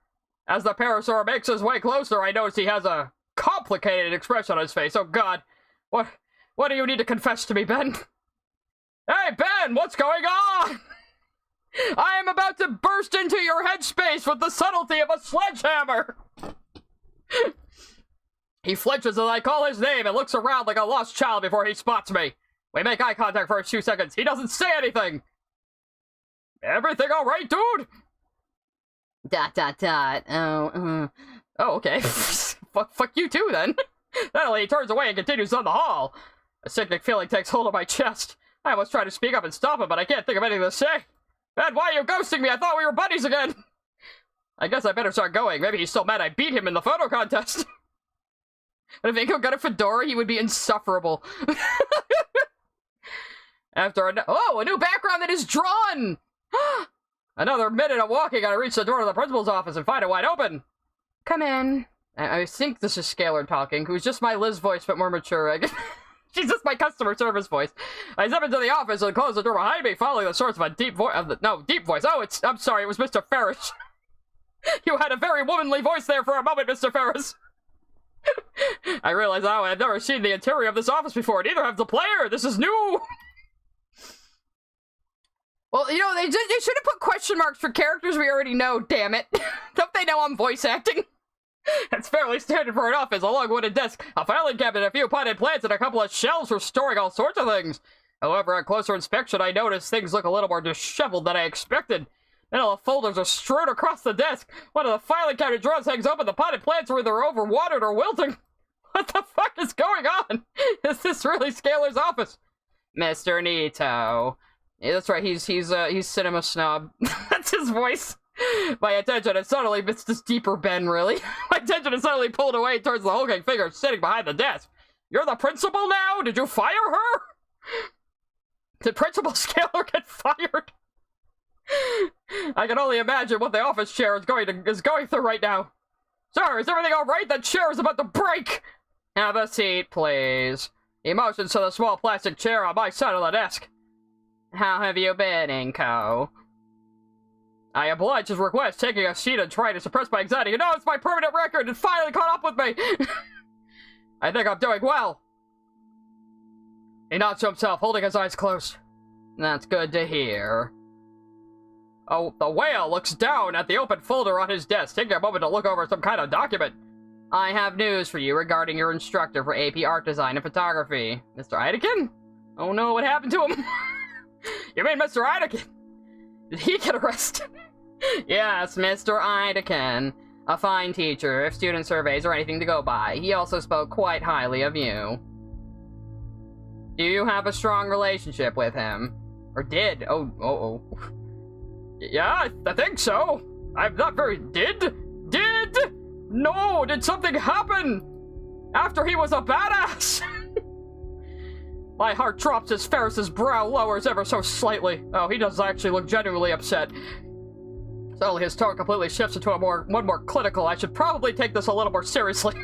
As the parasaur makes his way closer, I notice he has a complicated expression on his face. Oh god. What do you need to confess to me, Ben? Hey, Ben, what's going on? I am about to burst into your headspace with the subtlety of a sledgehammer! He flinches as I call his name and looks around like a lost child before he spots me. We make eye contact for a few seconds. He doesn't say anything. Everything all right, dude? Oh, okay. Fuck you too, then. That lady turns away and continues down the hall. A sickening feeling takes hold of my chest. I almost try to speak up and stop him, but I can't think of anything to say. Man, why are you ghosting me? I thought we were buddies again. I guess I better start going. Maybe he's so mad I beat him in the photo contest. But if Inco got a fedora, he would be insufferable. After a new background that is drawn! Another minute of walking, I reach the door of the principal's office and find it wide open. Come in. I think this is Scalar talking, who's just my Liz voice, but more mature. She's just my customer service voice. I step into the office and close the door behind me, following the source of a deep voice. Deep voice. Oh, I'm sorry, it was Mr. Ferris. You had a very womanly voice there for a moment, Mr. Ferris. I realize now I've never seen the interior of this office before, neither have the player. This is new. Well, you know, they should have put question marks for characters we already know, damn it. Don't they know I'm voice acting? It's fairly standard for an office, a long wooden desk, a filing cabinet, a few potted plants, and a couple of shelves for storing all sorts of things. However, on closer inspection, I noticed things look a little more disheveled than I expected. And all the folders are strewn across the desk. One of the filing cabinet drawers hangs open. The potted plants are either overwatered or wilting. What the fuck is going on? Is this really Scalar's office? Mr. Nito. Yeah, that's right, he's cinema snob. That's his voice. My attention is suddenly, it's this deeper Ben, really. My attention is suddenly pulled away towards the hulking figure sitting behind the desk. You're the principal now? Did you fire her? Did Principal Scalar get fired? I can only imagine what the office chair is going through right now. Sir, is everything alright? That chair is about to break! Have a seat, please. He motions to the small plastic chair on my side of the desk. How have you been, Inco? I oblige his request, taking a seat and trying to suppress my anxiety. You know, it's my permanent record. It finally caught up with me. I think I'm doing well. He nods to himself, holding his eyes closed. That's good to hear. Oh, the whale looks down at the open folder on his desk, taking a moment to look over some kind of document. I have news for you regarding your instructor for AP Art Design and Photography. Mr. Iadakan? Oh no, what happened to him? You mean Mr. Iadakan? Did he get arrested? Yes, Mr. Iadakan. A fine teacher, if student surveys are anything to go by. He also spoke quite highly of you. Do you have a strong relationship with him? Or did? Oh. Yeah, I think so. I'm not very... Did? No, did something happen? After he was a badass? My heart drops as Ferris's brow lowers ever so slightly. Oh, he does actually look genuinely upset. Suddenly his tone completely shifts into one more clinical. I should probably take this a little more seriously.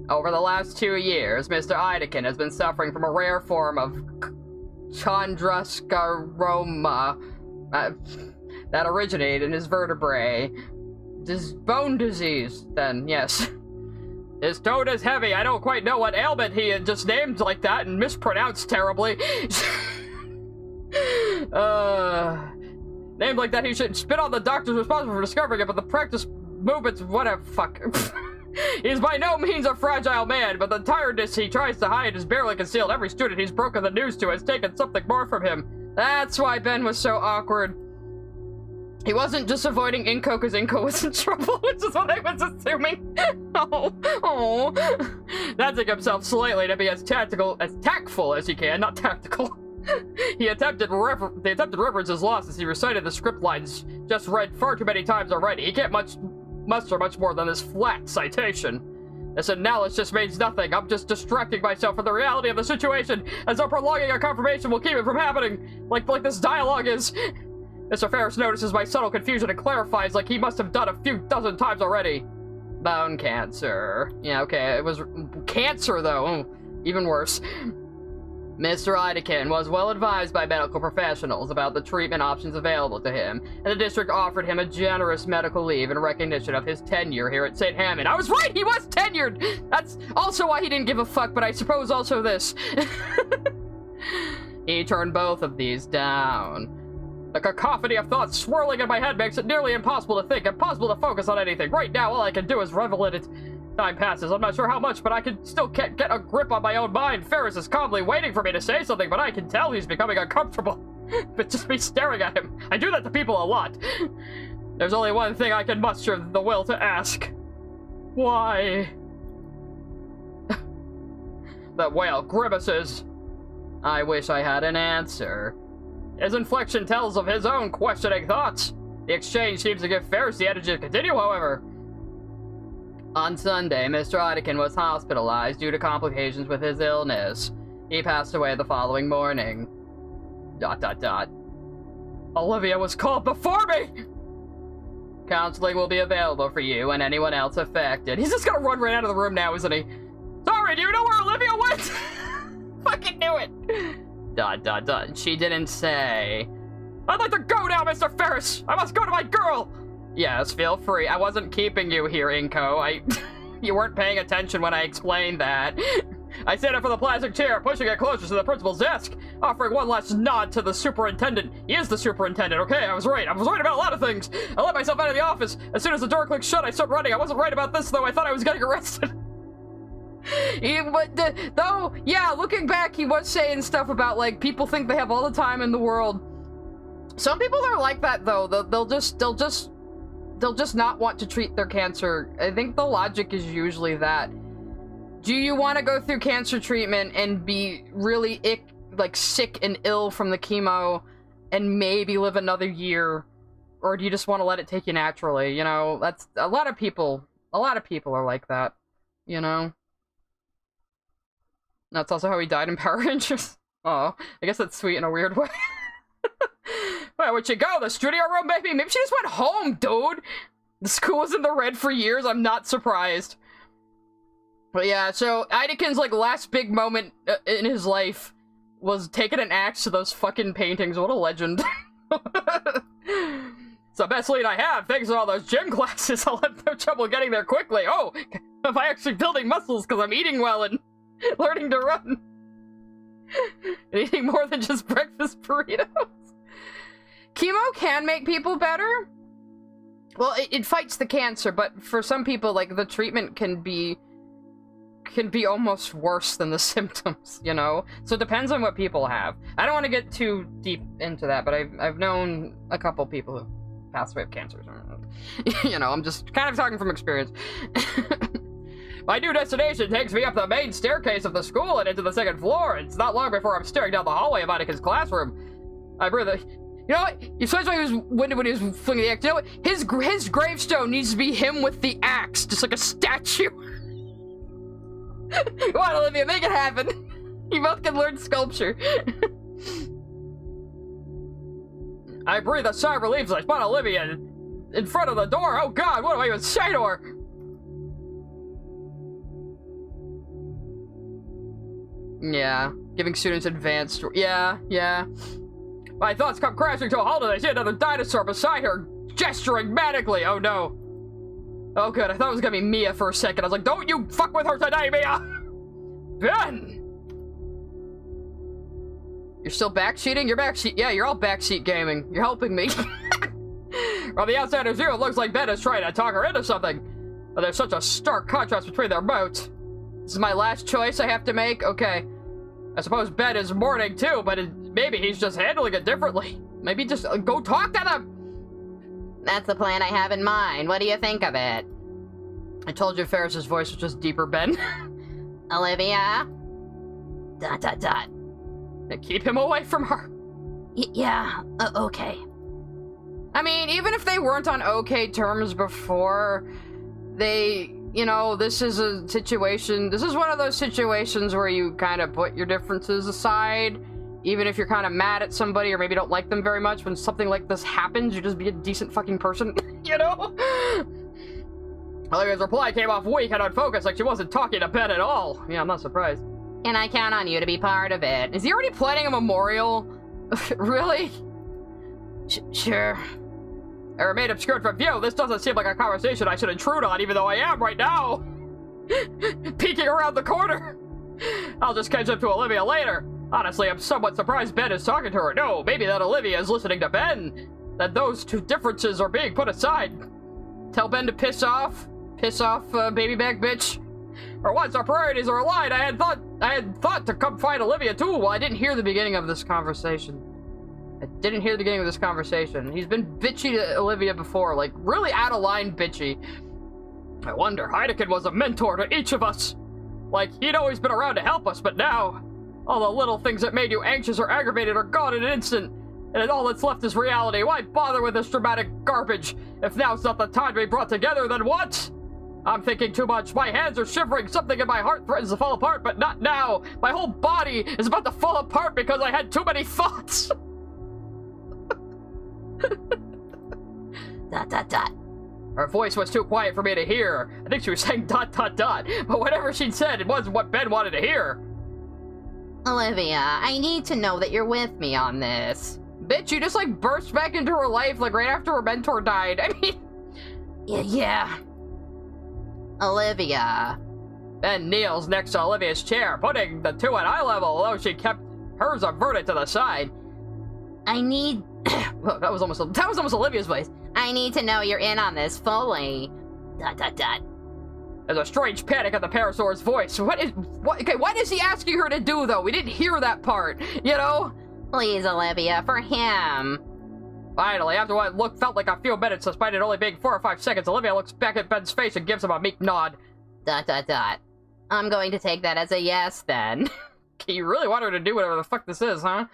Over the last 2 years, Mr. Iadakan has been suffering from a rare form of chondroscaroma that originated in his vertebrae. Bone disease, then, yes. His tone is heavy. I don't quite know what ailment he had just named like that and mispronounced terribly. Named like that, he should spit on the doctors responsible for discovering it, but the practice movements, whatever, fuck. He's by no means a fragile man, but the tiredness he tries to hide is barely concealed. Every student he's broken the news to has taken something more from him. That's why Ben was so awkward. He wasn't just avoiding Inco because Inco was in trouble, which is what I was assuming. Oh. Dancing himself slightly to be as tactful as he can, not tactical. The attempted reference is lost as he recited the script lines just read far too many times already. He can't muster much more than this flat citation. This analysis just means nothing. I'm just distracting myself from the reality of the situation, as though prolonging a confirmation will keep it from happening, like this dialogue is. Mr. Ferris notices my subtle confusion and clarifies like he must have done a few dozen times already. Bone cancer. Yeah, okay, it was cancer, though. Oh, even worse. Mr. Iadakan was well advised by medical professionals about the treatment options available to him, and the district offered him a generous medical leave in recognition of his tenure here at St. Hammond. I was right! He was tenured! That's also why he didn't give a fuck, but I suppose also this. He turned both of these down. The cacophony of thoughts swirling in my head makes it nearly impossible to think, impossible to focus on anything. Right now, all I can do is revel in it. Time passes. I'm not sure how much, but I can still get a grip on my own mind. Ferris is calmly waiting for me to say something, but I can tell he's becoming uncomfortable. but just me staring at him. I do that to people a lot. There's only one thing I can muster the will to ask. Why? The whale grimaces. I wish I had an answer. His inflection tells of his own questioning thoughts. The exchange seems to give Ferris the energy to continue, however. On Sunday, Mr. Iadakan was hospitalized due to complications with his illness. He passed away the following morning. ... Olivia was called before me! Counseling will be available for you and anyone else affected. He's just gonna run right out of the room now, isn't he? Sorry, do you know where Olivia went? Fucking knew it! ... She didn't say. I'd like to go now, Mr. Ferris! I must go to my girl! Yes, feel free. I wasn't keeping you here, Inco. You weren't paying attention when I explained that. I sat up for the plastic chair, pushing it closer to the principal's desk, offering one last nod to the superintendent. He is the superintendent, okay? I was right. I was right about a lot of things. I let myself out of the office. As soon as the door clicked shut, I started running. I wasn't right about this, though. I thought I was getting arrested. Though, yeah, looking back, he was saying stuff about, like, people think they have all the time in the world. Some people are like that, though. They'll just not want to treat their cancer. I think the logic is usually that. Do you want to go through cancer treatment and be really sick and ill from the chemo and maybe live another year? Or do you just want to let it take you naturally? You know, that's a lot of people are like that, you know? That's also how he died in Power Rangers. Oh, I guess that's sweet in a weird way. Where would she go? The studio room, maybe? Maybe she just went home, dude! The school was in the red for years, I'm not surprised. But yeah, so Iadakan's, like, last big moment in his life was taking an axe to those fucking paintings. What a legend. It's the best lead I have, thanks to all those gym classes. I'll have no trouble getting there quickly. Oh, am I actually building muscles because I'm eating well and learning to run? And eating more than just breakfast burritos. Chemo can make people better. Well, it fights the cancer, but for some people, like, the treatment can be almost worse than the symptoms, you know? So it depends on what people have. I don't want to get too deep into that, but I've known a couple people who passed away of cancer. You know, I'm just kind of talking from experience. My new destination takes me up the main staircase of the school and into the second floor. It's not long before I'm staring down the hallway of Iadakan's classroom. I breathe. You know what? Especially when he was flinging the axe. You know what? His gravestone needs to be him with the axe, just like a statue. Come on, Olivia, make it happen. You both can learn sculpture. I breathe a sigh of relief as I spot Olivia in front of the door. Oh God, what am I even say to her? Yeah, giving students advanced. Yeah. My thoughts come crashing to a halt as I see another dinosaur beside her, gesturing manically. Oh no. Oh good, I thought it was gonna be Mia for a second. I was like, don't you fuck with her today, Mia! Ben! You're still backseating? You're backseat. Yeah, you're all backseat gaming. You're helping me. From the outsider's view, it looks like Ben is trying to talk her into something. But there's such a stark contrast between their modes. This is my last choice I have to make? Okay. I suppose Ben is mourning too, but maybe he's just handling it differently. Maybe just go talk to them! That's the plan I have in mind. What do you think of it? I told you Ferris's voice was just deeper, Ben. Olivia? ... Keep him away from her. Yeah, okay. I mean, even if they weren't on okay terms before, you know, this is a situation, this is one of those situations where you kind of put your differences aside, even if you're kind of mad at somebody or maybe don't like them very much. When something like this happens, you just be a decent fucking person, you know? Olivia's reply came off weak and unfocused, like she wasn't talking to Ben at all. Yeah, I'm not surprised. And I count on you to be part of it. Is he already planning a memorial? Really? Sure. I remain obscured from view. This doesn't seem like a conversation I should intrude on, even though I am right now. Peeking around the corner. I'll just catch up to Olivia later. Honestly, I'm somewhat surprised Ben is talking to her. No, maybe that Olivia is listening to Ben. That those two differences are being put aside. Tell Ben to piss off. Piss off, baby back bitch. For once, our priorities are aligned. I had thought to come find Olivia too. Well, I didn't hear the beginning of this conversation. I didn't hear the beginning of this conversation. He's been bitchy to Olivia before, like, really out of line bitchy. I wonder, Iadakan was a mentor to each of us. Like, he'd always been around to help us, but now, all the little things that made you anxious or aggravated are gone in an instant. And all that's left is reality. Why bother with this dramatic garbage? If now's not the time to be brought together, then what? I'm thinking too much. My hands are shivering. Something in my heart threatens to fall apart, but not now. My whole body is about to fall apart because I had too many thoughts. ... Her voice was too quiet for me to hear. I think she was saying ... But whatever she'd said, it wasn't what Ben wanted to hear. Olivia, I need to know that you're with me on this. Bitch, you just, like, burst back into her life, like, right after her mentor died. I mean... Yeah. Olivia. Ben kneels next to Olivia's chair, putting the two at eye level, although she kept hers averted to the side. I need... Look, that was almost Olivia's voice. I need to know you're in on this fully. ... There's a strange panic in the Parasaur's voice. Okay, what is he asking her to do, though? We didn't hear that part, you know? Please, Olivia, for him. Finally, after what felt like a few minutes, despite it only being 4 or 5 seconds, Olivia looks back at Ben's face and gives him a meek nod. ... I'm going to take that as a yes, then. You really want her to do whatever the fuck this is, huh?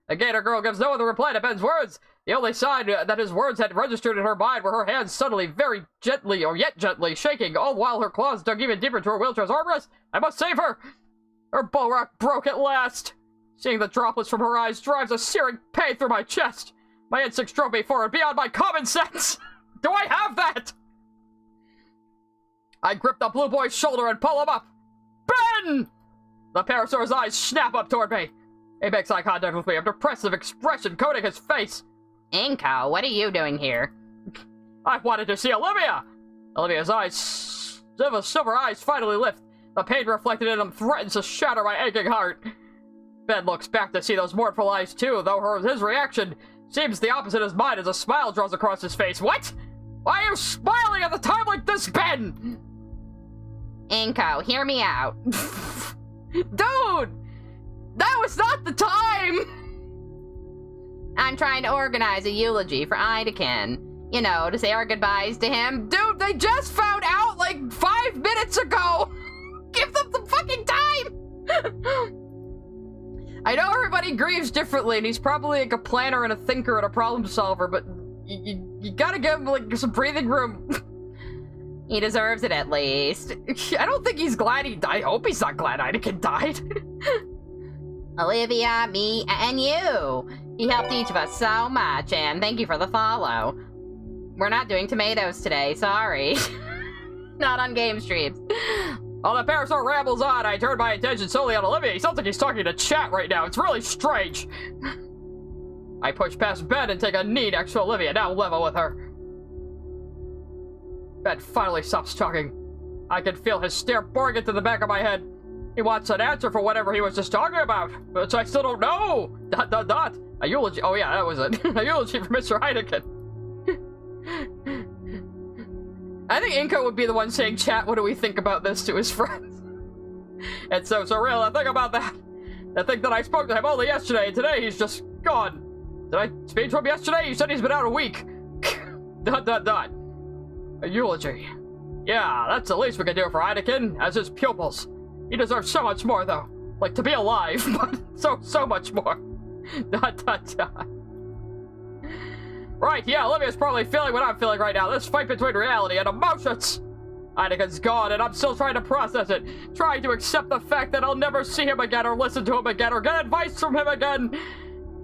The Gator girl gives no other reply to Ben's words. The only sign that his words had registered in her mind were her hands suddenly, very gently, or yet gently, shaking, all while her claws dug even deeper into her wheelchair's armrest. I must save her! Her bulwark broke at last. Seeing the droplets from her eyes drives a searing pain through my chest. My instincts drove me forward beyond my common sense. Do I have that? I grip the blue boy's shoulder and pull him up. Ben! The Parasaur's eyes snap up toward me. He makes eye contact with me, a depressive expression coating his face. Inco, what are you doing here? I wanted to see Olivia! Olivia's eyes, silver eyes finally lift. The pain reflected in them threatens to shatter my aching heart. Ben looks back to see those mournful eyes too, though his reaction seems the opposite as mine as a smile draws across his face. What? Why are you smiling at a time like this, Ben? Inco, hear me out. Dude! That was not the time! I'm trying to organize a eulogy for Iadakan. You know, to say our goodbyes to him. Dude, they just found out like 5 minutes ago! Give them the fucking time! I know everybody grieves differently, and he's probably like a planner and a thinker and a problem solver, but you gotta give him like some breathing room. He deserves it at least. I don't think he's glad he died. I hope he's not glad Iadakan died. Olivia, me, and you. He helped each of us so much, and thank you for the follow. We're not doing tomatoes today, sorry. Not on game streams. While the Parasaur rambles on, I turn my attention solely on Olivia. He sounds like he's talking to chat right now. It's really strange. I push past Ben and take a knee next to Olivia, now level with her. Ben finally stops talking. I can feel his stare boring into the back of my head. He wants an answer for whatever he was just talking about, which I still don't know. ... A eulogy. Oh yeah, that was it. A eulogy for Mr. Iadakan. I think Inco would be the one saying, chat, what do we think about this to his friends? It's so surreal to think about that. To think that I spoke to him only yesterday, and today he's just gone. Did I speak to him yesterday? You said he's been out a week. ... A eulogy. Yeah, that's the least we can do for Iadakan, as his pupils. He deserves so much more, though. Like, to be alive, but so much more. ... Right, yeah, Olivia's probably feeling what I'm feeling right now. This fight between reality and emotions. Iadakan's gone, and I'm still trying to process it. Trying to accept the fact that I'll never see him again, or listen to him again, or get advice from him again.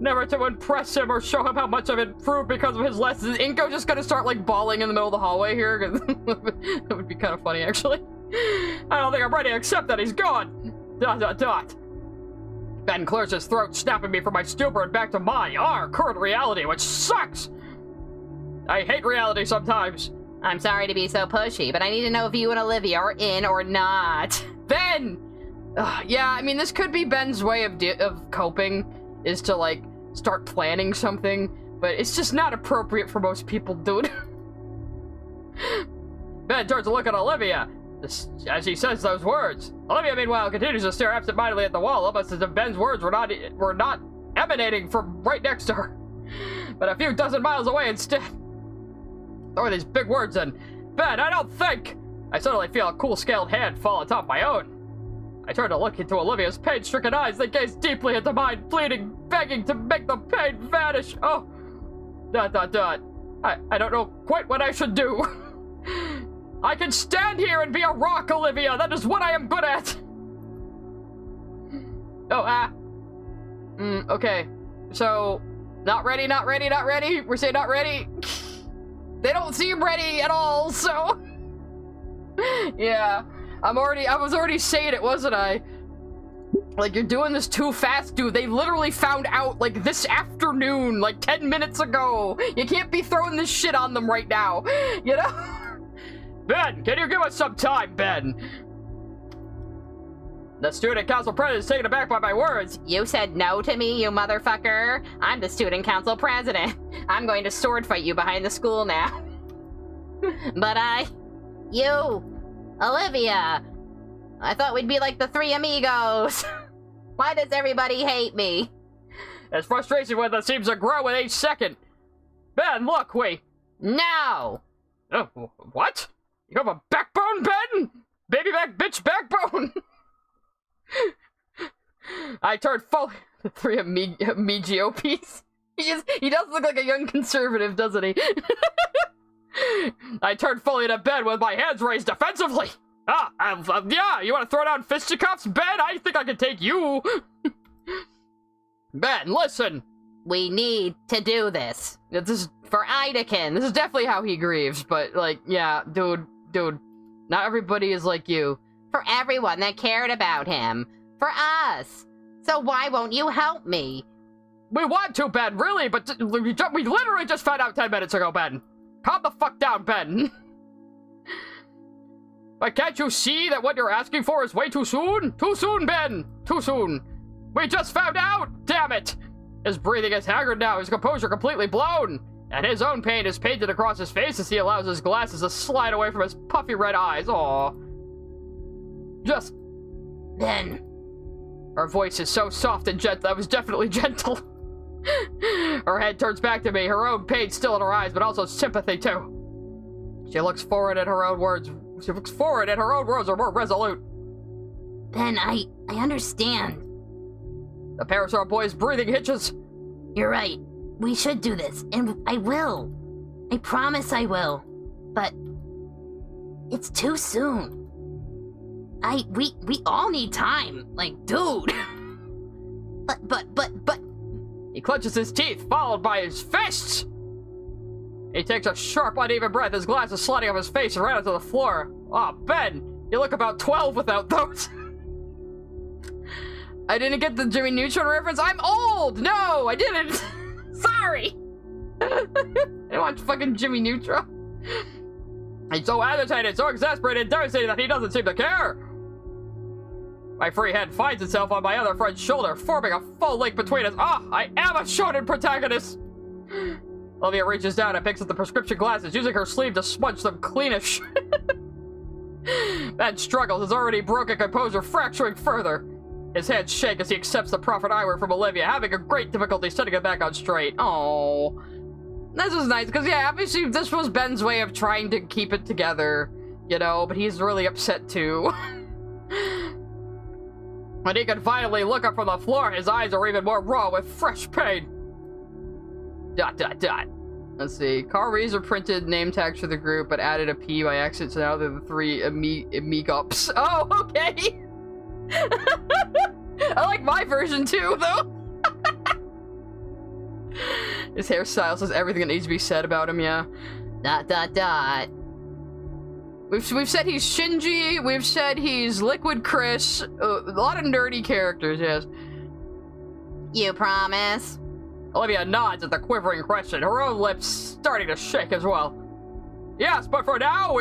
Never to impress him or show him how much I've improved because of his lessons. Is Inco just gonna start, like, bawling in the middle of the hallway here? That would be kind of funny, actually. I don't think I'm ready to accept that he's gone. ... Ben clears his throat, snapping me from my stupor and back to our current reality, which sucks! I hate reality sometimes. I'm sorry to be so pushy, but I need to know if you and Olivia are in or not. Ben! Yeah, I mean, this could be Ben's way of coping, is to, like, start planning something, but it's just not appropriate for most people, dude. Ben turns to look at Olivia, as he says those words. Olivia, meanwhile, continues to stare absent-mindedly at the wall, almost as if Ben's words were not emanating from right next to her. but a few dozen miles away instead. Throw these big words in. Ben, I don't think! I suddenly feel a cool scaled hand fall on top of my own. I turn to look into Olivia's pain-stricken eyes that gaze deeply into mine, pleading, begging to make the pain vanish. Oh. ... I don't know quite what I should do. I can stand here and be a rock, Olivia. That is what I am good at. Oh, okay. So, not ready, not ready, not ready. We're saying not ready. They don't seem ready at all, so... Yeah. I was already saying it, wasn't I? Like, you're doing this too fast, dude. They literally found out, like, this afternoon, like, 10 minutes ago. You can't be throwing this shit on them right now, you know? Ben, can you give us some time, Ben? The student council president is taken aback by my words. You said no to me, you motherfucker. I'm the student council president. I'm going to sword fight you behind the school now. But you, Olivia, I thought we'd be like the three amigos. Why does everybody hate me? His frustration with us seems to grow with each second. Ben, look, wait. No! Oh, what? You have a backbone, Ben? Baby back bitch backbone! I turned fully... The three GOPs. He does look like a young conservative, doesn't he? I turned fully to bed with my hands raised defensively. Yeah, you want to throw down fisticuffs, Ben? I think I can take you. Ben, listen. We need to do this. This is for Iadakan. This is definitely how he grieves, but, like, yeah, dude, not everybody is like you. For everyone that cared about him. For us. So why won't you help me? We want to, Ben, really, but we literally just found out 10 minutes ago, Ben. Calm the fuck down, Ben. But can't you see that what you're asking for is way too soon? Too soon, Ben! Too soon. We just found out! Damn it! His breathing is haggard now, his composure completely blown. And his own pain is painted across his face as he allows his glasses to slide away from his puffy red eyes. Aww. Just... Ben. Her voice is so soft and gentle. That was definitely gentle. Her head turns back to me, her own pain still in her eyes, but also sympathy too. She looks forward at her own words. She looks forward and her own words are more resolute. Ben, I understand. The Parasol boy's breathing hitches. You're right. We should do this, and I will. I promise I will. But it's too soon. We all need time. Like, dude. But. He clenches his teeth, followed by his fists. He takes a sharp, uneven breath, his glasses sliding off his face and right onto the floor. Aw, Ben, you look about 12 without those. I didn't get the Jimmy Neutron reference. I'm old! No, I didn't. Sorry. I didn't watch fucking Jimmy Neutron. He's so agitated, so exasperated, devastated that he doesn't seem to care. My free hand finds itself on my other friend's shoulder, forming a full link between us. I am a shonen protagonist! Olivia reaches down and picks up the prescription glasses, using her sleeve to smudge them cleanish. Ben struggles, his already broken composure fracturing further. His hands shake as he accepts the proffered eyewear from Olivia, having a great difficulty setting it back on straight. Oh, this was nice, because yeah, obviously this was Ben's way of trying to keep it together, you know, but he's really upset too. When he can finally look up from the floor, his eyes are even more raw with fresh pain. ... Let's see. Carl Razor printed name tags for the group, but added a P by accident, so now they're the three Amigops. Oh, okay! I like my version too, though! His hairstyle says everything that needs to be said about him, yeah. ... We've said he's Shinji, we've said he's Liquid Chris, a lot of nerdy characters, yes. You promise? Olivia nods at the quivering question, her own lips starting to shake as well. Yes, but for now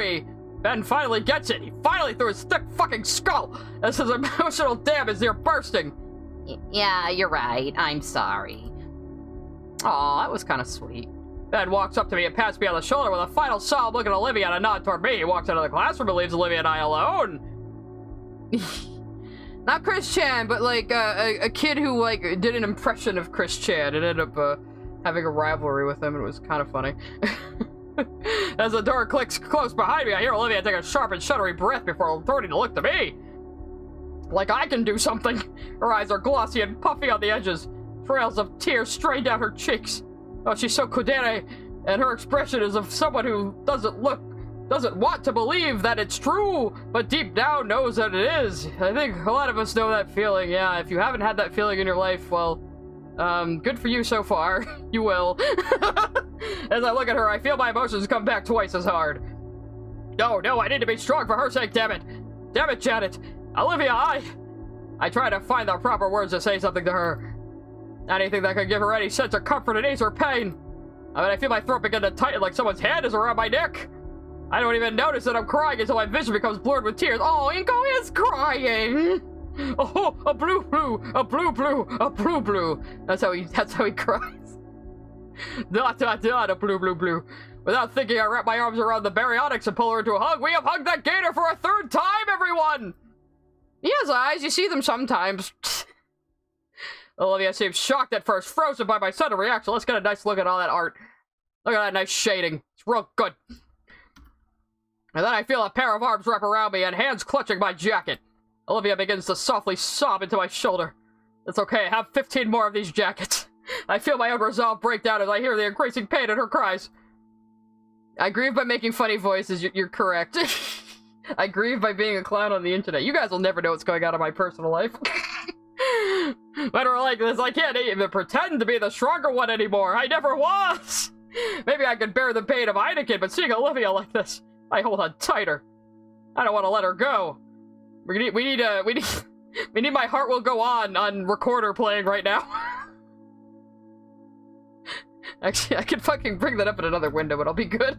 Ben finally gets it. He finally threw his thick fucking skull as his emotional dam is near bursting. Yeah, you're right. I'm sorry. Aw, that was kind of sweet. Ben walks up to me and pats me on the shoulder with a final solemn look at Olivia and a nod toward me. He walks out of the classroom and leaves Olivia and I alone. Not Chris Chan, but like a kid who like did an impression of Chris Chan and ended up having a rivalry with him. It was kind of funny. As the door clicks close behind me, I hear Olivia take a sharp and shuddery breath before turning to look to me. Like I can do something. Her eyes are glossy and puffy on the edges. Trails of tears strain down her cheeks. Oh, she's so kudere, and her expression is of someone who doesn't want to believe that it's true, but deep down knows that it is. I think a lot of us know that feeling. Yeah, if you haven't had that feeling in your life, well, good for you so far. You will. As I look at her, I feel my emotions come back twice as hard. No, I need to be strong for her sake, damn it. Damn it, Janet. Olivia, I try to find the proper words to say something to her. Anything that could give her any sense of comfort and ease her pain. I feel my throat begin to tighten like someone's hand is around my neck. I don't even notice that I'm crying until my vision becomes blurred with tears. Oh, Inco is crying! Oh, a blue, a blue. That's how he cries. A blue. Without thinking, I wrap my arms around the baryonyx and pull her into a hug. We have hugged that gator for a third time, everyone! He has eyes, you see them sometimes. Olivia seems shocked at first, frozen by my sudden reaction. Let's get a nice look at all that art. Look at that nice shading. It's real good. And then I feel a pair of arms wrap around me and hands clutching my jacket. Olivia begins to softly sob into my shoulder. It's okay, I have 15 more of these jackets. I feel my own resolve break down as I hear the increasing pain in her cries. I grieve by making funny voices, you're correct. I grieve by being a clown on the internet. You guys will never know what's going on in my personal life. When we're like this, I can't even pretend to be the stronger one anymore. I never was! Maybe I could bear the pain of Iadakan, but seeing Olivia like this, I hold on tighter. I don't want to let her go. We need My Heart Will Go On recorder playing right now. Actually, I could fucking bring that up in another window, but I'll be good.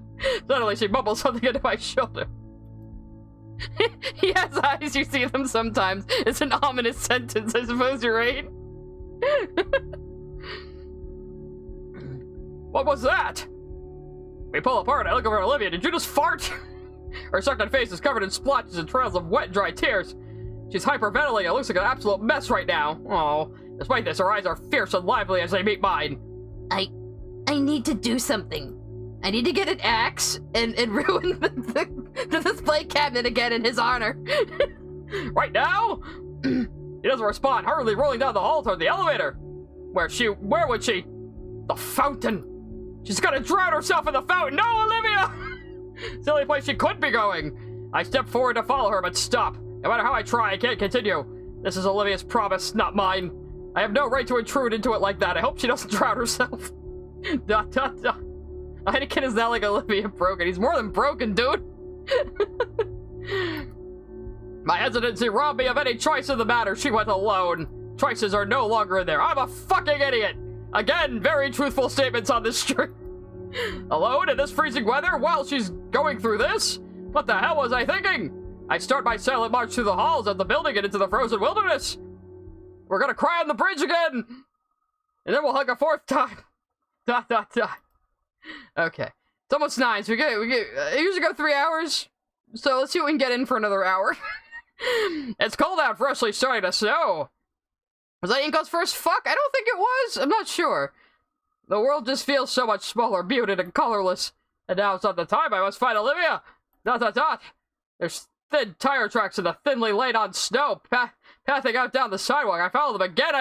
Suddenly, she mumbles something into my shoulder. He has eyes, you see them sometimes. It's an ominous sentence, I suppose you're right. What was that? We pull apart, I look over at Olivia. Did you just fart? Her sunken face is covered in splotches and trails of wet, dry tears. She's hyperventilating. It looks like an absolute mess right now. Oh, despite this, her eyes are fierce and lively as they meet mine. I need to do something. I need to get an axe and ruin the display cabinet again in his honor. Right now? He doesn't respond, hurriedly rolling down the hall toward the elevator. Where would she? The fountain. She's gonna drown herself in the fountain. No, Olivia! Silly place she could be going. I step forward to follow her, but stop. No matter how I try, I can't continue. This is Olivia's promise, not mine. I have no right to intrude into it like that. I hope she doesn't drown herself. Iadakan is now like Olivia broken. He's more than broken, dude. My hesitancy robbed me of any choice in the matter. She went alone. Choices are no longer there. I'm a fucking idiot. Again, very truthful statements on this stream. Alone in this freezing weather while she's going through this? What the hell was I thinking? I start my silent march through the halls of the building and into the frozen wilderness. We're gonna cry on the bridge again. And then we'll hug a fourth time. Okay. It's almost 9, so I usually go 3 hours. So let's see what we can get in for another hour. It's cold out, freshly starting to snow. Was that Inco's first fuck? I don't think it was. I'm not sure. The world just feels so much smaller, muted, and colorless. And now it's not the time. I must find Olivia. There's thin tire tracks in the thinly laid-on snow, pathing out down the sidewalk. I follow them again.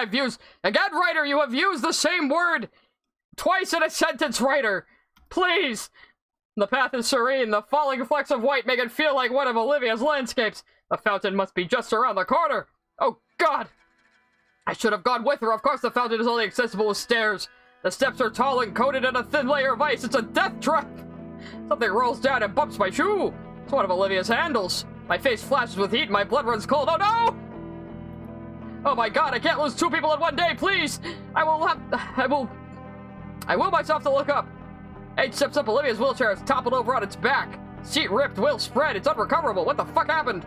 Again, writer, you have used the same word twice in a sentence, writer. Please. The path is serene. The falling flecks of white make it feel like one of Olivia's landscapes. The fountain must be just around the corner. Oh, God. I should have gone with her. Of course, the fountain is only accessible with stairs. The steps are tall and coated in a thin layer of ice. It's a death trap. Something rolls down and bumps my shoe. It's one of Olivia's handles. My face flashes with heat and my blood runs cold. Oh, no! Oh, my God. I can't lose 2 people in one day, please. I will myself to look up. 8 steps up, Olivia's wheelchair is toppled over on its back. Seat ripped, wheel spread. It's unrecoverable. What the fuck happened?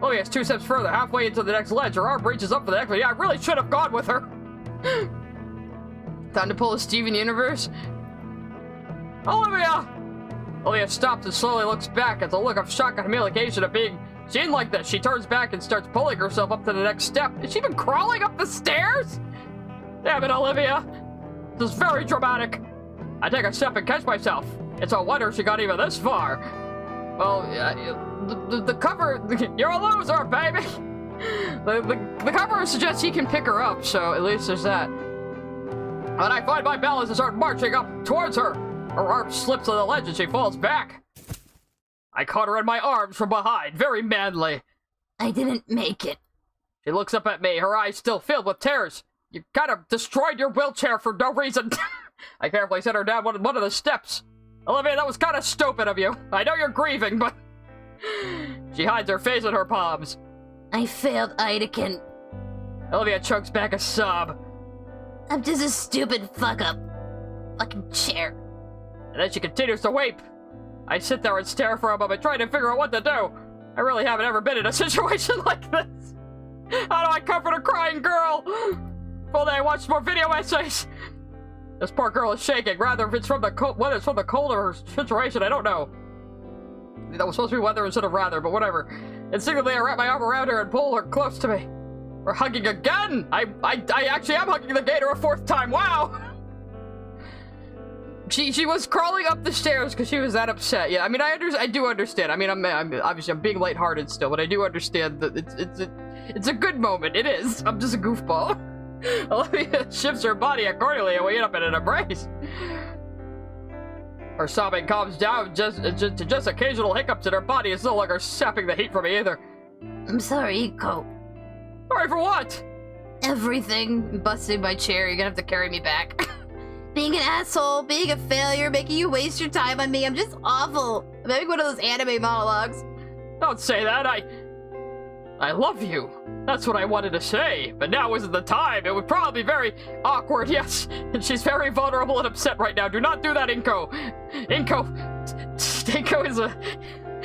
Olivia's 2 steps further, halfway into the next ledge. Her arm reaches up for the next one. Yeah, I really should have gone with her. Time to pull a Steven Universe. Olivia! Olivia stops and slowly looks back at the look of shock and humiliation of being seen like this. She turns back and starts pulling herself up to the next step. Is she even crawling up the stairs? Damn it, Olivia. This is very dramatic. I take a step and catch myself. It's a wonder she got even this far. Well, the cover... You're a loser, baby! The cover suggests he can pick her up, so at least there's that. When I find my balance and start marching up towards her, her arm slips on the ledge and she falls back. I caught her in my arms from behind, very manly. I didn't make it. She looks up at me, her eyes still filled with tears. You kind of destroyed your wheelchair for no reason. I carefully set her down one of the steps. Olivia, that was kind of stupid of you. I know you're grieving, but... She hides her face in her palms. I failed Iadakan. Olivia chokes back a sob. I'm just a stupid fuck-up. Fucking chair. And then she continues to weep. I sit there and stare for a moment, trying to figure out what to do. I really haven't ever been in a situation like this. How do I comfort a crying girl? Well, then I watched more video essays. This poor girl is shaking. Rather, if it's from the cold, whether it's from the cold or her situation, I don't know. That was supposed to be whether instead of rather, but whatever. Instinctively, I wrap my arm around her and pull her close to me. We're hugging again. I actually am hugging the Gator a 4th time. Wow. She was crawling up the stairs because she was that upset. Yeah, I mean, I do understand. I mean, I'm obviously I'm being lighthearted still, but I do understand that it's a good moment. It is. I'm just a goofball. Olivia shifts her body accordingly, and we end up in an embrace. Her sobbing calms down to just occasional hiccups, and her body is no longer sapping the heat from me either. I'm sorry, Inco. Sorry for what? Everything. I'm busting my chair. You're gonna have to carry me back. Being an asshole, being a failure, making you waste your time on me. I'm just awful. I'm having one of those anime monologues. Don't say that. I love you. That's what I wanted to say. But now isn't the time. It would probably be very awkward, yes. And she's very vulnerable and upset right now. Do not do that, Inco.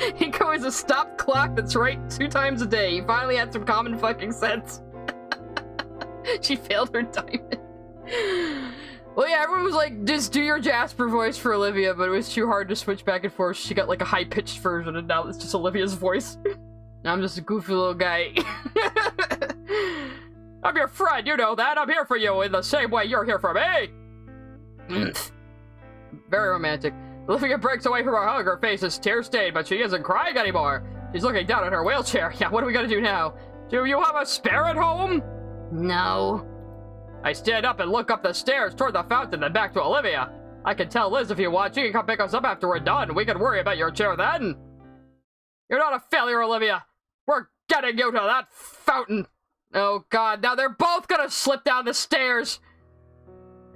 Inco is a stopped clock that's right 2 times a day. You finally had some common fucking sense. She failed her diamond. Well, yeah, everyone was like, just do your Jasper voice for Olivia, but it was too hard to switch back and forth. She got like a high-pitched version, and now it's just Olivia's voice. Now I'm just a goofy little guy. I'm your friend, you know that. I'm here for you in the same way you're here for me. Very romantic. Olivia breaks away from her hug. Her face is tear-stained, but she isn't crying anymore. She's looking down at her wheelchair. Yeah, what are we gonna do now? Do you have a spare at home? No. I stand up and look up the stairs toward the fountain and back to Olivia. I can tell Liz if you want. She can come pick us up after we're done. We can worry about your chair then. You're not a failure, Olivia. We're getting you to that fountain. Oh, God. Now they're both gonna slip down the stairs.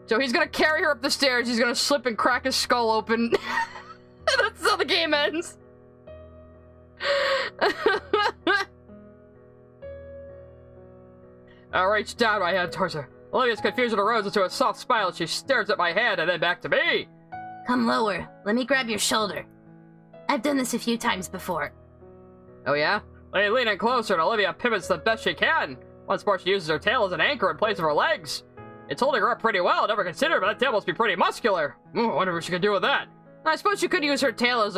So he's gonna carry her up the stairs. He's gonna slip and crack his skull open. That's how the game ends. I reach down my hand towards her. Olivia's confusion arose into a soft smile as she stares at my hand and then back to me. Come lower. Let me grab your shoulder. I've done this a few times before. Oh yeah? They lean in closer and Olivia pivots the best she can. Once more she uses her tail as an anchor in place of her legs. It's holding her up pretty well. Never considered, but that tail must be pretty muscular. Ooh, I wonder what she could do with that. I suppose she could use her tail as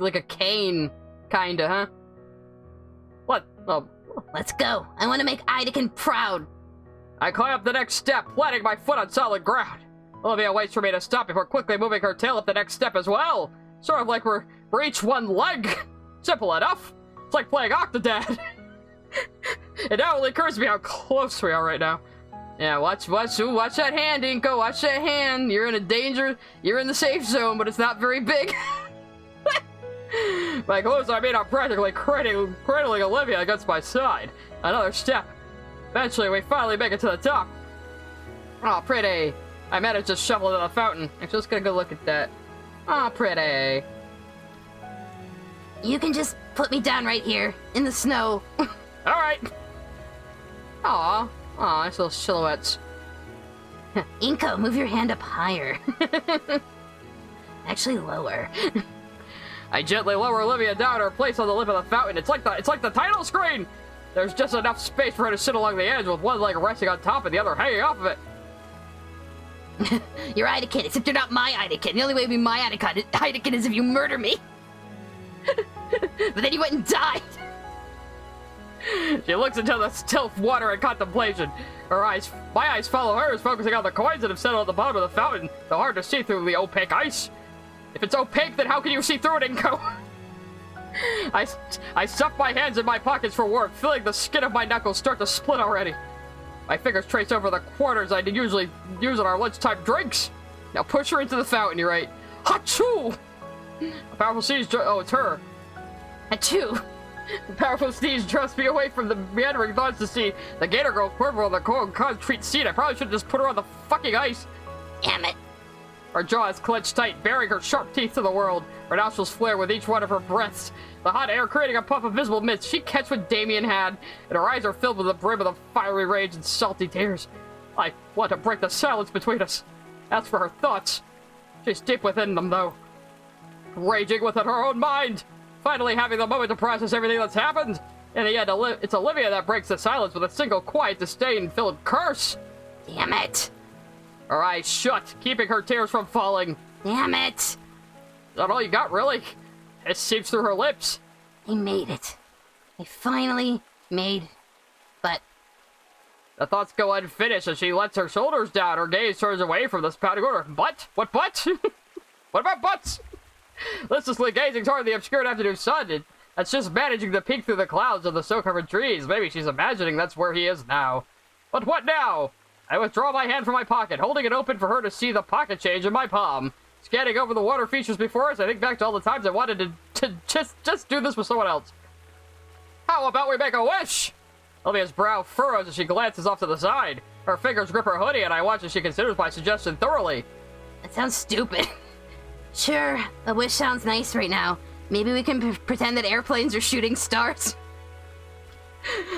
like a cane, kinda, huh? What? Oh. Let's go. I want to make Iadakan proud. I climb up the next step, planting my foot on solid ground. Olivia waits for me to stop before quickly moving her tail up the next step as well. Sort of like we're each one leg. Simple enough. It's like playing Octodad. It now only occurs to me how close we are right now. Yeah, watch that hand, Inco. Watch that hand. You're in the safe zone, but it's not very big. My clothes are made up practically cradling Olivia against my side. Another step. Eventually, we finally make it to the top. Oh, pretty. I managed to shovel to the fountain. I'm just gonna go look at that. Oh, pretty. You can just put me down right here, in the snow. Alright. Aw, nice little silhouettes. Inco, move your hand up higher. Actually, lower. I gently lower Olivia down to her place on the lip of the fountain. It's like the title screen! There's just enough space for her to sit along the edge with one leg resting on top and the other hanging off of it. You're Iadakan, except you're not my Iadakan. The only way to be my Iadakan is if you murder me. But then you went and died. She looks into the still water in contemplation. My eyes follow hers, focusing on the coins that have settled at the bottom of the fountain, though hard to see through the opaque ice. If it's opaque, then how can you see through it, Inco? I stuff my hands in my pockets for warmth, feeling the skin of my knuckles start to split already. My fingers trace over the quarters I'd usually use on our lunchtime drinks. Now push her into the fountain, you right? Achoo! A powerful sneeze. Oh, it's her. Achoo! The powerful sneeze drove me away from the meandering thoughts to see the Gator girl quiver on the cold concrete seat. I probably should have just put her on the fucking ice. Damn it. Her jaw is clenched tight, baring her sharp teeth to the world. Her nostrils flare with each one of her breaths, the hot air creating a puff of visible mist. She catch what Damien had, and her eyes are filled with the brim of the fiery rage and salty tears. I want to break the silence between us. As for her thoughts, she's deep within them, though. Raging within her own mind. Finally having the moment to process everything that's happened. In the end, it's Olivia that breaks the silence with a single quiet, disdain-filled curse. Damn it. Her eyes shut, keeping her tears from falling. Damn it. Is that all you got, really? It seeps through her lips. I made it. I finally made... But... The thoughts go unfinished as she lets her shoulders down. Her gaze turns away from the spouting order. But? What but? What about butts? Listlessly gazing toward the obscured afternoon sun. That's just managing to peek through the clouds of the snow-covered trees. Maybe she's imagining that's where he is now. But what now? I withdraw my hand from my pocket, holding it open for her to see the pocket change in my palm. Scanning over the water features before us, I think back to all the times I wanted to just do this with someone else. How about we make a wish? Olivia's brow furrows as she glances off to the side. Her fingers grip her hoodie, and I watch as she considers my suggestion thoroughly. That sounds stupid. Sure, a wish sounds nice right now. Maybe we can pretend that airplanes are shooting stars.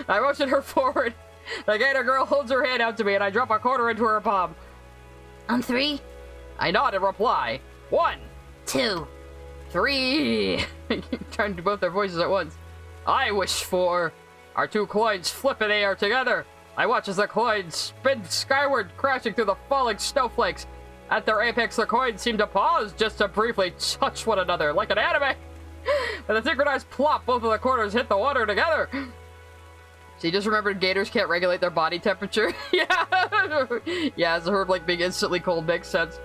I motion her forward. The Gator girl holds her hand out to me, and I drop a quarter into her palm. On 3? I nod in reply. 1, 2, 3. Trying to do both their voices at once. I wish for... Our 2 coins flip in the air together. I watch as the coins spin skyward, crashing through the falling snowflakes. At their apex, the coins seem to pause just to briefly touch one another, like an anime. With a synchronized plop, both of the corners hit the water together. So you just remembered gators can't regulate their body temperature? Yeah! Yeah, as her like being instantly cold makes sense.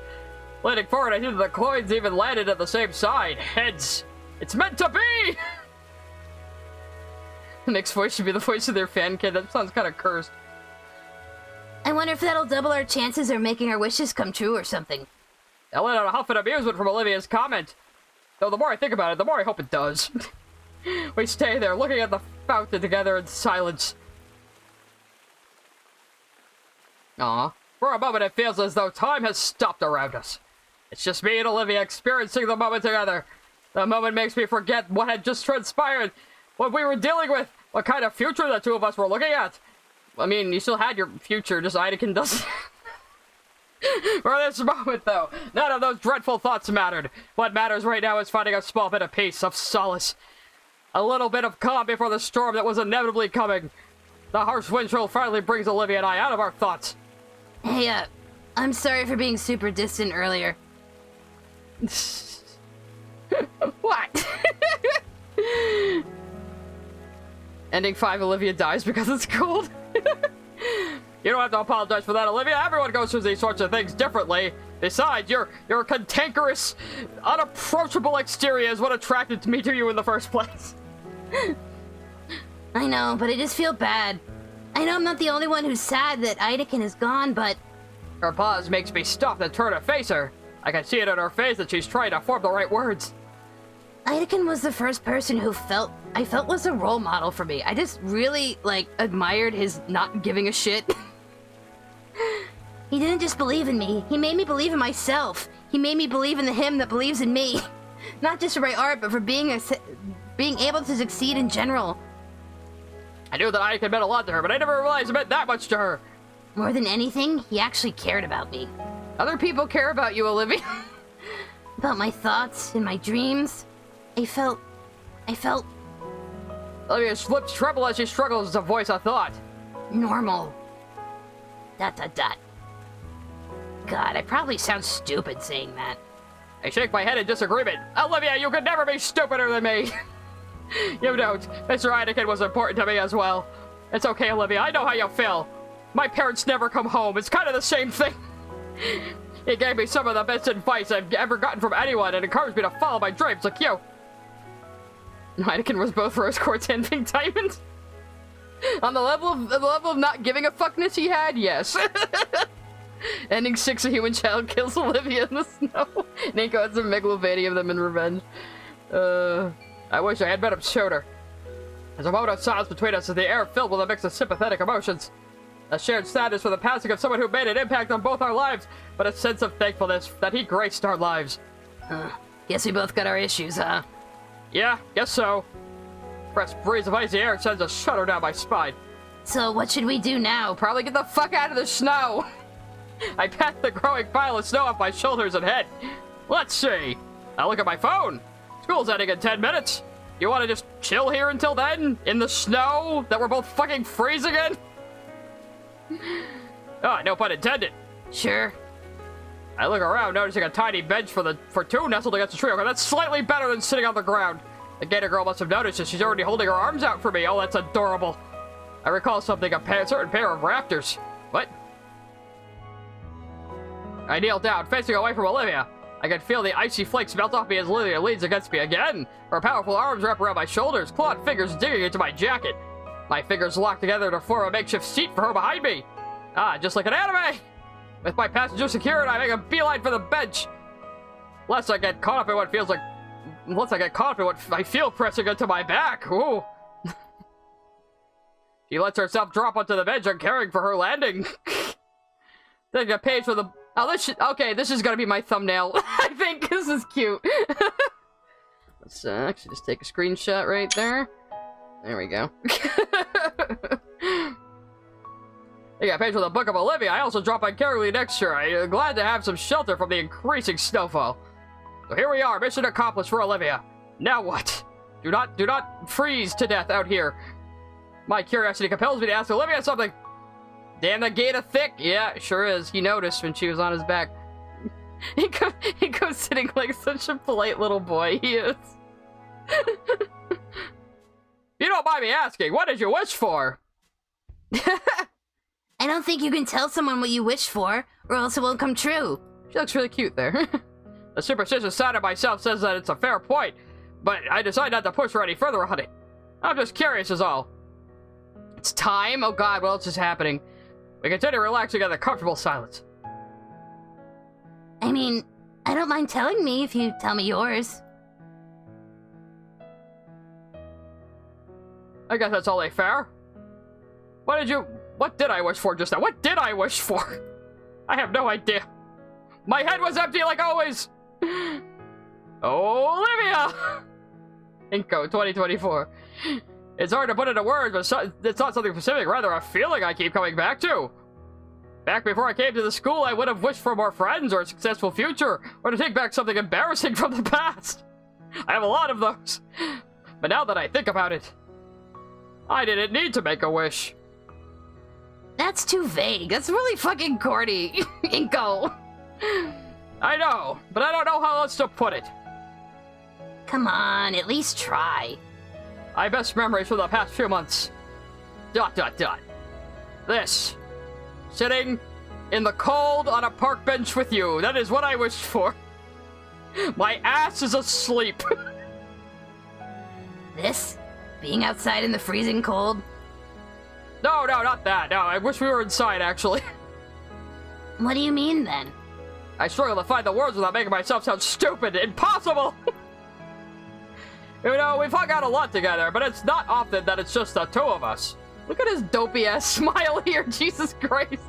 Leaning forward, I see that the coins even landed at the same side. Heads. It's meant to be! Nick's voice should be the voice of their fan kid. That sounds kind of cursed. I wonder if that'll double our chances of making our wishes come true or something. I let out a huff of amusement from Olivia's comment. Though the more I think about it, the more I hope it does. We stay there, looking at the fountain together in silence. Aw. For a moment it feels as though time has stopped around us. It's just me and Olivia experiencing the moment together. The moment makes me forget what had just transpired, what we were dealing with, what kind of future the two of us were looking at. I mean, you still had your future, just Iadakan doesn't. For this moment, though, none of those dreadful thoughts mattered. What matters right now is finding a small bit of peace, of solace. A little bit of calm before the storm that was inevitably coming. The harsh wind chill finally brings Olivia and I out of our thoughts. Hey, I'm sorry for being super distant earlier. What? Ending 5, Olivia dies because it's cold. You don't have to apologize for that, Olivia. Everyone goes through these sorts of things differently. Besides, your cantankerous, unapproachable exterior is what attracted me to you in the first place. I know, but I just feel bad. I know I'm not the only one who's sad that Iadakan is gone, but... Her pause makes me stop and turn to face her. I can see it in her face that she's trying to form the right words. Iadakan was the first person who I felt was a role model for me. I just really, admired his not giving a shit. He didn't just believe in me. He made me believe in myself. He made me believe in the him that believes in me. Not just for my art, but for being able to succeed in general. I knew that Iadakan meant a lot to her, but I never realized it meant that much to her. More than anything, he actually cared about me. Other people care about you, Olivia. About my thoughts and my dreams. I felt... Olivia's lips tremble as she struggles to voice a thought. normal. ... God, I probably sound stupid saying that. I shake my head in disagreement. Olivia, you could never be stupider than me. You don't. Mr. Iadakan was important to me as well. It's okay, Olivia. I know how you feel. My parents never come home. It's kind of the same thing. He gave me some of the best advice I've ever gotten from anyone and encouraged me to follow my dreams like you. Iadakan was both rose quartz and pink diamond. On the level of not giving a fuckness he had, yes. Ending 6, a human child kills Olivia in the snow. Inco has a megalomania of them in revenge. I wish I had met him sooner. There's a moment of silence between us as the air filled with a mix of sympathetic emotions. A shared sadness for the passing of someone who made an impact on both our lives, but a sense of thankfulness that he graced our lives. Guess we both got our issues, huh? Yeah, guess so. Fresh breeze of icy air sends a shudder down my spine. So what should we do now? Probably get the fuck out of the snow! I pat the growing pile of snow off my shoulders and head. Let's see. I look at my phone. School's ending in 10 minutes. You want to just chill here until then? In the snow that we're both fucking freezing in? Oh, no pun intended. Sure. I look around, noticing a tiny bench for two nestled against a tree. Okay, that's slightly better than sitting on the ground. The Gator girl must have noticed that she's already holding her arms out for me. Oh, that's adorable. I recall something, a certain pair of raptors. What? I kneel down, facing away from Olivia. I can feel the icy flakes melt off me as Olivia leans against me again. Her powerful arms wrap around my shoulders, clawed fingers digging into my jacket. My fingers lock together to form a makeshift seat for her behind me. Ah, just like an anime! With my passenger secured, I make a beeline for the bench. Lest I get caught up in what I feel pressing into my back. Ooh. She lets herself drop onto the bench, and caring for her landing. Taking a page from the... Oh, okay, this is gonna be my thumbnail. I think this is cute. Let's actually just take a screenshot right there. There we go. I got a page from the Book of Olivia. I also drop by carefully next to her. I'm glad to have some shelter from the increasing snowfall. So here we are, mission accomplished for Olivia. Now what? Do not freeze to death out here. My curiosity compels me to ask Olivia something. Damn, that Gator thick. Yeah, sure is. He noticed when she was on his back. He goes sitting like such a polite little boy. He is. You don't mind me asking, what did you wish for? I don't think you can tell someone what you wish for, or else it won't come true. She looks really cute there. The superstitious side of myself says that it's a fair point, but I decide not to push her any further on it. I'm just curious is all. It's time? Oh god, what else is happening? We continue relaxing in the comfortable silence. I mean, I don't mind telling me if you tell me yours. I guess that's only fair. What did I wish for just now? What did I wish for? I have no idea. My head was empty like always. Olivia! Inco 2024. It's hard to put into words, but it's not something specific, rather a feeling I keep coming back to. Back before I came to the school, I would have wished for more friends or a successful future, or to take back something embarrassing from the past. I have a lot of those. But now that I think about it, I didn't need to make a wish. That's too vague. That's really fucking corny, Inco. I know, but I don't know how else to put it. Come on, at least try. My best memories from the past few months. ... This. Sitting in the cold on a park bench with you. That is what I wished for. My ass is asleep. This? Being outside in the freezing cold? No, not that. No, I wish we were inside, actually. What do you mean, then? I struggle to find the words without making myself sound stupid. Impossible! You know, we've hung out a lot together, but it's not often that it's just the two of us. Look at his dopey-ass smile here, Jesus Christ.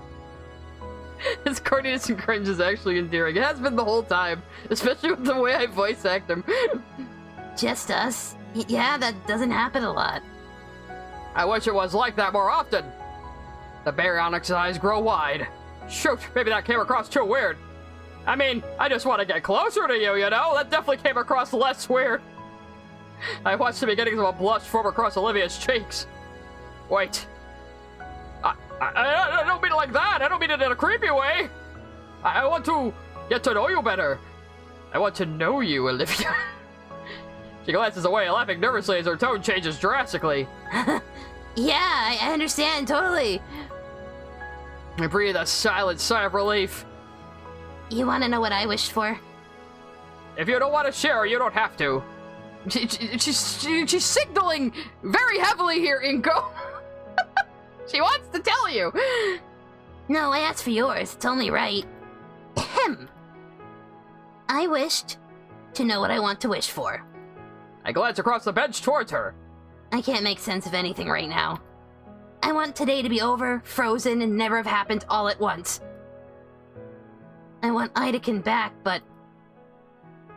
His corniness and cringe is actually endearing. It has been the whole time, especially with the way I voice act him. Just us? Yeah, that doesn't happen a lot. I wish it was like that more often. The baryonyx eyes grow wide. Shoot, maybe that came across too weird. I mean, I just want to get closer to you, you know? That definitely came across less weird. I watched the beginnings of a blush form across Olivia's cheeks. Wait. I don't mean it like that. I don't mean it in a creepy way. I want to get to know you better. I want to know you, Olivia. She glances away, laughing nervously as her tone changes drastically. Yeah, I understand, totally. I breathe a silent sigh of relief. You want to know what I wished for? If you don't want to share, you don't have to. She's signaling very heavily here, Inco. She wants to tell you. No, I asked for yours. It's only right. Ahem. I wished to know what I want to wish for. I glance across the bench towards her. I can't make sense of anything right now. I want today to be over, frozen, and never have happened all at once. I want Iadakan back, but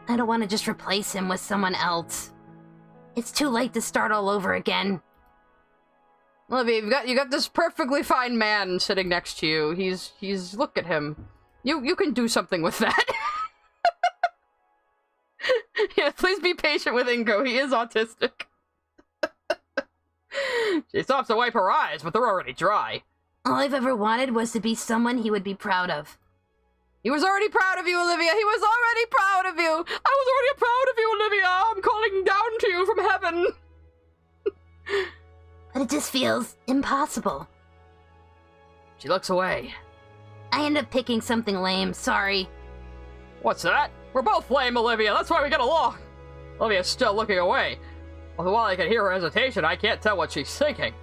I don't want to just replace him with someone else. It's too late to start all over again. Olivia, you got this perfectly fine man sitting next to you. He's look at him. You can do something with that. Yeah, please be patient with Inco. He is autistic. She stops to wipe her eyes, but they're already dry. All I've ever wanted was to be someone he would be proud of. He was already proud of you, Olivia. He was already proud of you. I was already proud of you, Olivia. I'm calling down to you from heaven. But it just feels impossible. She looks away. I end up picking something lame, sorry. What's that? We're both lame, Olivia. That's why we get along. Olivia's still looking away. Although while I can hear her hesitation, I can't tell what she's thinking.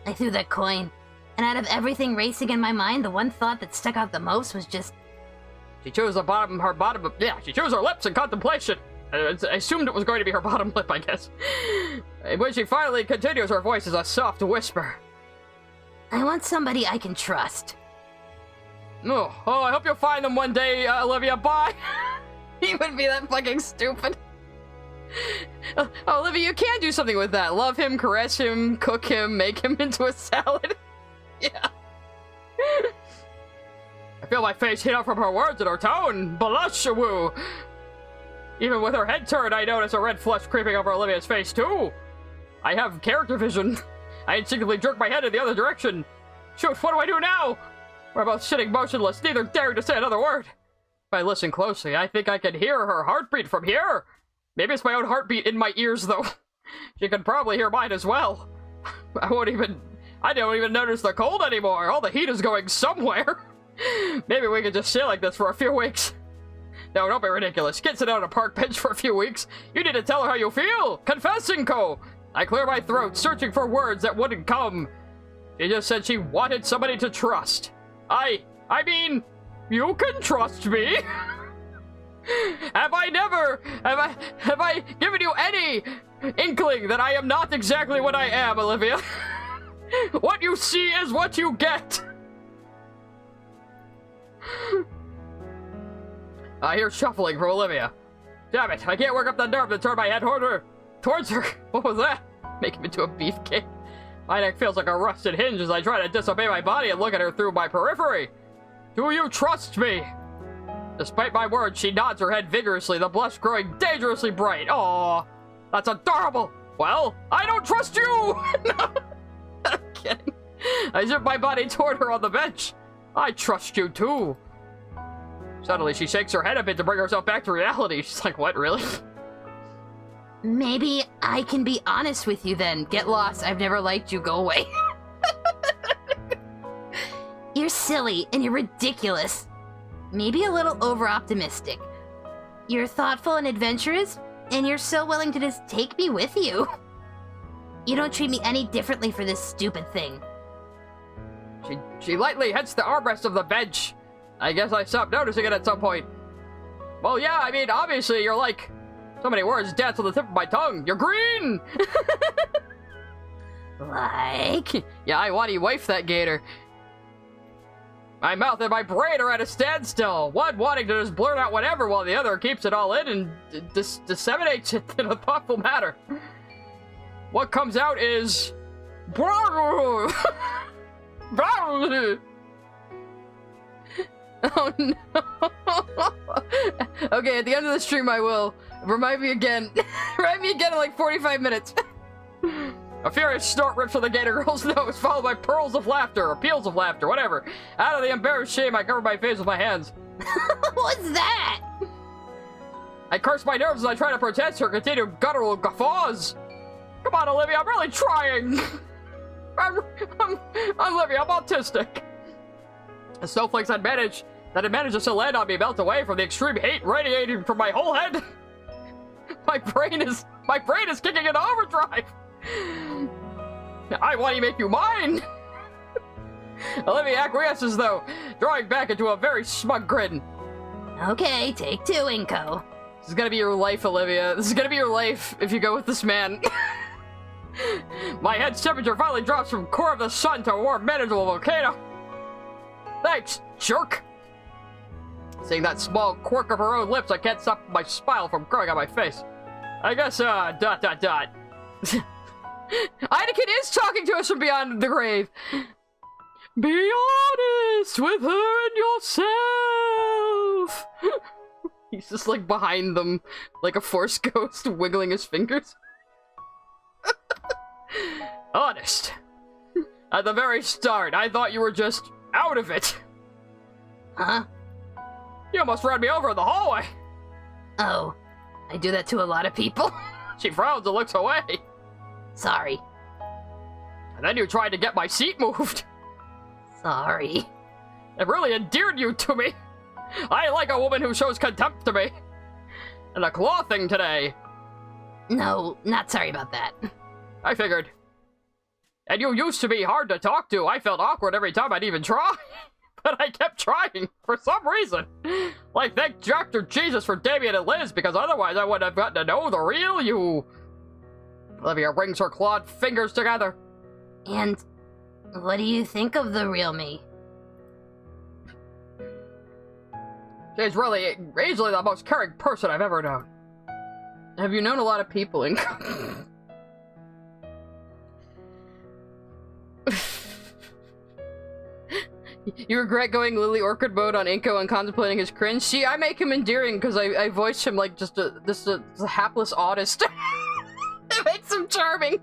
I threw that coin, and out of everything racing in my mind, the one thought that stuck out the most was just... She chews she chews her lips in contemplation. I assumed it was going to be her bottom lip, I guess. When she finally continues, her voice is a soft whisper. I want somebody I can trust. Oh, I hope you'll find them one day, Olivia. Bye. He would be that fucking stupid. Olivia, you can do something with that. Love him, caress him, cook him, make him into a salad. Yeah. I feel my face heat up from her words and her tone. Blush-a-woo. Even with her head turned, I notice a red flush creeping over Olivia's face, too. I have character vision. I instinctively jerk my head in the other direction. Shoot, what do I do now? We're both sitting motionless, neither daring to say another word. If I listen closely, I think I can hear her heartbeat from here. Maybe it's my own heartbeat in my ears, though. She can probably hear mine as well. I don't even notice the cold anymore. All the heat is going somewhere. Maybe we could just sit like this for a few weeks. No, don't be ridiculous. Can't sit down on a park bench for a few weeks. You need to tell her how you feel. Confess, Inco. I clear my throat, searching for words that wouldn't come. She just said she wanted somebody to trust. I mean, you can trust me. Have I given you any inkling that I am not exactly what I am, Olivia? What you see is what you get. I hear shuffling from Olivia. Damn it, I can't work up the nerve to turn my head towards her. What was that? Make him into a beefcake. My neck feels like a rusted hinge as I try to disobey my body and look at her through my periphery. Do you trust me? Despite my words, she nods her head vigorously, the blush growing dangerously bright. Aww, that's adorable. Well, I don't trust you! No, I'm kidding. I zip my body toward her on the bench. I trust you too. Suddenly, she shakes her head a bit to bring herself back to reality. She's like, what, really? Maybe I can be honest with you then. Get lost. I've never liked you. Go away. You're silly and you're ridiculous. Maybe a little over-optimistic. You're thoughtful and adventurous, and you're so willing to just take me with you. You don't treat me any differently for this stupid thing. She lightly hits the armrest of the bench. I guess I stopped noticing it at some point. Well, yeah, I mean, obviously, you're like... So many words dance on the tip of my tongue. You're green! Like? Yeah, I Wani wife that gator. My mouth and my brain are at a standstill. One wanting to just blurt out whatever while the other keeps it all in and disseminates it in a thoughtful manner. What comes out is... Oh no. Okay, at the end of the stream I will. Remind me again. Remind me again in like 45 minutes. A furious snort rips from the gator girl's nose, followed by pearls of laughter, or peals of laughter, whatever. Out of the embarrassed shame, I cover my face with my hands. What's that? I curse my nerves as I try to protest her continued guttural guffaws. Come on, Olivia, I'm really trying. Olivia, I'm autistic. The snowflakes that it manages to land on me melt away from the extreme hate radiating from my whole head. My brain is kicking into overdrive. I want to make you mine. Olivia acquiesces though, drawing back into a very smug grin. Okay, take 2, Inco. This is gonna be your life, Olivia. This is gonna be your life if you go with this man. My head's temperature finally drops from core of the sun to a more manageable volcano. Thanks, jerk. Seeing that small quirk of her own lips, I can't stop my smile from growing on my face. I guess, ... Iadakan is talking to us from beyond the grave. Be honest with her and yourself. He's just like behind them, like a force ghost, wiggling his fingers. Honest. At the very start, I thought you were just out of it. Huh? You almost ran me over in the hallway. Oh, I do that to a lot of people. She frowns and looks away. Sorry. And then you tried to get my seat moved. Sorry. It really endeared you to me. I like a woman who shows contempt to me. And a claw thing today. No, not sorry about that. I figured. And you used to be hard to talk to. I felt awkward every time I'd even try. But I kept trying, for some reason. Like, thank Dr. Jesus for Damien and Liz, because otherwise I wouldn't have gotten to know the real you. Olivia brings her clawed fingers together. And what do you think of the real me? She's really easily the most caring person I've ever known. Have you known a lot of people, Inco? You regret going Lily Orchid mode on Inco and contemplating his cringe? See, I make him endearing because I voice him like just a hapless autist. It makes him charming.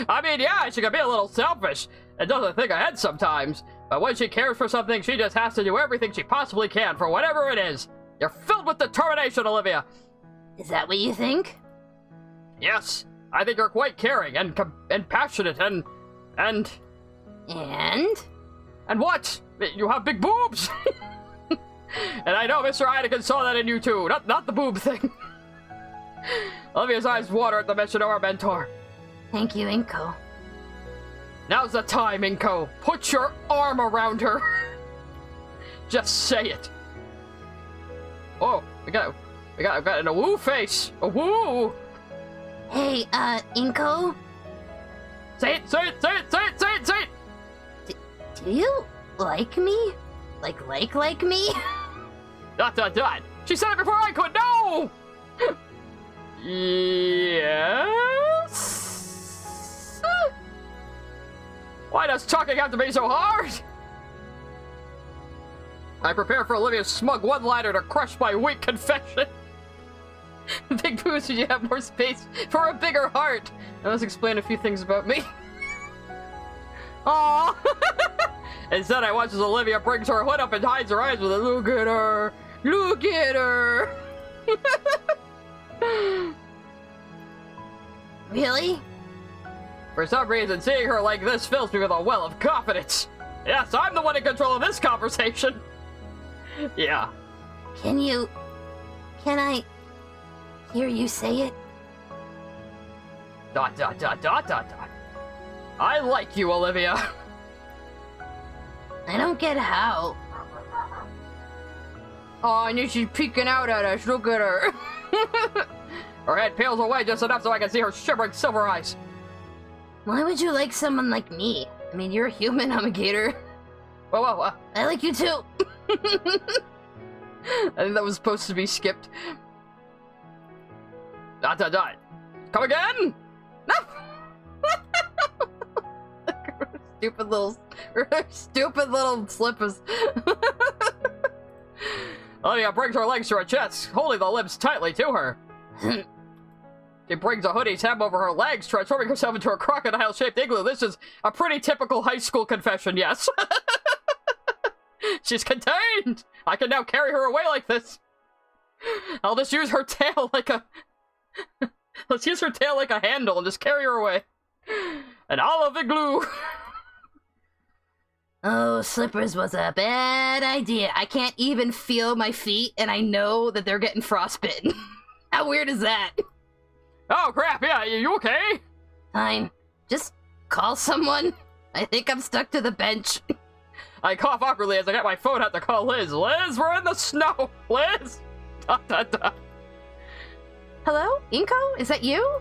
I mean, yeah, she can be a little selfish and doesn't think ahead sometimes, but when she cares for something, she just has to do everything she possibly can for whatever it is. You're filled with determination, Olivia. Is that what you think? Yes, I think you're quite caring and passionate and... And? And what? You have big boobs! And I know Mr. Iadakan saw that in you too, not the boob thing. Olivia's eyes water at the mention of our mentor. Thank you, Inco. Now's the time, Inco. Put your arm around her. Just say it. Oh, we got a woo face. A woo. Hey, Inco? Say it. Do you like me? Like me? ... She said it before I could. No! Yes? Why does talking have to be so hard? I prepare for Olivia's smug one-liner to crush my weak confession. Big boobs, you have more space for a bigger heart. Now let's explain a few things about me. Aww. Instead, I watch as Olivia brings her hood up and hides her eyes with a look at her. Look at her. Really? For some reason, seeing her like this fills me with a well of confidence. Yes, I'm the one in control of this conversation. Yeah. Can I hear you say it? ... I like you, Olivia. I don't get how. Oh, and she's peeking out at us. Look at her. Her head peels away just enough so I can see her shimmering silver eyes. Why would you like someone like me? I mean, you're a human, I'm a gator. Whoa. I like you too. I think that was supposed to be skipped. ... Come again? No! Stupid little slippers. Olivia brings her legs to her chest, holding the lips tightly to her. She brings a hoodie's hem over her legs, transforming herself into a crocodile-shaped igloo. This is a pretty typical high school confession, yes. She's contained! I can now carry her away like this. I'll just use her tail like a... Let's use her tail like a handle and just carry her away. And all of the glue. Oh, slippers was a bad idea. I can't even feel my feet, and I know that they're getting frostbitten. How weird is that? Oh, crap, yeah, you okay? Fine. Just call someone. I think I'm stuck to the bench. I cough awkwardly as I get my phone out to call Liz. Liz, we're in the snow! Liz! Dot, dot, dot. Hello? Inco? Is that you?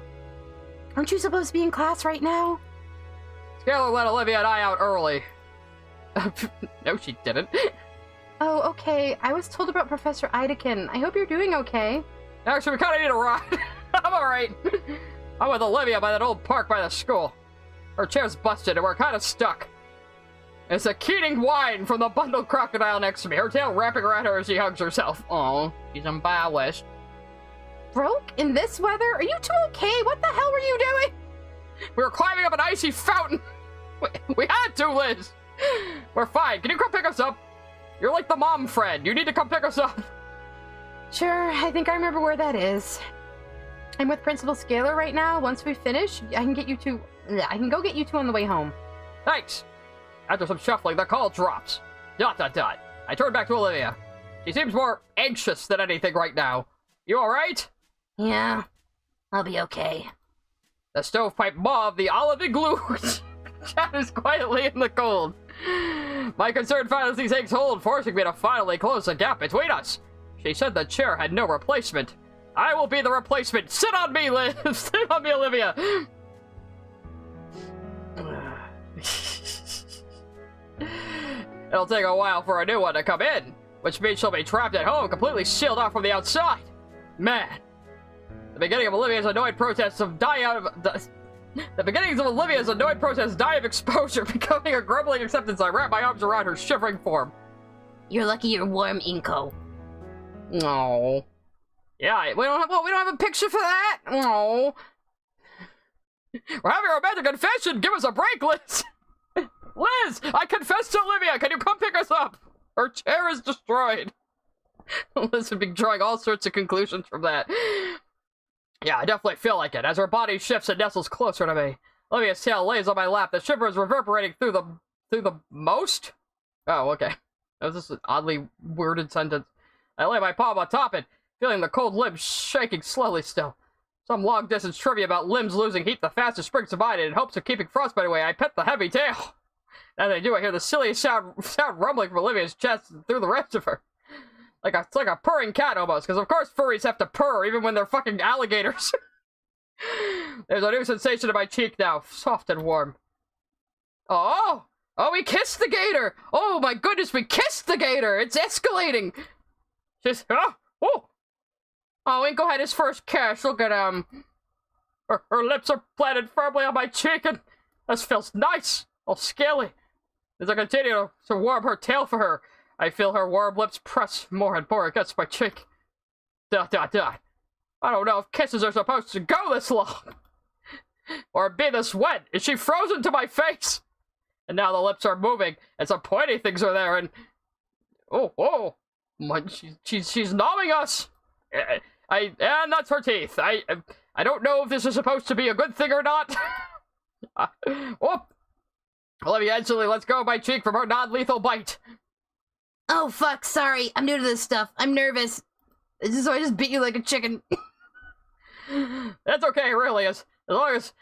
Aren't you supposed to be in class right now? Scalar let Olivia and I out early. No, she didn't. Oh, okay. I was told about Professor Iadakan. I hope you're doing okay. Actually, we kind of need a ride. I'm alright. I'm with Olivia by that old park by the school. Her chair's busted and we're kind of stuck. It's a Keating whine from the bundled crocodile next to me, her tail wrapping around her as she hugs herself. Oh, she's embarrassed. Broke? In this weather? Are you two okay? What the hell were you doing? We were climbing up an icy fountain. We had to, Liz. We're fine. Can you come pick us up? You're like the mom friend. You need to come pick us up. Sure, I think I remember where that is. I'm with Principal Scalar right now. Once we finish, I can go get you two on the way home. Thanks. After some shuffling, the call drops. Dot, dot, dot. I turn back to Olivia. She seems more anxious than anything right now. You alright? Yeah, I'll be okay. The stovepipe mob, the olive glue, chatters quietly in the cold. My concern finally takes hold, forcing me to finally close the gap between us. She said the chair had no replacement. I will be the replacement. Sit on me, Liz. Sit on me, Olivia. It'll take a while for a new one to come in, which means she'll be trapped at home, completely sealed off from the outside. Man. The beginning of Olivia's annoyed protests of die out of... The beginnings of Olivia's annoyed protests die of exposure, becoming a grumbling acceptance. I wrap my arms around her shivering form. You're lucky you're warm, Inco. No. Yeah, we don't have a picture for that. No. We're having a romantic confession. Give us a break, Liz. Liz, I confess to Olivia. Can you come pick us up? Her chair is destroyed. Liz would be drawing all sorts of conclusions from that. Yeah, I definitely feel like it, as her body shifts and nestles closer to me. Olivia's tail lays on my lap, the shiver is reverberating through the most? Oh, okay. That was just an oddly worded sentence. I lay my palm atop it, feeling the cold limbs shaking slowly still. Some long-distance trivia about limbs losing heat the fastest spring subsided in hopes of keeping frostbite away. I pet the heavy tail. As I do, I hear the silliest sound rumbling from Olivia's chest and through the rest of her. It's like a purring cat almost, because of course furries have to purr even when they're fucking alligators. There's a new sensation in my cheek now, soft and warm. Oh, we kissed the gator! Oh my goodness, we kissed the gator! It's escalating! She's, oh, Inco had his first kiss, look at him. Her lips are planted firmly on my cheek, and this feels nice, all scaly. As I continue to warm her tail for her, I feel her warm lips press more and more against my cheek. Dot, dot, dot. I don't know if kisses are supposed to go this long. Or be this wet. Is she frozen to my face? And now the lips are moving, and some pointy things are there, and... Oh. She's gnawing us. And that's her teeth. I don't know if this is supposed to be a good thing or not. Olivia instantly lets go of my cheek from her non-lethal bite. Oh, fuck, sorry. I'm new to this stuff. I'm nervous. So I just beat you like a chicken. That's okay, really. As long as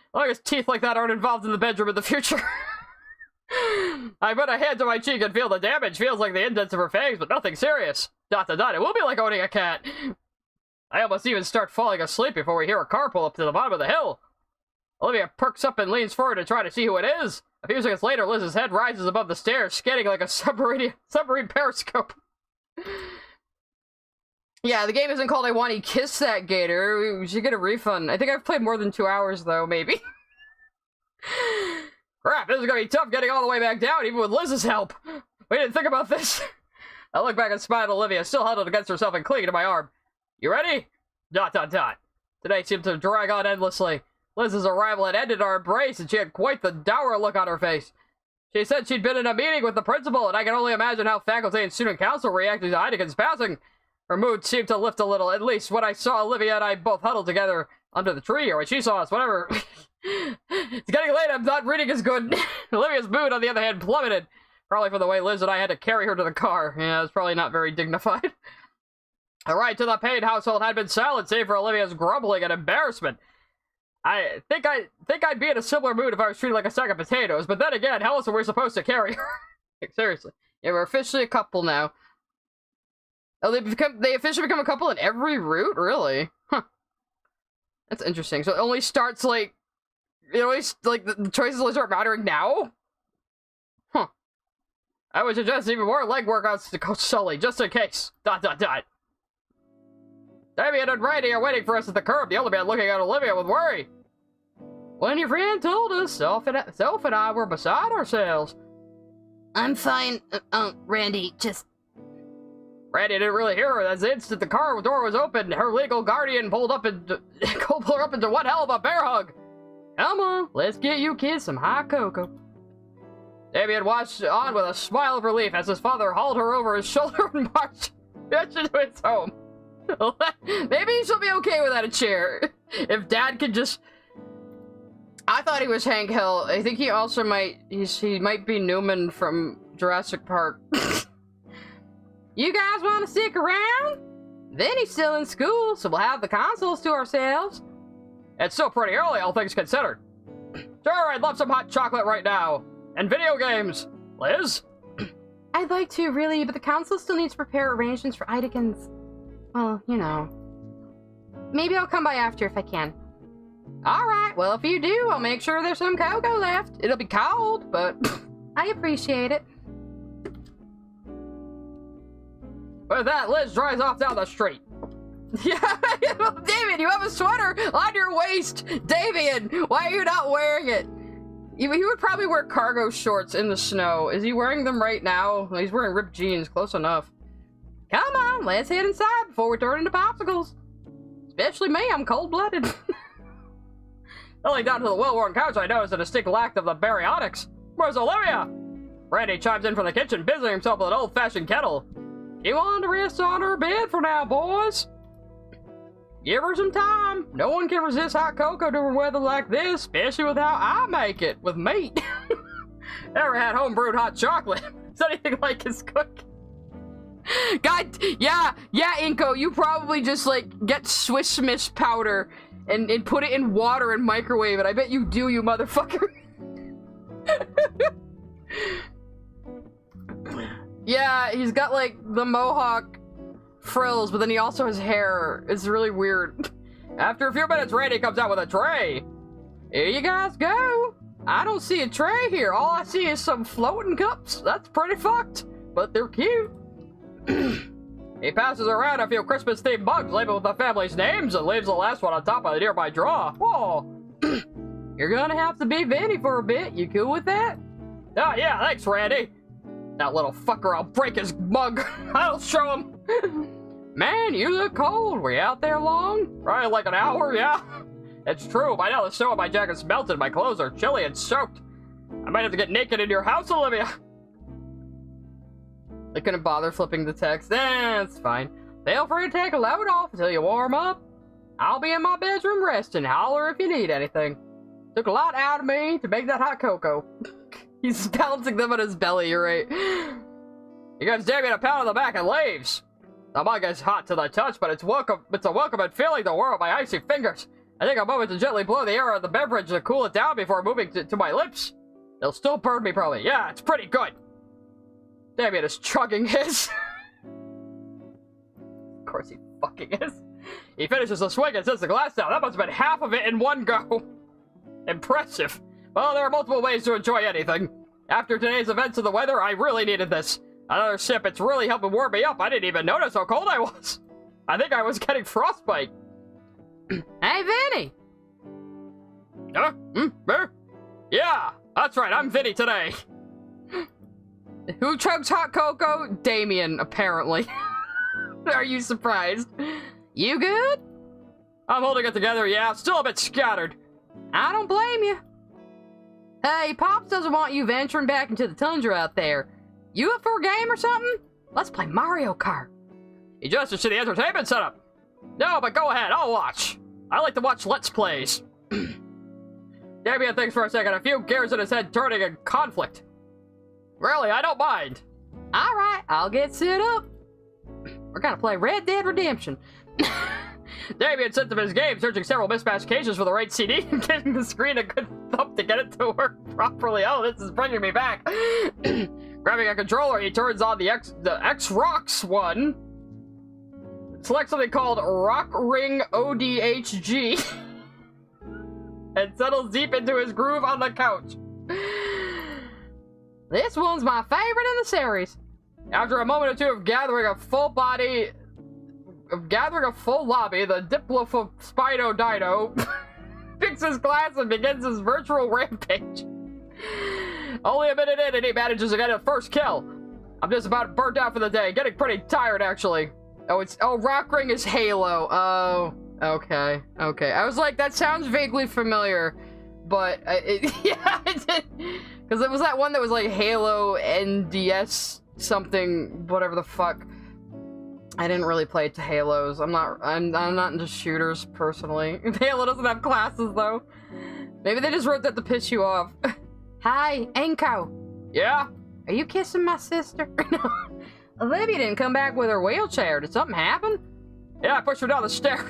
teeth like that aren't involved in the bedroom in the future. I put a hand to my cheek and feel the damage. Feels like the indents of her fangs, but nothing serious. Dot, dot, dot. It will be like owning a cat. I almost even start falling asleep before we hear a car pull up to the bottom of the hill. Olivia perks up and leans forward to try to see who it is. A few seconds later, Liz's head rises above the stairs, scanning like a submarine periscope. Yeah, the game isn't called I Wani Kiss That Gator. We should get a refund. I think I've played more than 2 hours, though, maybe. Crap, this is gonna be tough getting all the way back down, even with Liz's help. We didn't think about this. I look back and smile at Olivia, still huddled against herself and clinging to my arm. You ready? Dot, dot, dot. Today seemed to drag on endlessly. Liz's arrival had ended our embrace, and she had quite the dour look on her face. She said she'd been in a meeting with the principal, and I can only imagine how faculty and student council reacted to Iadakan's passing. Her mood seemed to lift a little, at least when I saw Olivia and I both huddled together under the tree, or when she saw us, whatever. It's getting late, I'm not reading as good. Olivia's mood, on the other hand, plummeted. Probably from the way Liz and I had to carry her to the car. Yeah, it was probably not very dignified. The ride to the Payne household had been silent, save for Olivia's grumbling and embarrassment. I think I'd be in a similar mood if I was treated like a sack of potatoes, but then again, how else are we supposed to carry her? Seriously. Yeah, we're officially a couple now. Oh, they officially become a couple in every route? Really? Huh. That's interesting. So it only starts, like, the choices only start mattering now? Huh. I would suggest even more leg workouts to Coach Sully, just in case. ... Damien and Randy are waiting for us at the curb, the older man looking at Olivia with worry. When your friend told us, Soph and I were beside ourselves. I'm fine. Randy, just... Randy didn't really hear her. As the instant the car door was opened, her legal guardian pulled her up into one hell of a bear hug. Come on, let's get you kids some hot cocoa. Damien watched on with a smile of relief as his father hauled her over his shoulder and marched into his home. Maybe she'll be okay without a chair. If Dad could just... I thought he was Hank Hill. I think he also might... He might be Newman from Jurassic Park. You guys want to stick around? Vinny's still in school, so we'll have the consoles to ourselves. It's still pretty early, all things considered. Sure, I'd love some hot chocolate right now. And video games. Liz? I'd like to, really, but the council still needs to prepare arrangements for Iadakan's... Well, you know. Maybe I'll come by after if I can. Alright, well if you do, I'll make sure there's some cocoa left. It'll be cold, but... I appreciate it. With that, Liz drives off down the street. Yeah, David, you have a sweater on your waist! David, why are you not wearing it? He would probably wear cargo shorts in the snow. Is he wearing them right now? He's wearing ripped jeans, close enough. Come on, let's head inside before we turn into popsicles. Especially me, I'm cold-blooded. Looking down to the well-worn couch, I noticed a distinct lack of the baryonyx. Where's Olivia? Randy chimes in from the kitchen, busying himself with an old-fashioned kettle. She wanted to rest on her bed for now, boys. Give her some time. No one can resist hot cocoa during weather like this, especially with how I make it, with meat. Never had home-brewed hot chocolate. Is anything like his cook? God, yeah, Inco, you probably just, like, get Swiss Miss powder and put it in water and microwave it. I bet you do, you motherfucker. Yeah, he's got, like, the mohawk frills, but then he also has hair. It's really weird. After a few minutes, Randy comes out with a tray. Here you guys go. I don't see a tray here. All I see is some floating cups. That's pretty fucked, but they're cute. He passes around a few Christmas-themed mugs labeled with the family's names and leaves the last one on top of a nearby drawer. Whoa. You're gonna have to be Vinny for a bit. You cool with that? Oh, yeah, thanks, Randy. That little fucker, I'll break his mug. I'll show him. Man, you look cold. Were you out there long? Probably like an hour, yeah. It's true. By now the snow on my jacket's melted. My clothes are chilly and soaked. I might have to get naked in your house, Olivia. I couldn't bother flipping the text. It's fine. Feel free to take a load off until you warm up. I'll be in my bedroom resting. Holler if you need anything. Took a lot out of me to make that hot cocoa. He's balancing them on his belly, you're right. He gives Damien a pound on the back and leaves. The mug is hot to the touch, but it's a welcome feeling to whirl my icy fingers. I take a moment to gently blow the air out of the beverage to cool it down before moving to my lips. They'll still burn me, probably. Yeah, it's pretty good. Damien is chugging his. Of course he fucking is. He finishes the swig and sets the glass down. That must have been half of it in one go. Impressive. Well, there are multiple ways to enjoy anything. After today's events of the weather, I really needed this. Another sip, it's really helping warm me up. I didn't even notice how cold I was. I think I was getting frostbite. Hey, Vinny! Huh? Where? Yeah, that's right, I'm Vinny today. Who chugs hot cocoa? Damien, apparently. Are you surprised? You good? I'm holding it together, yeah. Still a bit scattered. I don't blame you. Hey, Pops doesn't want you venturing back into the tundra out there. You up for a game or something? Let's play Mario Kart. He gestures to the entertainment setup. No, but go ahead, I'll watch. I like to watch Let's Plays. Damien thinks for a second, a few gears in his head turning in conflict. Really, I don't mind. Alright, I'll get set up. We're gonna play Red Dead Redemption. Damien sits of his game, searching several mismatched cases for the right CD and giving the screen a good thump to get it to work properly. Oh, this is bringing me back. Grabbing a controller, he turns on the X-Rocks one. Select something called Rock Ring ODHG. And settles deep into his groove on the couch. This one's my favorite in the series. After a moment or two of gathering a full lobby, the Diplo-Spido Dino picks his glass and begins his virtual rampage. Only a minute in and he manages to get a first kill. I'm just about burnt out for the day, getting pretty tired actually. Rock Ring is Halo. Oh, okay. I was like, that sounds vaguely familiar, but yeah, because it was that one that was like Halo NDS something, whatever the fuck. I didn't really play to Halos. I'm not into shooters personally. Halo doesn't have classes though. Maybe they just wrote that to piss you off. Hi, Inco. Yeah? Are you kissing my sister? Olivia didn't come back with her wheelchair. Did something happen? Yeah, I pushed her down the stairs.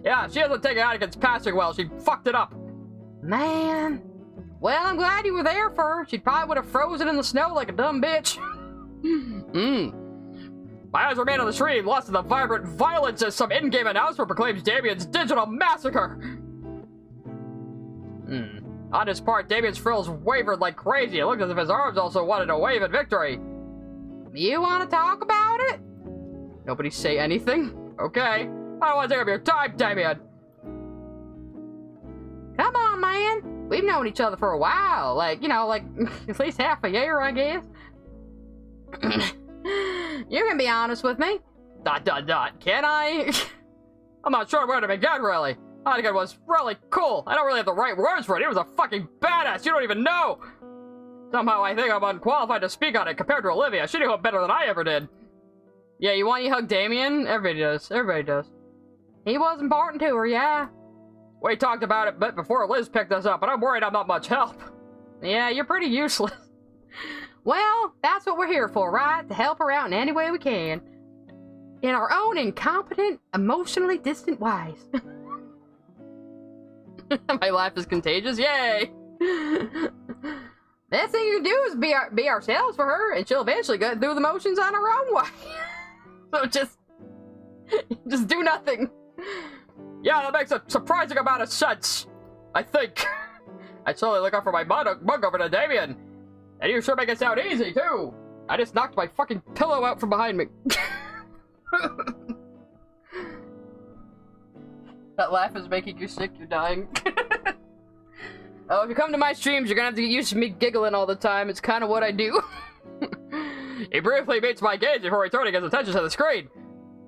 Yeah, she hasn't taken Iadakan's passing well. She fucked it up. Man. Well, I'm glad you were there for her. She probably would have frozen in the snow like a dumb bitch. My eyes remain on the screen, lost in the vibrant violence as some in-game announcement proclaims Damien's digital massacre. On his part, Damien's frills wavered like crazy. It looked as if his arms also wanted to wave in victory. You want to talk about it? Nobody say anything? Okay. I don't want to take up your time, Damien. Come on, man. We've known each other for a while. Like, at least half a year, I guess. You can be honest with me. ... Can I? I'm not sure where to begin, really. Iadakan was really cool. I don't really have the right words for it. He was a fucking badass. You don't even know. Somehow I think I'm unqualified to speak on it compared to Olivia. She knew him better than I ever did. Yeah, you want you hug Damien? Everybody does. He was important to her, yeah. We talked about it a bit before Liz picked us up, but I'm worried I'm not much help. Yeah, you're pretty useless. Well, that's what we're here for, right? To help her out in any way we can. In our own incompetent, emotionally distant ways. My laugh is contagious, yay! Best thing you can do is be ourselves for her, and she'll eventually go through the motions on her own way. So just do nothing. Yeah, that makes a surprising amount of sense. I think. I slowly look up for my mug over to Damien. And you sure make it sound easy, too. I just knocked my fucking pillow out from behind me. That laugh is making you sick, you're dying. Oh, if you come to my streams, you're gonna have to get used to me giggling all the time. It's kind of what I do. He briefly meets my gaze before returning his attention to the screen.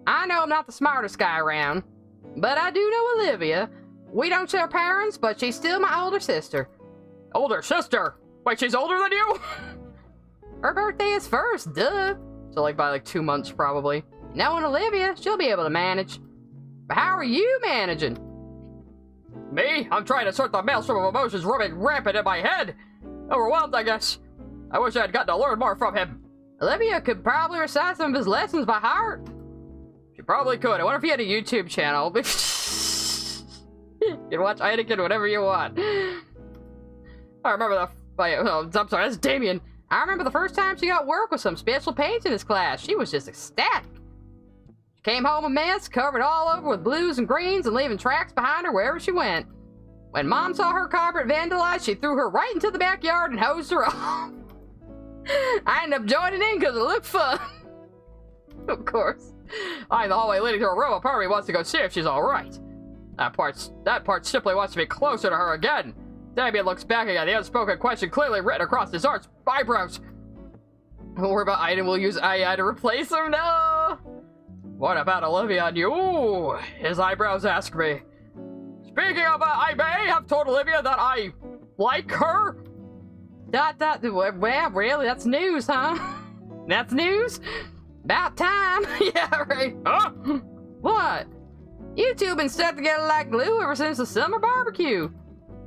I know I'm not the smartest guy around, but I do know Olivia. We don't share parents, but she's still my older sister. Older sister? Wait, she's older than you? Her birthday is first, duh. So like by 2 months, probably. Knowing Olivia, she'll be able to manage. But how are you managing? Me? I'm trying to sort the maelstrom of emotions running rampant in my head. Overwhelmed, I guess. I wish I had gotten to learn more from him. Olivia could probably recite some of his lessons by heart. She probably could. I wonder if he had a YouTube channel. You can watch Iadakan whenever you want. I remember I'm sorry, that's Damien. I remember the first time she got work with some special paints in his class. She was just ecstatic. She came home a mess, covered all over with blues and greens and leaving tracks behind her wherever she went. When Mom saw her carpet vandalized, she threw her right into the backyard and hosed her off. I ended up joining in because it looked fun. Of course. I'm in the hallway leading to her room. A part of me wants to go see if she's alright. That part simply wants to be closer to her again. Damien looks back again, the unspoken question clearly written across his arched eyebrows. Don't worry about Aiden, we'll use AI to replace him, no! What about Olivia and you? His eyebrows ask me. Speaking of, I may have told Olivia that I like her? Well, really, that's news, huh? That's news? About time. Yeah, right. Huh? What? You two been stuck together like glue ever since the summer barbecue.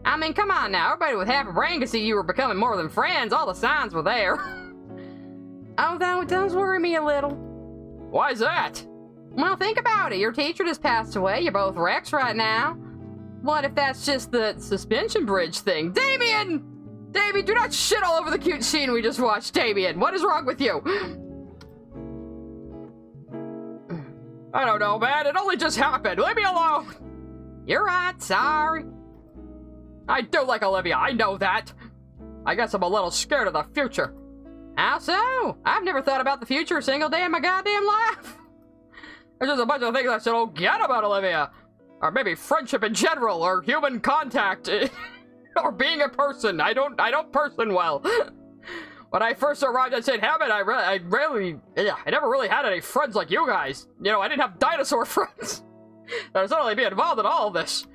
I mean, come on now. Everybody with half a brain could see you were becoming more than friends. All the signs were there. Although it does worry me a little. Why's that? Well, think about it. Your teacher just passed away. You're both wrecks right now. What if that's just the suspension bridge thing? Damien! Damien, do not shit all over the cute scene we just watched, Damien. What is wrong with you? I don't know, man. It only just happened. Leave me alone. You're right. Sorry. I do like Olivia. I know that. I guess I'm a little scared of the future. How so? I've never thought about the future a single day in my goddamn life. There's just a bunch of things I still don't get about Olivia. Or maybe friendship in general, or human contact, or being a person. I don't person well. When I first arrived at St. Hammond, I never really had any friends like you guys. You know, I didn't have dinosaur friends. I'd certainly be involved in all of this.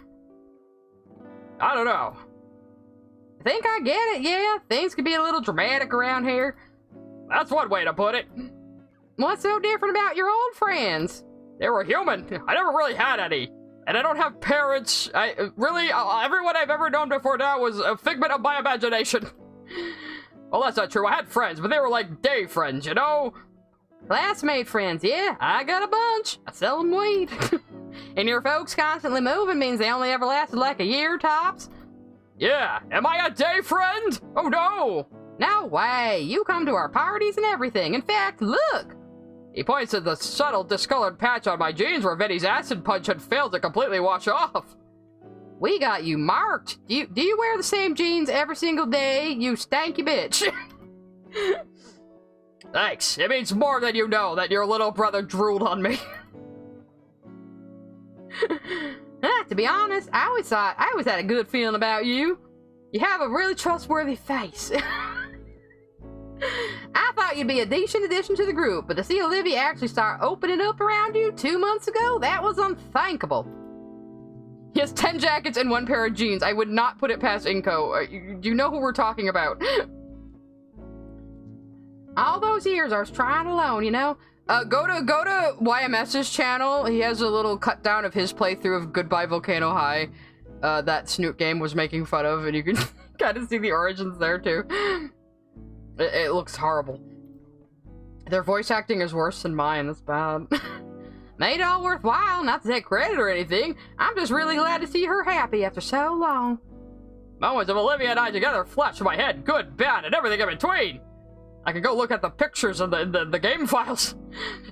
I don't know. I think I get it, yeah. Things can be a little dramatic around here. That's one way to put it. What's so different about your old friends? They were human. I never really had any. And I don't have parents. Everyone I've ever known before now was a figment of my imagination. Well, that's not true. I had friends, but they were like day friends, you know? Classmate friends, yeah. I got a bunch. I sell them weed. And your folks constantly moving means they only ever lasted like a year tops? Yeah. Am I a day friend? Oh, no. No way. You come to our parties and everything. In fact, look. He points to the subtle discolored patch on my jeans where Vinny's acid punch had failed to completely wash off. We got you marked. Do you wear the same jeans every single day, you stanky bitch? Thanks. It means more than you know that your little brother drooled on me. To be honest, I always had a good feeling about you. You have a really trustworthy face. I thought you'd be a decent addition to the group, but to see Olivia actually start opening up around you 2 months ago, that was unthinkable. He has 10 jackets and 1 pair of jeans. I would not put it past Inco. You know who we're talking about. All those years I was trying alone, you know? Go to YMS's channel. He has a little cut down of his playthrough of Goodbye Volcano High. That Snoot game was making fun of, and you can kind of see the origins there too. It looks horrible. Their voice acting is worse than mine. That's bad. Made it all worthwhile, not to take credit or anything. I'm just really glad to see her happy after so long. Moments of Olivia and I together flash in my head, good, bad, and everything in between. I can go look at the pictures and the game files.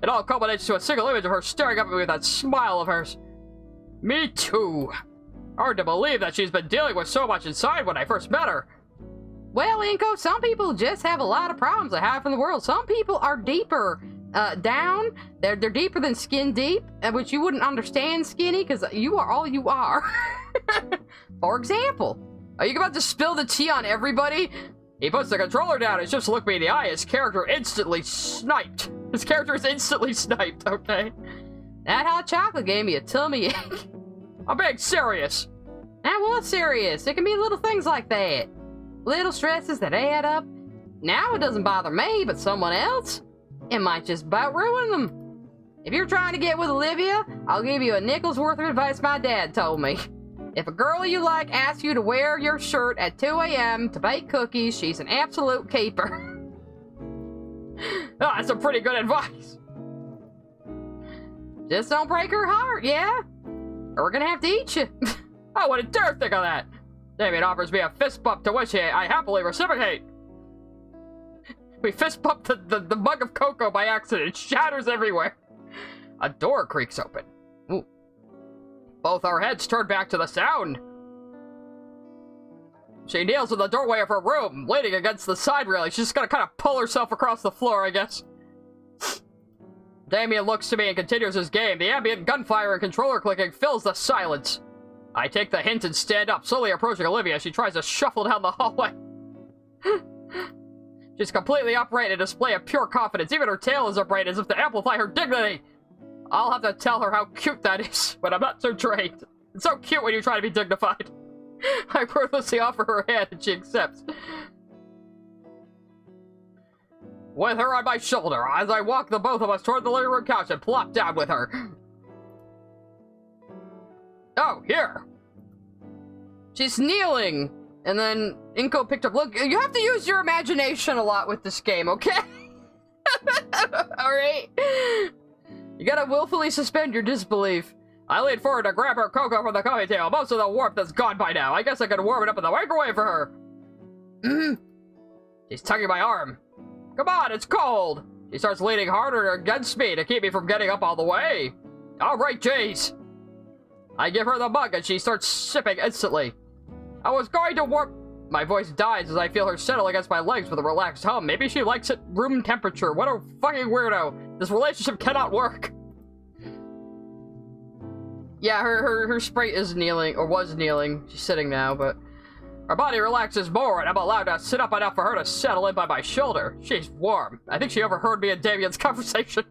It all culminates to a single image of her staring up at me with that smile of hers. Me too. Hard to believe that she's been dealing with so much inside when I first met her. Well, Inco, some people just have a lot of problems they hide from the world. Some people are deeper down. They're deeper than skin deep, which you wouldn't understand, Skinny, because you are all you are. For example, are you about to spill the tea on everybody? He puts the controller down and just looked me in the eye. His character instantly sniped. His character is instantly sniped, okay? That hot chocolate gave me a tummy ache. I'm being serious. That was serious. It can be little things like that. Little stresses that add up. Now it doesn't bother me, but someone else, it might just about ruin them. If you're trying to get with Olivia, I'll give you a nickel's worth of advice my dad told me. If a girl you like asks you to wear your shirt at 2 a.m. to bake cookies, she's an absolute keeper. Oh, that's some pretty good advice. Just don't break her heart, yeah? Or we're gonna have to eat you. I wouldn't dare think of that. David offers me a fist bump to which I happily reciprocate. We fist bump the mug of cocoa by accident. It shatters everywhere. A door creaks open. Ooh. Both our heads turn back to the sound. She kneels in the doorway of her room, leaning against the side railing. She's just gonna kind of pull herself across the floor, I guess. Damien looks to me and continues his game. The ambient gunfire and controller clicking fills the silence. I take the hint and stand up, slowly approaching Olivia as she tries to shuffle down the hallway. She's completely upright in a display of pure confidence. Even her tail is upright as if to amplify her dignity. I'll have to tell her how cute that is, but I'm not so trained. It's so cute when you try to be dignified. I wordlessly offer her hand and she accepts. with her on my shoulder as I walk the both of us toward the living room couch and plop down with her. Oh, here. She's kneeling. And then Inco picked up. Look, you have to use your imagination a lot with this game, okay? Alright? You gotta willfully suspend your disbelief. I leaned forward to grab her cocoa from the coffee table. Most of the warmth is gone by now. I guess I could warm it up in the microwave for her. She's tugging my arm. Come on, it's cold. She starts leaning harder against me to keep me from getting up all the way. All right, Jace. I give her the mug and she starts sipping instantly. I was going to warm... My voice dies as I feel her settle against my legs with a relaxed hum. Maybe she likes it room temperature. What a fucking weirdo. This relationship cannot work. Yeah, her sprite is kneeling, or was kneeling. She's sitting now, but... Her body relaxes more, and I'm allowed to sit up enough for her to settle in by my shoulder. She's warm. I think she overheard me and Damien's conversation.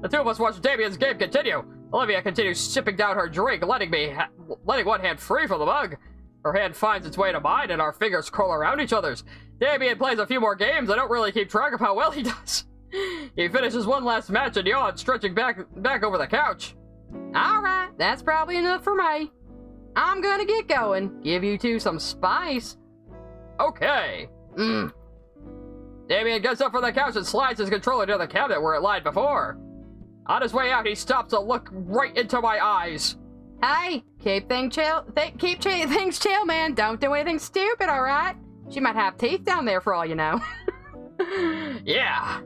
The two of us watch Damien's game continue. Olivia continues sipping down her drink, letting one hand free from the mug. Her hand finds its way to mine, and our fingers curl around each other's. Damien plays a few more games. I don't really keep track of how well he does. He finishes one last match and yawns, stretching back over the couch. Alright, that's probably enough for me. I'm gonna get going. Give you two some spice. Okay. Damien gets up from the couch and slides his controller to the cabinet where it lied before. On his way out, he stops to look right into my eyes. Hey, keep things chill, man. Don't do anything stupid, alright? She might have teeth down there for all you know. Yeah.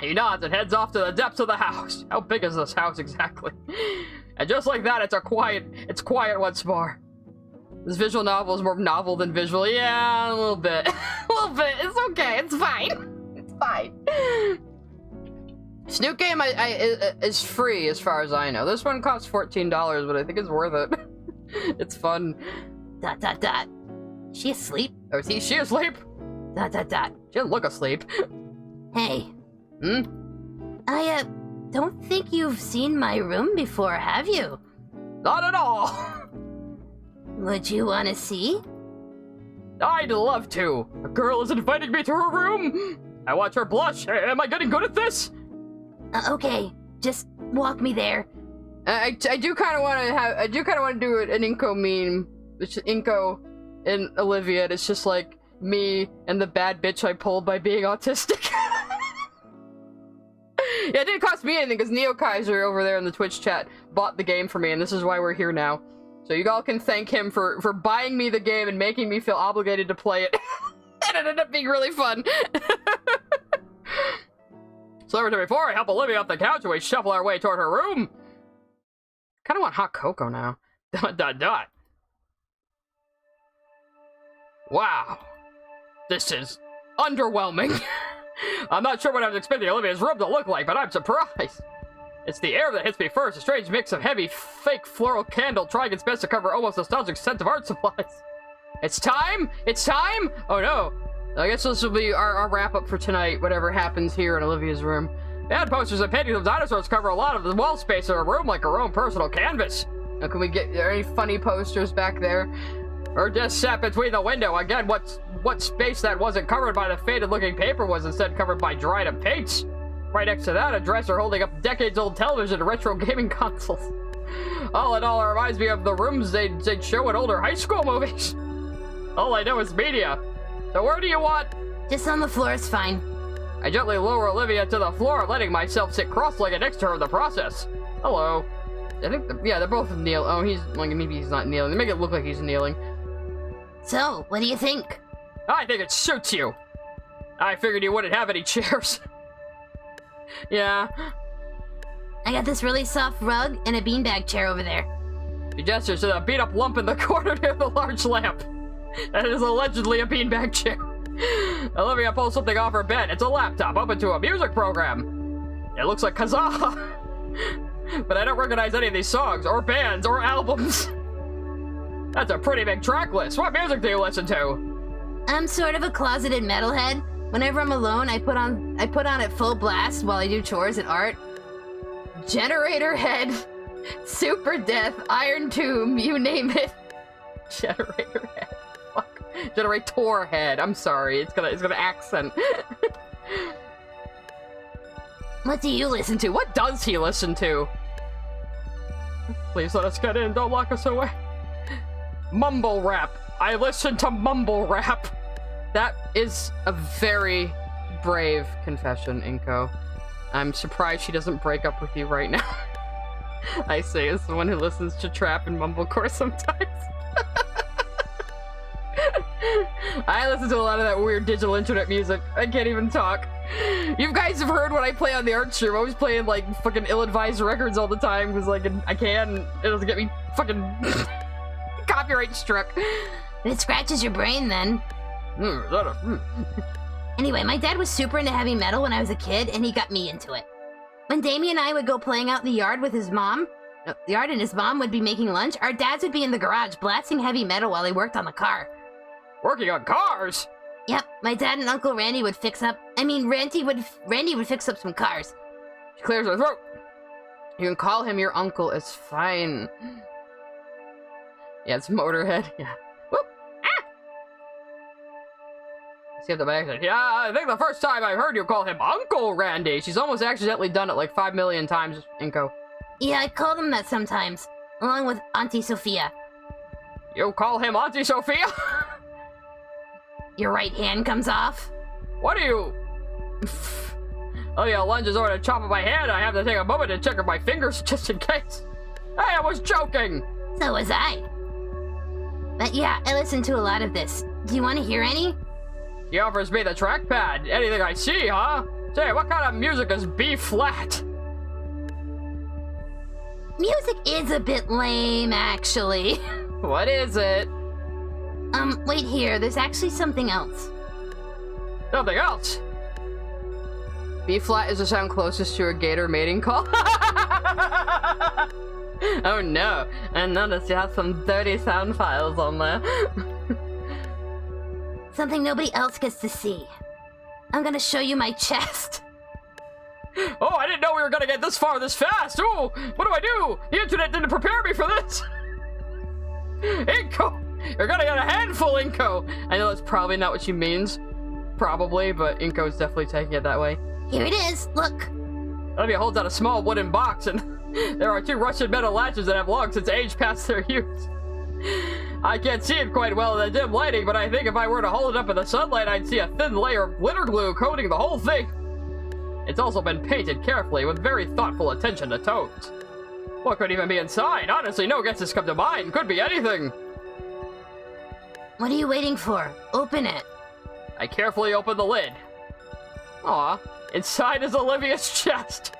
He nods and heads off to the depths of the house. How big is this house exactly? And just like that, it's quiet once more. This visual novel is more novel than visual. Yeah, a little bit. A little bit. It's okay. It's fine. It's fine. This new game is free as far as I know. This one costs $14, but I think it's worth it. It's fun. ... She asleep? Oh, is she asleep? ... She doesn't look asleep. Hey. I, don't think you've seen my room before, have you? Not at all. Would you want to see? I'd love to. A girl is inviting me to her room. I watch her blush. Am I getting good at this? Okay, just walk me there. I do kind of want to do an Inco meme. It's Inco and Olivia. And it's just like me and the bad bitch I pulled by being autistic. Yeah, it didn't cost me anything because Neo Kaiser over there in the Twitch chat bought the game for me, and this is why we're here now. So you all can thank him for buying me the game and making me feel obligated to play it. And it ended up being really fun. So every time before, I help Olivia off the couch and we shuffle our way toward her room. Kind of want hot cocoa now. ... Wow. This is underwhelming. I'm not sure what I was expecting Olivia's room to look like, but I'm surprised. It's the air that hits me first, a strange mix of heavy, fake floral candle trying its best to cover almost nostalgic scent of art supplies. It's time? It's time? Oh no. I guess this will be our wrap-up for tonight, whatever happens here in Olivia's room. Bad posters and paintings of dinosaurs cover a lot of the wall space of her room like her own personal canvas. Now, can we get any funny posters back there? Her desk sat between the window. Again, what space that wasn't covered by the faded-looking paper was instead covered by dried-up paints. Right next to that, a dresser holding up decades-old television and retro gaming consoles. All in all, it reminds me of the rooms they'd show in older high school movies. All I know is media. So where do you want? Just on the floor is fine. I gently lower Olivia to the floor, letting myself sit cross-legged next to her in the process. Hello. I think, yeah, they're both kneeling. Oh, he's, like, maybe he's not kneeling. They make it look like he's kneeling. So, what do you think? I think it suits you. I figured you wouldn't have any chairs. Yeah. I got this really soft rug and a beanbag chair over there. She gestures to the beat-up lump in the corner near the large lamp. That is allegedly a beanbag chair. Olivia pulls something off her bed. It's a laptop open to a music program. It looks like Kazaa. But I don't recognize any of these songs, or bands, or albums. That's a pretty big track list. What music do you listen to? I'm sort of a closeted metalhead. Whenever I'm alone, I put on at full blast while I do chores and art. Generator Head, Super Death, Iron Tomb, you name it. Generator Head. Fuck. Generator Head. I'm sorry. It's gonna accent. What do you listen to? What does he listen to? Please let us get in. Don't lock us away. Mumble rap. I listen to mumble rap. That is a very brave confession, Inco. I'm surprised she doesn't break up with you right now. I say as someone who listens to trap and mumblecore sometimes. I listen to a lot of that weird digital internet music. I can't even talk. You guys have heard when I play on the art stream, I'm always playing like fucking ill-advised records all the time because like I can. It doesn't get me fucking copyright struck. It scratches your brain then. Anyway, my dad was super into heavy metal when I was a kid, and he got me into it. When Damien and I would go playing out in the yard with his mom, and his mom would be making lunch, our dads would be in the garage blasting heavy metal while they worked on the car. Working on cars? Yep, my dad and Uncle Randy would Randy would fix up some cars. She clears her throat. You can call him your uncle, it's fine. Yeah, it's Motorhead, yeah. Whoop! Ah! See at the back, like, yeah, I think the first time I heard you call him Uncle Randy. She's almost accidentally done it like 5 million times, Inco. Yeah, I call him that sometimes, along with Auntie Sophia. You call him Auntie Sophia? Your right hand comes off? What are you... Olivia lunges over to chop at my hand. I have to take a moment to check my fingers just in case. Hey, I was joking! So was I. But yeah, I listen to a lot of this. Do you want to hear any? He offers me the trackpad. Anything I see, huh? Say, what kind of music is B-flat? Music is a bit lame, actually. What is it? Wait here. There's actually something else. Something else? B-flat is the sound closest to a gator mating call. Oh no, I noticed you have some dirty sound files on there. Something nobody else gets to see. I'm gonna show you my chest. Oh, I didn't know we were gonna get this far this fast! Oh, what do I do? The internet didn't prepare me for this! Inco! You're gonna get a handful, Inco! I know that's probably not what she means. Probably, but Inco's definitely taking it that way. Here it is, look. Olivia holds out a small wooden box, and there are 2 Russian metal latches that have long since age past their use. I can't see it quite well in the dim lighting, but I think if I were to hold it up in the sunlight, I'd see a thin layer of glitter glue coating the whole thing. It's also been painted carefully with very thoughtful attention to tones. What could even be inside? Honestly, no guesses come to mind. Could be anything. What are you waiting for? Open it. I carefully open the lid. Aw, inside is Olivia's chest.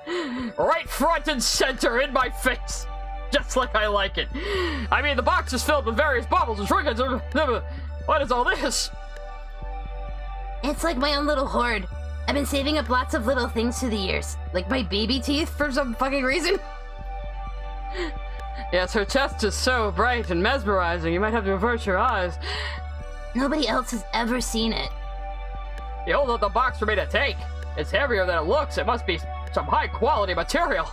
Right front and center in my face. Just like I like it. I mean, the box is filled with various baubles and trinkets. What is all this? It's like my own little hoard. I've been saving up lots of little things through the years. Like my baby teeth for some fucking reason. Yes, her chest is so bright and mesmerizing, you might have to avert your eyes. Nobody else has ever seen it. You hold up the box for me to take. It's heavier than it looks. It must be some high-quality material.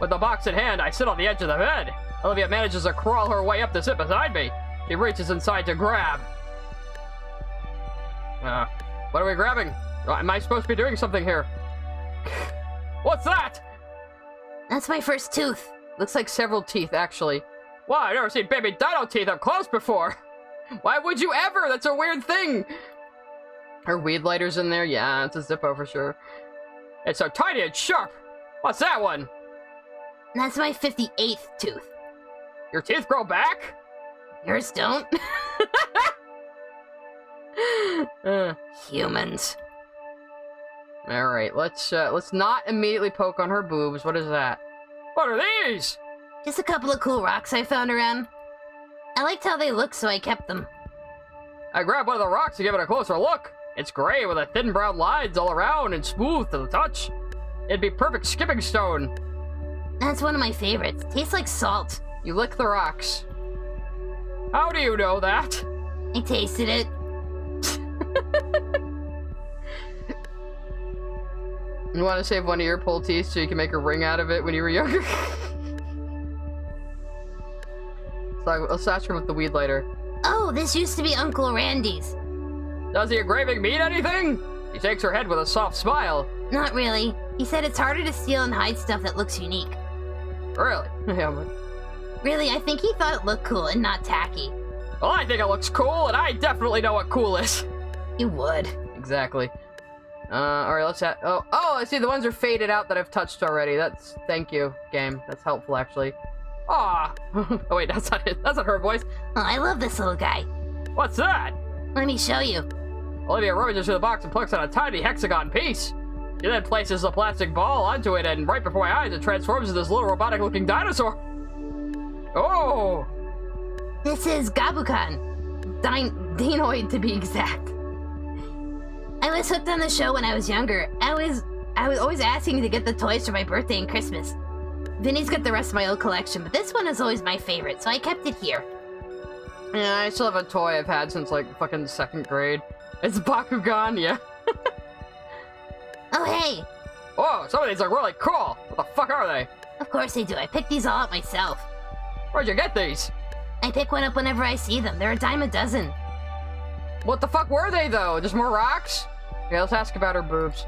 With the box in hand, I sit on the edge of the bed. Olivia manages to crawl her way up to sit beside me. She reaches inside to grab. What are we grabbing? Am I supposed to be doing something here? What's that? That's my first tooth. Looks like several teeth, actually. Wow, I've never seen baby dino teeth up close before. Why would you ever? That's a weird thing. Her weed lighter's in there? Yeah, it's a Zippo for sure. It's so tiny and sharp. What's that one? That's my 58th tooth. Your teeth grow back? Yours don't? Humans. Alright, let's not immediately poke on her boobs. What is that? What are these? Just a couple of cool rocks I found around. I liked how they looked, so I kept them. I grabbed one of the rocks to give it a closer look. It's gray with a thin brown lines all around and smooth to the touch. It'd be perfect skipping stone. That's one of my favorites. Tastes like salt. You lick the rocks. How do you know that? I tasted it. You want to save one of your pull teeth so you can make a ring out of it when you were younger? So let's ask her with the weed lighter. Oh, this used to be Uncle Randy's. Does the engraving mean anything? She shakes her head with a soft smile. Not really. He said it's harder to steal and hide stuff that looks unique. Really? Yeah, but... Really, I think he thought it looked cool and not tacky. Well, I think it looks cool, and I definitely know what cool is. You would. Exactly. Alright, let's oh, I see the ones are faded out that I've touched already. Thank you, game. That's helpful, actually. Ah. Oh, wait, that's not it. That's not her voice. Oh, I love this little guy. What's that? Let me show you. Olivia rummages through the box and plucks out a tiny hexagon piece. She then places a plastic ball onto it, and right before my eyes, it transforms into this little robotic-looking dinosaur. Oh! This is Gabukan. Dinoid, to be exact. I was hooked on the show when I was younger. I was always asking to get the toys for my birthday and Christmas. Vinny's got the rest of my old collection, but this one is always my favorite, so I kept it here. Yeah, I still have a toy I've had since, like, fucking 2nd grade. It's Bakugan, yeah. Oh, hey! Oh, some of these look really cool. What the fuck are they? Of course they do. I picked these all up myself. Where'd you get these? I pick one up whenever I see them. They're a dime a dozen. What the fuck were they, though? Just more rocks? Okay, let's ask about her boobs.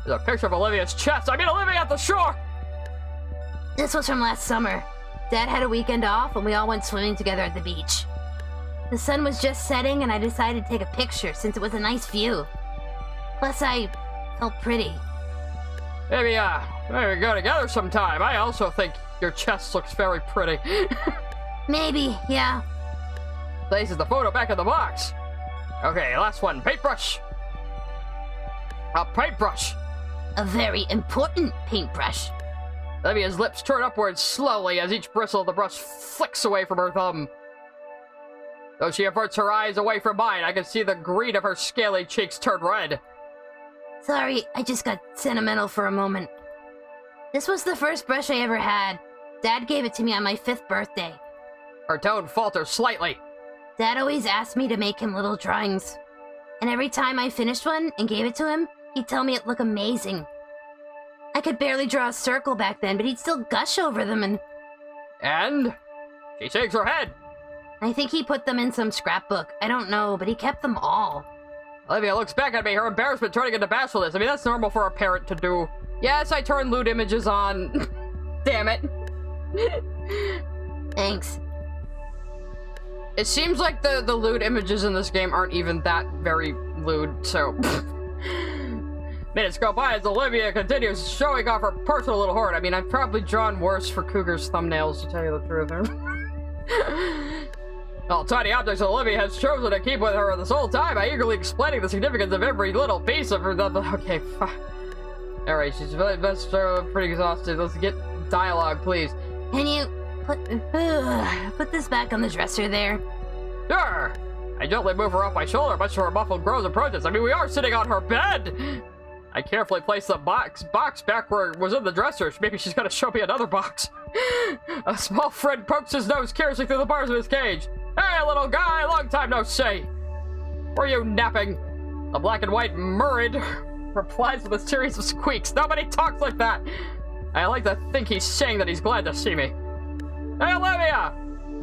There's a picture of Olivia's chest. I mean, Olivia at the shore! This was from last summer. Dad had a weekend off, and we all went swimming together at the beach. The sun was just setting, and I decided to take a picture since it was a nice view. Plus, I felt pretty. Maybe we go together sometime. I also think your chest looks very pretty. Maybe, yeah. Places the photo back in the box. Okay, last one. Paintbrush. A paintbrush. A very important paintbrush. Olivia's lips turn upwards slowly as each bristle of the brush flicks away from her thumb. Though she averts her eyes away from mine, I can see the green of her scaly cheeks turn red. Sorry, I just got sentimental for a moment. This was the first brush I ever had. Dad gave it to me on my 5th birthday. Her tone falters slightly. Dad always asked me to make him little drawings. And every time I finished one and gave it to him, he'd tell me it looked amazing. I could barely draw a circle back then, but he'd still gush over them and... And? She shakes her head. I think he put them in some scrapbook. I don't know, but he kept them all. Olivia looks back at me, her embarrassment turning into bashfulness. I mean, that's normal for a parent to do. Yes, I turn lewd images on. Damn it. Thanks. It seems like the lewd images in this game aren't even that very lewd, so... Minutes go by as Olivia continues showing off her personal little hoard. I mean, I've probably drawn worse for Cougar's thumbnails, to tell you the truth. All tiny objects Olivia has chosen to keep with her this whole time, I eagerly explaining the significance of every little piece of her... Okay, fine. Alright, she's pretty exhausted. Let's get dialogue, please. Can you put this back on the dresser there? Sure! I gently move her off my shoulder, much to her muffled groans and protests. I mean, we are sitting on her bed! I carefully place the box back where it was in the dresser. Maybe she's gonna show me another box. A small friend pokes his nose curiously through the bars of his cage. Hey, little guy, long time no see. Were you napping? The black and white Murrid replies with a series of squeaks. Nobody talks like that. I like to think he's saying that he's glad to see me. Hey, Olivia!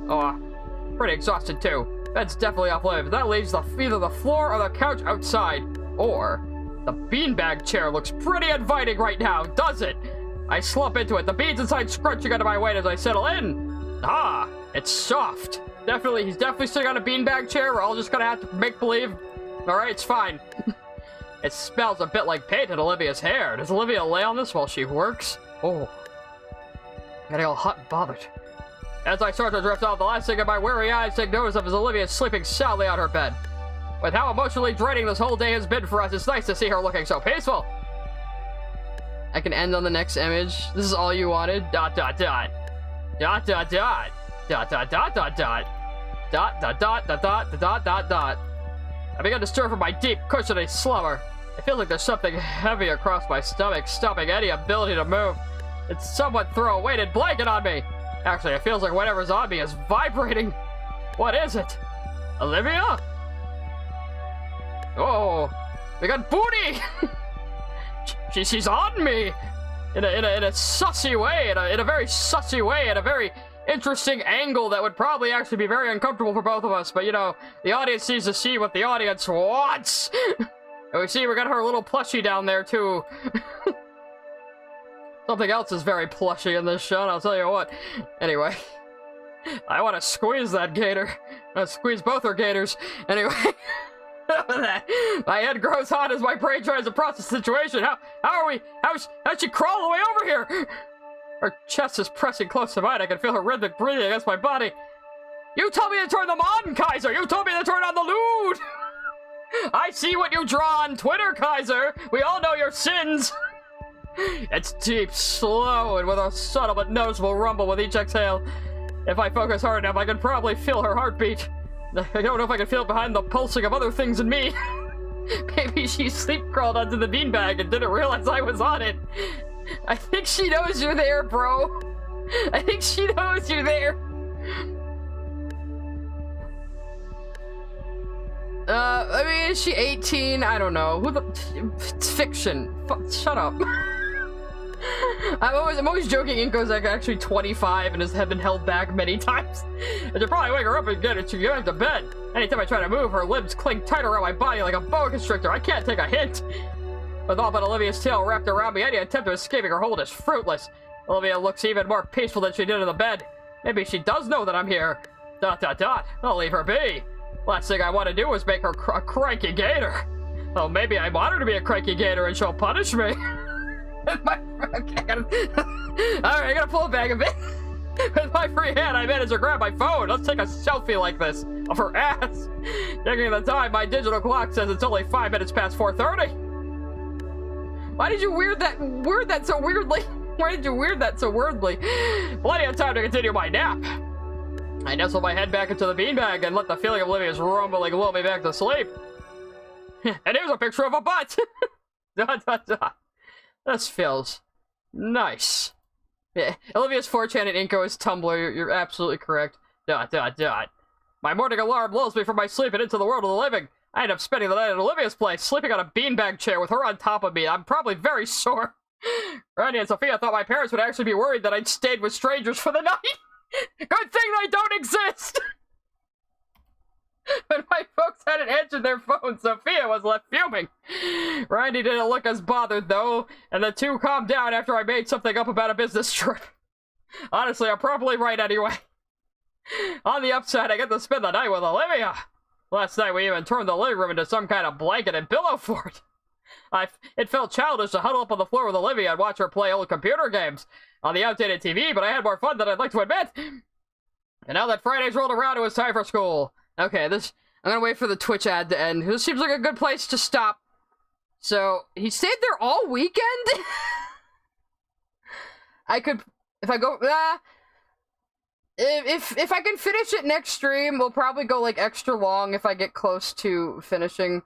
Oh, pretty exhausted too. Bed's definitely off-limits. That leaves either the floor or the couch outside. Or the beanbag chair looks pretty inviting right now, does it? I slump into it, the beans inside scrunching under my weight as I settle in. Ah, it's soft. He's definitely sitting on a beanbag chair. We're all just gonna have to make believe. Alright, it's fine. It smells a bit like paint in Olivia's hair. Does Olivia lay on this while she works? Oh. Getting all hot and bothered. As I start to drift off, the last thing in my weary eyes take notice of is Olivia sleeping soundly on her bed. With how emotionally draining this whole day has been for us, it's nice to see her looking so peaceful. I can end on the next image. This is all you wanted. ... Dot dot dot. Dot dot dot. Dot dot dot dot dot. Dot dot dot dot dot dot dot dot. I began to stir from my deep, cushiony slumber. I feel like there's something heavy across my stomach, stopping any ability to move. It's someone throw a weighted blanket on me. Actually, it feels like whatever's on me is vibrating. What is it? Olivia? Oh, we got booty! She's on me! In a sussy way, in a very sussy way, in a very interesting angle that would probably actually be very uncomfortable for both of us, but you know, the audience needs to see what the audience wants! And we see we got her little plushie down there, too. Something else is very plushy in this shot, I'll tell you what. Anyway. I want to squeeze that gator. Squeeze both her gators. Anyway. My head grows hot as my brain tries to process the situation. How's she crawl all the way over here? Her chest is pressing close to mine. I can feel her rhythmic breathing against my body. You told me to turn them on, Kaiser! You told me to turn on the lewd! I see what you draw on Twitter, Kaiser! We all know your sins! It's deep, slow, and with a subtle but noticeable rumble with each exhale. If I focus hard enough, I can probably feel her heartbeat. I don't know if I can feel it behind the pulsing of other things in me. Maybe she sleep-crawled onto the beanbag and didn't realize I was on it. I think she knows you're there, bro. I think she knows you're there. I mean, is she 18? I don't know. It's fiction. Shut up. I'm always joking Inco's like actually 25 and has been held back many times. I should probably wake her up and get back to bed. Anytime I try to move, her limbs cling tight around my body like a boa constrictor. I can't take a hint. With all but Olivia's tail wrapped around me, any attempt at escaping her hold is fruitless. Olivia looks even more peaceful than she did in the bed. Maybe she does know that I'm here. ... I'll leave her be. Last thing I want to do is make her a cranky gator. Oh, maybe I want her to be a cranky gator and she'll punish me. Alright, I gotta pull it back a bit. With my free hand, I managed to grab my phone. Let's take a selfie like this of her ass. Checking the time, my digital clock says it's only 5 minutes past 4:30. Why did you word that so weirdly? Why did you weird that so weirdly? Plenty of time to continue my nap. I nestle my head back into the beanbag and let the feeling of Olivia's rumbling lull me back to sleep. And here's a picture of a butt. ... This feels nice. Yeah, Olivia's 4chan and Inco is Tumblr. You're absolutely correct. ... My morning alarm lulls me from my sleep and into the world of the living. I end up spending the night at Olivia's place, sleeping on a beanbag chair with her on top of me. I'm probably very sore. Randy and Sophia thought my parents would actually be worried that I'd stayed with strangers for the night. Good thing they don't exist! When my folks hadn't answered their phones, Sophia was left fuming. Randy didn't look as bothered, though, and the two calmed down after I made something up about a business trip. Honestly, I'm probably right anyway. On the upside, I get to spend the night with Olivia. Last night, we even turned the living room into some kind of blanket and pillow fort. It felt childish to huddle up on the floor with Olivia and watch her play old computer games on the outdated TV, but I had more fun than I'd like to admit. And now that Friday's rolled around, it was time for school. Okay, I'm gonna wait for the Twitch ad to end. This seems like a good place to stop. So, he stayed there all weekend? I could, if I go, if I can finish it next stream, we'll probably go, like, extra long if I get close to finishing.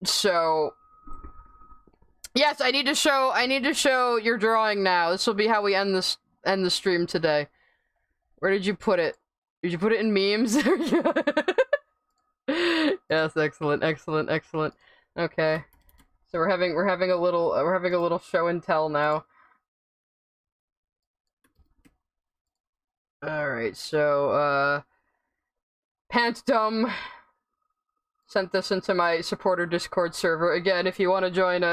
So, yes, I need to show your drawing now. This will be how we end the stream today. Where did you put it? Did you put it in memes? Yes, excellent. Okay. So we're having a little show and tell now. Alright, so Pantdom sent this into my supporter Discord server. Again, if you want to join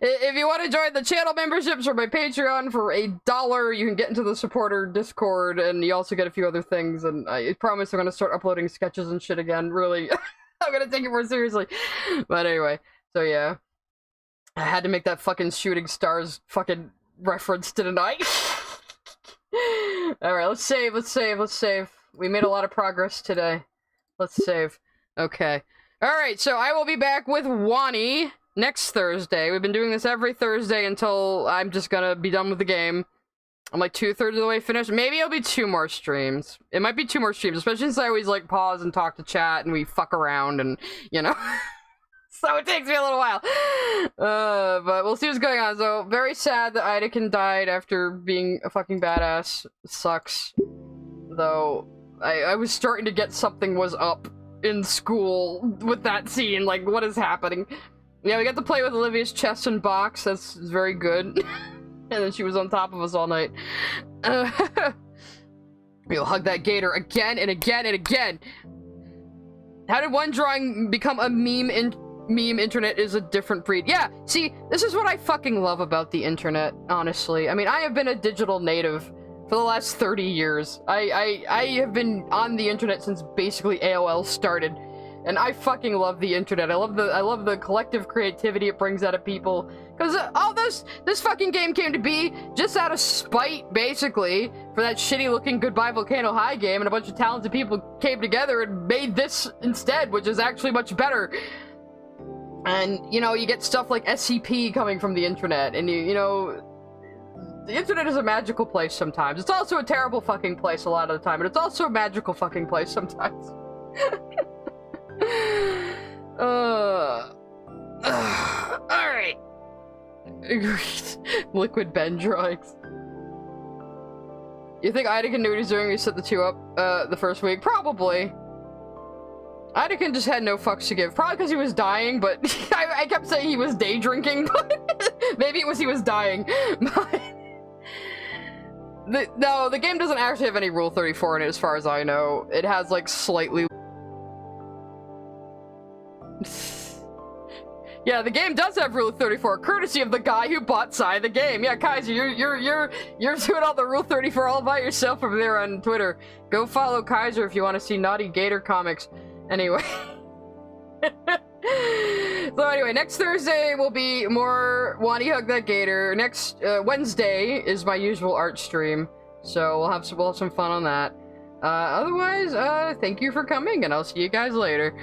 if you want to join the channel memberships or my Patreon for $1, you can get into the supporter Discord, and you also get a few other things, and I promise I'm gonna start uploading sketches and shit again, really. I'm gonna take it more seriously. But anyway, so yeah. I had to make that fucking Shooting Stars fucking reference to tonight. Alright, let's save. We made a lot of progress today. Let's save. Okay. Alright, so I will be back with Wani next Thursday. We've been doing this every Thursday until I'm just gonna be done with the game. I'm like 2/3 of the way finished. Maybe it'll be 2 more streams. It might be 2 more streams, especially since I always like pause and talk to chat and we fuck around and, you know. So it takes me a little while. But we'll see what's going on. So, very sad that Iadakan died after being a fucking badass. Sucks. Though, I was starting to get something was up in school with that scene. Like, what is happening? Yeah, we got to play with Olivia's chest and box. That's very good. And then she was on top of us all night. We'll hug that gator again and again and again. How did one drawing become a meme internet is a different breed? Yeah, see, this is what I fucking love about the internet, honestly. I mean, I have been a digital native for the last 30 years. I have been on the internet since basically AOL started. And I fucking love the internet. I love the collective creativity it brings out of people. Because all this fucking game came to be just out of spite, basically, for that shitty-looking Goodbye Volcano High game, and a bunch of talented people came together and made this instead, which is actually much better. And, you know, you get stuff like SCP coming from the internet, and you know... The internet is a magical place sometimes. It's also a terrible fucking place a lot of the time, but it's also a magical fucking place sometimes. Alright. Liquid Ben drawings. You think Iadakan knew what he's doing when he set the two up the first week? Probably. Iadakan just had no fucks to give. Probably because he was dying, but I kept saying he was day drinking, but maybe it was he was dying. No, the game doesn't actually have any Rule 34 in it as far as I know. It has like slightly... Yeah, the game does have Rule 34, courtesy of the guy who bought Psy the game. Yeah, Kaiser, you're doing all the Rule 34 all by yourself over there on Twitter. Go follow Kaiser if you want to see naughty Gator comics. Anyway. So anyway, next Thursday will be more Wani Hug That Gator. Next Wednesday is my usual art stream, so we'll have some fun on that. Otherwise, thank you for coming, and I'll see you guys later.